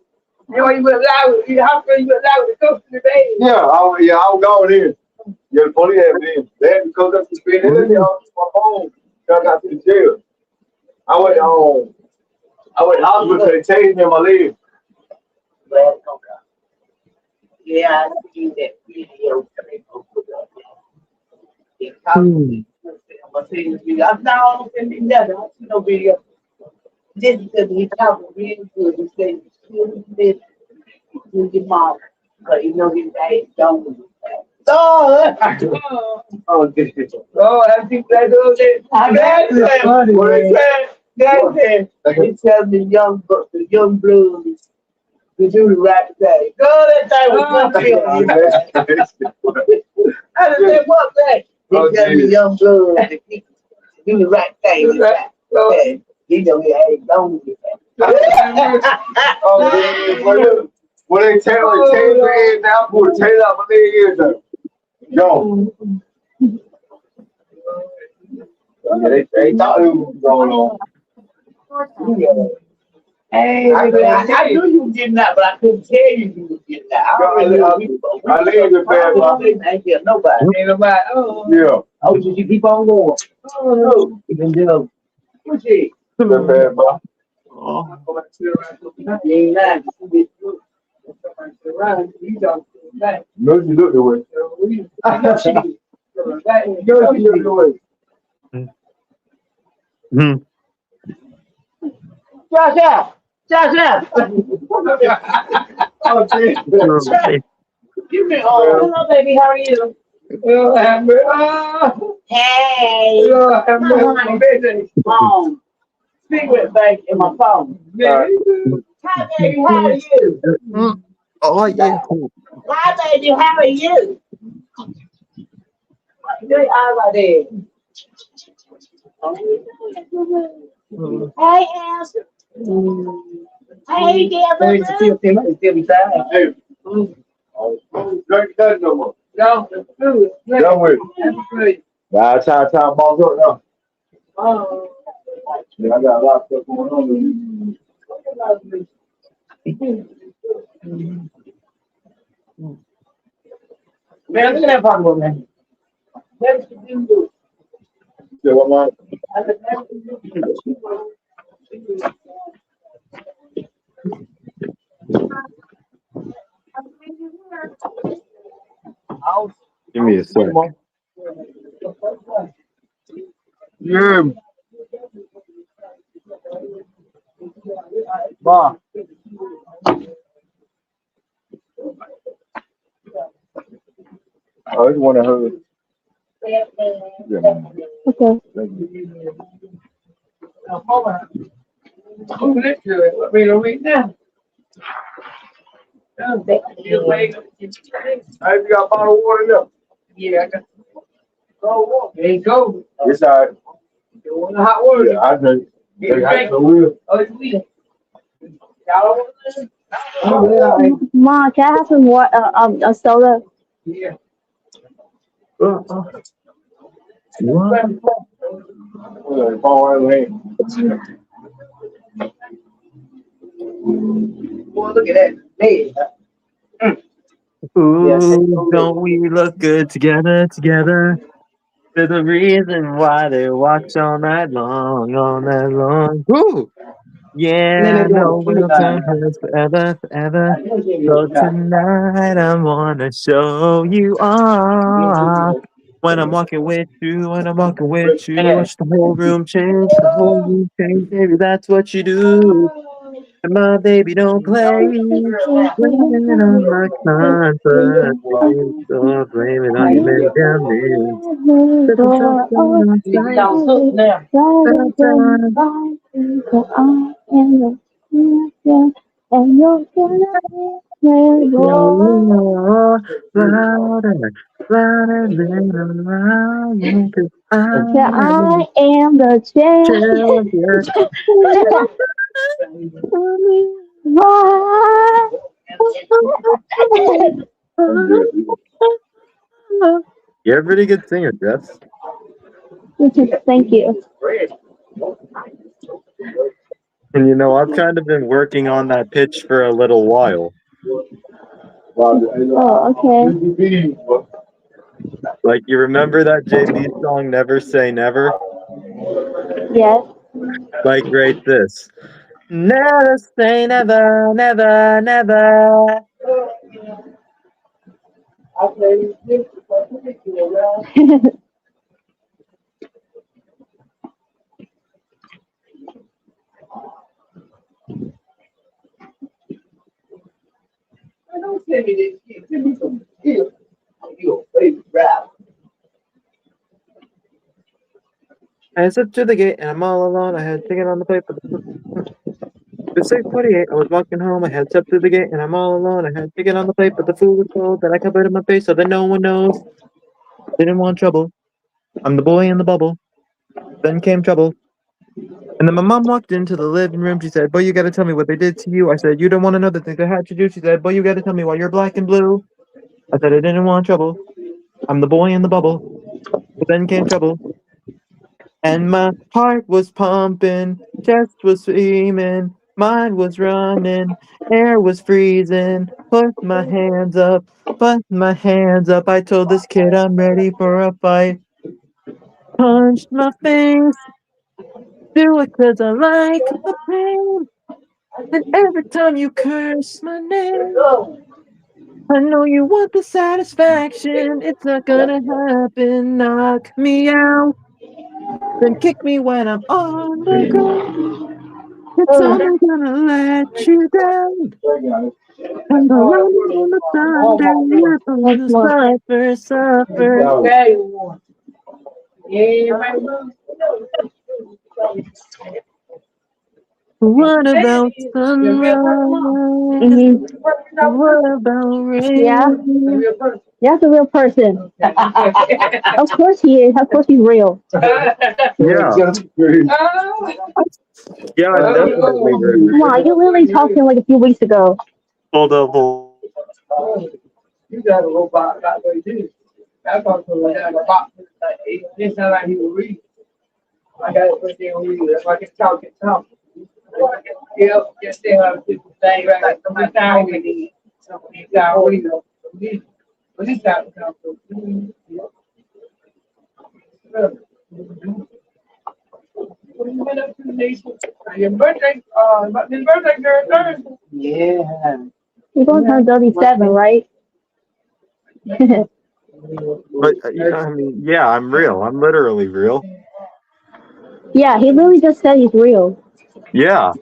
You know, you went loud. How come you went loud with the coach today? Yeah, I was going in. Yeah, the police had been. They had to come up to speed. They let me off my phone. I got to the jail. I went to the hospital because they tased me in my leg. Yeah, I see that video. I'm gonna say this video. I'm not on anything there. I don't see no video. This is because he talking really good. He said, "You this to your mom, but you know his dad don't do that." Oh, this is. Oh, I think that goes it. That's funny. What he said? That said, he tells the young blues to do the right thing. Go that thing was good. I just said, what that? He tells the young blues to do the right thing. Okay. He know he ain't don't do that. When they tell their head down, put a tail out my leg ears up. Yo. Yeah, they thought it was going on. Hey, I knew you were getting that, but I couldn't tell you was getting that. I leave it bad, bro. I hear nobody. Ain't nobody. Oh. Yeah. Oh, so you keep on going. Oh, no. You can do. What's it? That bad, bro. Oh. You ain't lying. You don't feel bad. No, you look the way. No, you look the way. Hmm. Josh out. Oh, geez. Right. You been on. Hello, baby. How are you? Hey. Speak with baby in my phone. Hi, baby, how are you? Oh, yeah. Hi, baby, how are you? Good, all right there. Hey, Elsa. Hey, Deborah. Hey, drink that no more. No, it's good. Done with. That's good. Nah, time balls up now. Yeah, I got a lot of stuff going on. Man, look at that pocketbook, man. That's what you do. Yeah, what, man? Give me a sec. Yeah. Ma. I just want to hug. Yeah, man. Okay. Thank you. Open it to it. Let me read now. Hey, you got a bottle of water left? Yeah, I got. There you go. It's all right. You want the hot water? Yeah, I drink. You I drink? will. Oh, it's weird. Y'all want this? Oh, yeah. Mom, can I have some more a soda? Yeah. What? Paul Riley. Boy, look at that. Hey. Ooh, don't we look good together? They're the reason why they watch all night long. Ooh, yeah, I know we'll turn heads forever. So tonight I wanna show you off. When I'm walking with you, watch the whole room change, baby, that's what you do. And my baby don't play, blaming on my conscience, so blame it on your man down there. Put the stuff on my side, Y'all cook now. Rather than fighting, 'cause I am the champion, and you're gonna be no, louder than a lion, 'cause yeah, I'm I am the champion. champion. Why? You're a pretty good singer, Jess. Thank you. And I've kind of been working on that pitch for a little while. Oh, okay. Like, you remember that JB song, Never Say Never? Yes. Like, right this. Never say never, never, never. Don't send me this shit. Send me some shit. Your favorite rap. I stepped to the gate and I'm all alone. I had a ticket on the plate, but it's 6:48. I was walking home. I had stepped through the gate and I'm all alone. I had a ticket on the plate, but the food was cold. That I covered in my face so that no one knows. Didn't want trouble. I'm the boy in the bubble. Then came trouble. And then my mom walked into the living room. She said, "Boy, you gotta tell me what they did to you." I said, "You don't want to know the things I had to do." She said, "Boy, you gotta tell me why you're black and blue." I said, "I didn't want trouble. I'm the boy in the bubble." But then came trouble. And my heart was pumping, chest was screaming, mind was running, air was freezing. Put my hands up, I told this kid I'm ready for a fight. Punched my face, do it 'cause I like the pain. And every time you curse my name, I know you want the satisfaction. It's not gonna happen. Knock me out, then kick me when I'm on the ground. It's only gonna let you down. And the lightning and the thunder, you're gonna suffer. Okay. Yeah, What about sunrise? Mm-hmm. What about Yeah, rain? that's a real person. Of course he is. Of course he's real. Yeah, yeah, definitely real. Come on, you literally talked to him like a few weeks ago. Hold up, hold. You got a robot like what he did. I thought so like a box. It sounded like he was reading. I got it right there on reading. If I can talk, can talk. Yeah, just say how people say, right? Like somebody time we need. Somebody got reading. But this time comes from. What you went up to the nation? Your birthday, his birthday girl Thursday. Yeah. He's going to turn 37, right? But I mean, yeah, I'm real. I'm literally real. Yeah, he literally just said he's real. Yeah,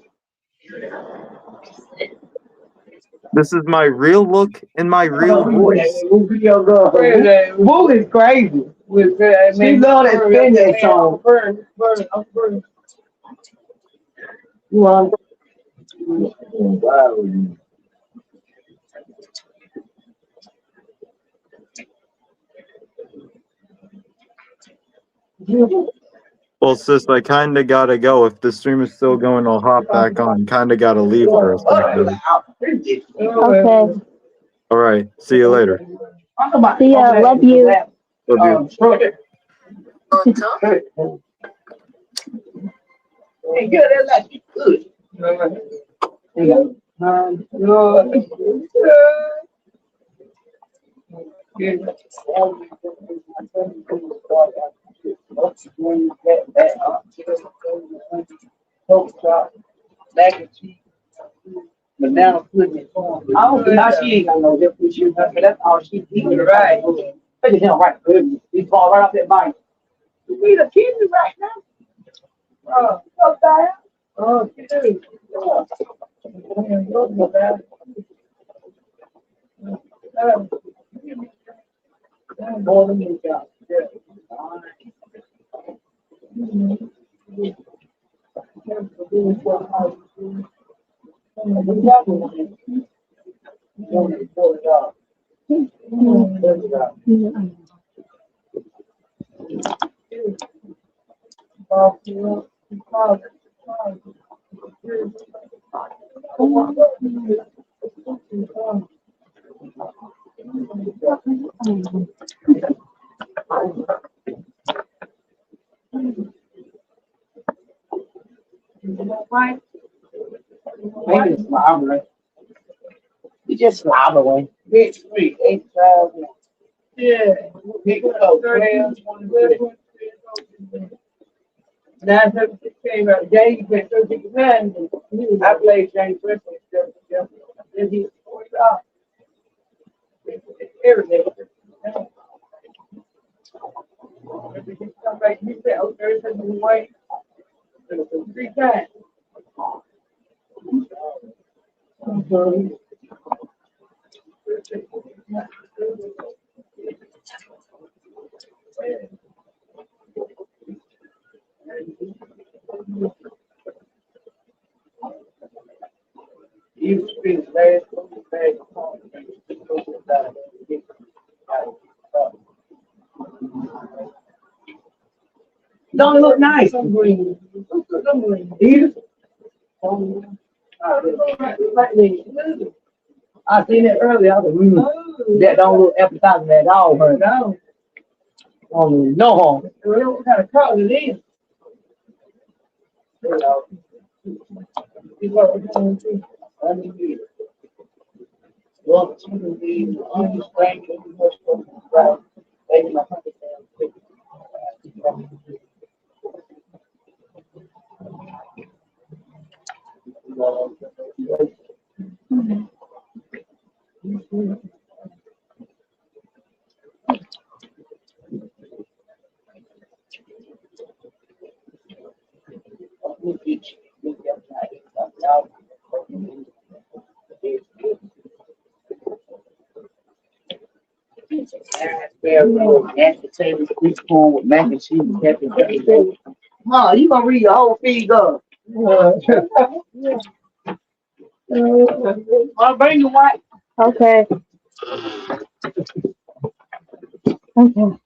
this is my real look and my real voice. Woo is crazy. She love that spin that song. You want? Well, sis, I kind of gotta go. If the stream is still going, I'll hop back on. Kind of gotta leave for a second. Okay. All right, see you later. See ya. Love you. Love you. Hey, good, that's like good. Banana pudding. I don't think now she ain't got no different issue. That's all she eating. Right. Look at him right good. He fall right off that bike. You need a kidney right now. Oh, so bad. Oh, dude. More than you got. Maybe it's robbery. You just rob away. Bitch, 8,000. Yeah. Pick it up. 976 came out. James went 39. I played James Preston. Then he $40. Every day. If he come back, he said, oh, there's a new way. 3 times. You speak last bag of don't look nice. I'm green. I seen it earlier. I was like, that don't look appetizing at all, but no. No harm. What kind of color it is? Well, it's going to be understand much right. Maybe my mashed potatoes, sweet corn with mac and cheese, pepper. Ma, you gonna read your whole feed up? I'll bring you one. Okay. Okay.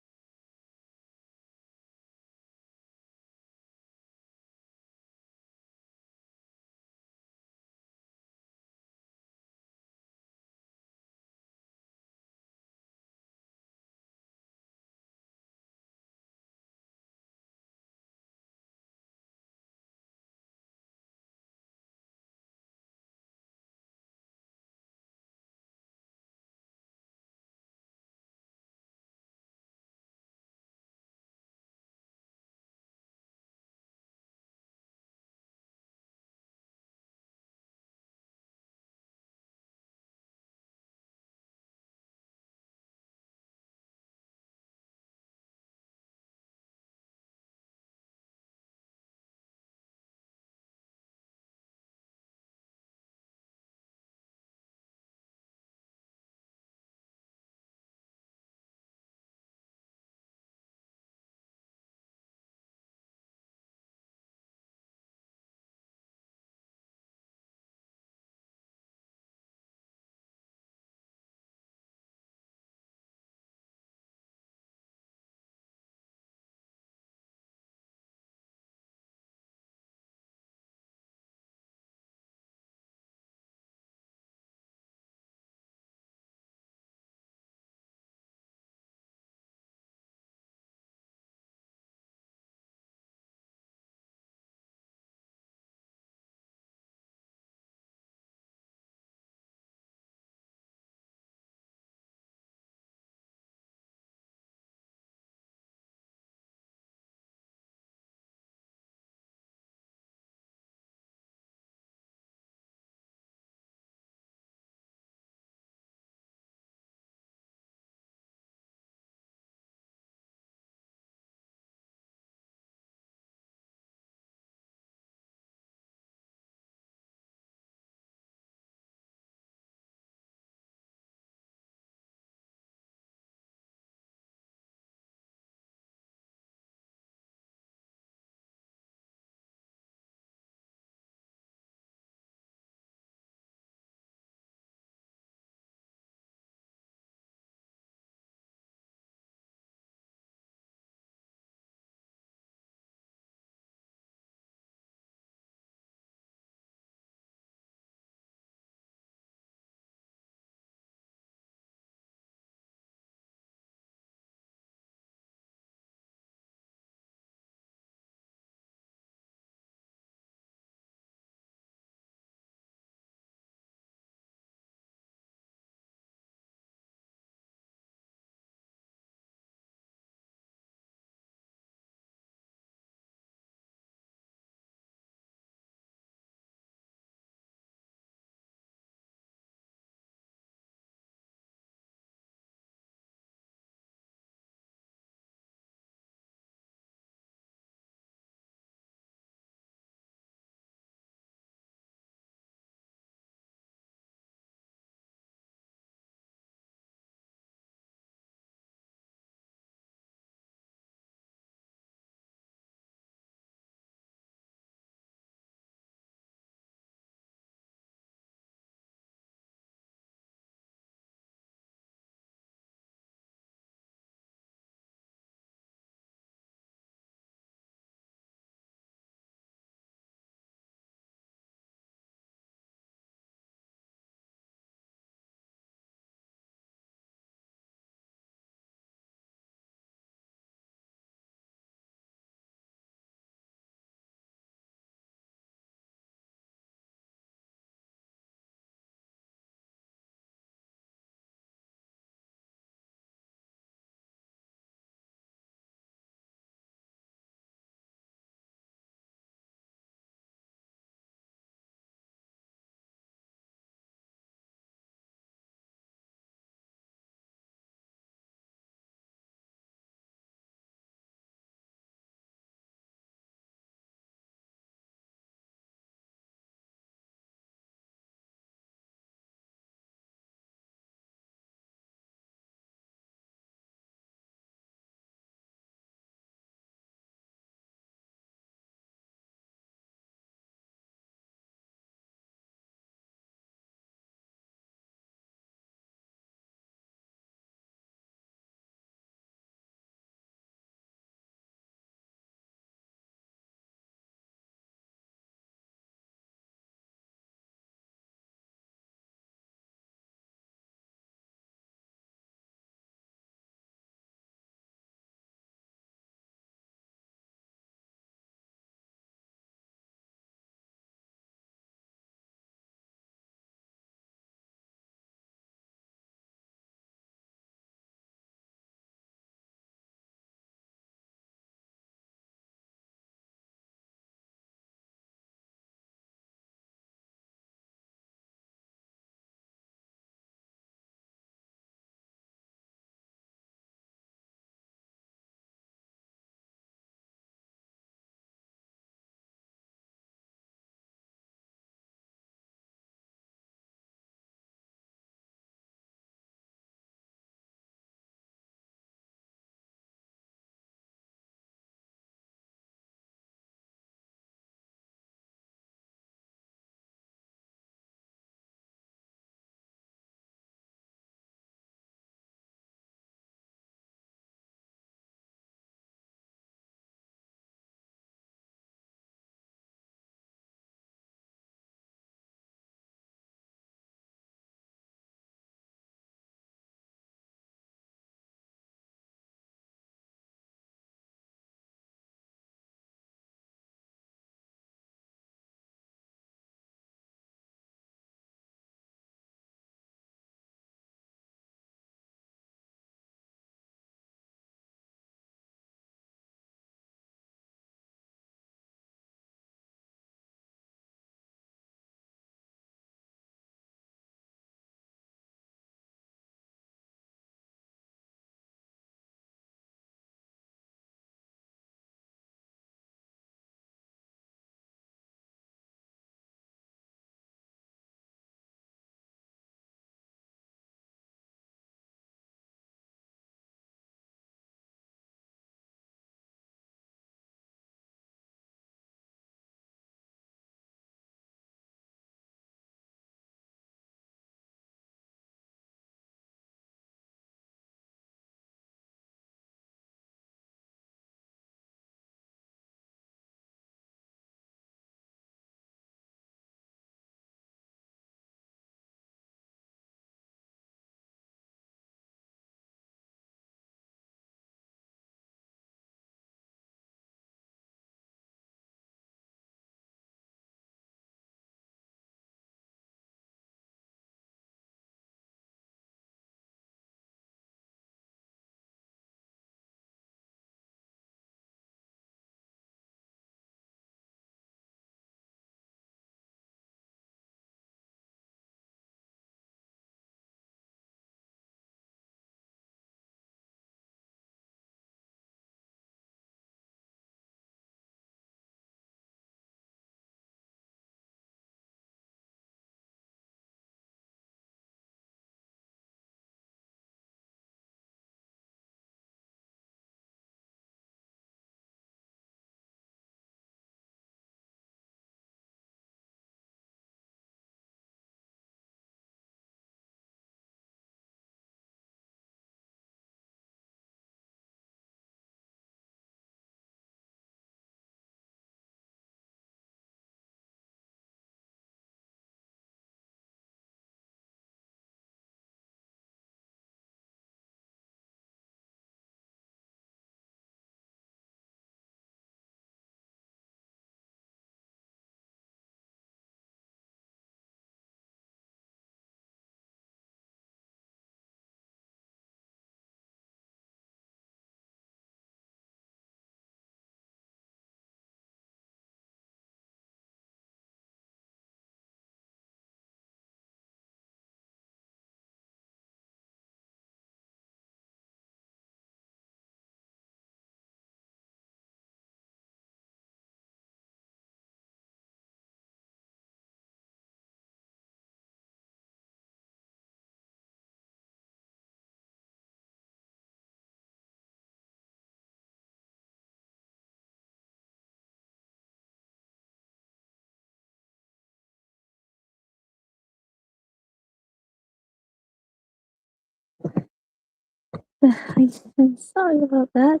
I'm sorry about that.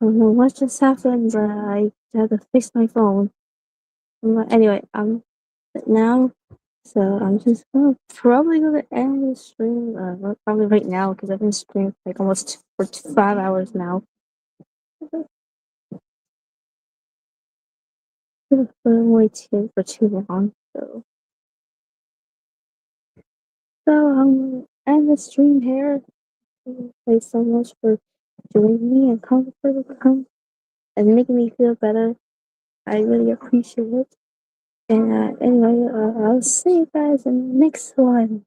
I don't know what just happened, but I had to fix my phone. But anyway, now, so I'm just probably gonna end the stream. Well, probably right now because I've been streaming like almost for 5 hours now. I've been waiting for too long, so I'm gonna end the stream here. Thank you so much for joining me and and making me feel better. I really appreciate it. And anyway, I'll see you guys in the next one.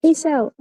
Peace out.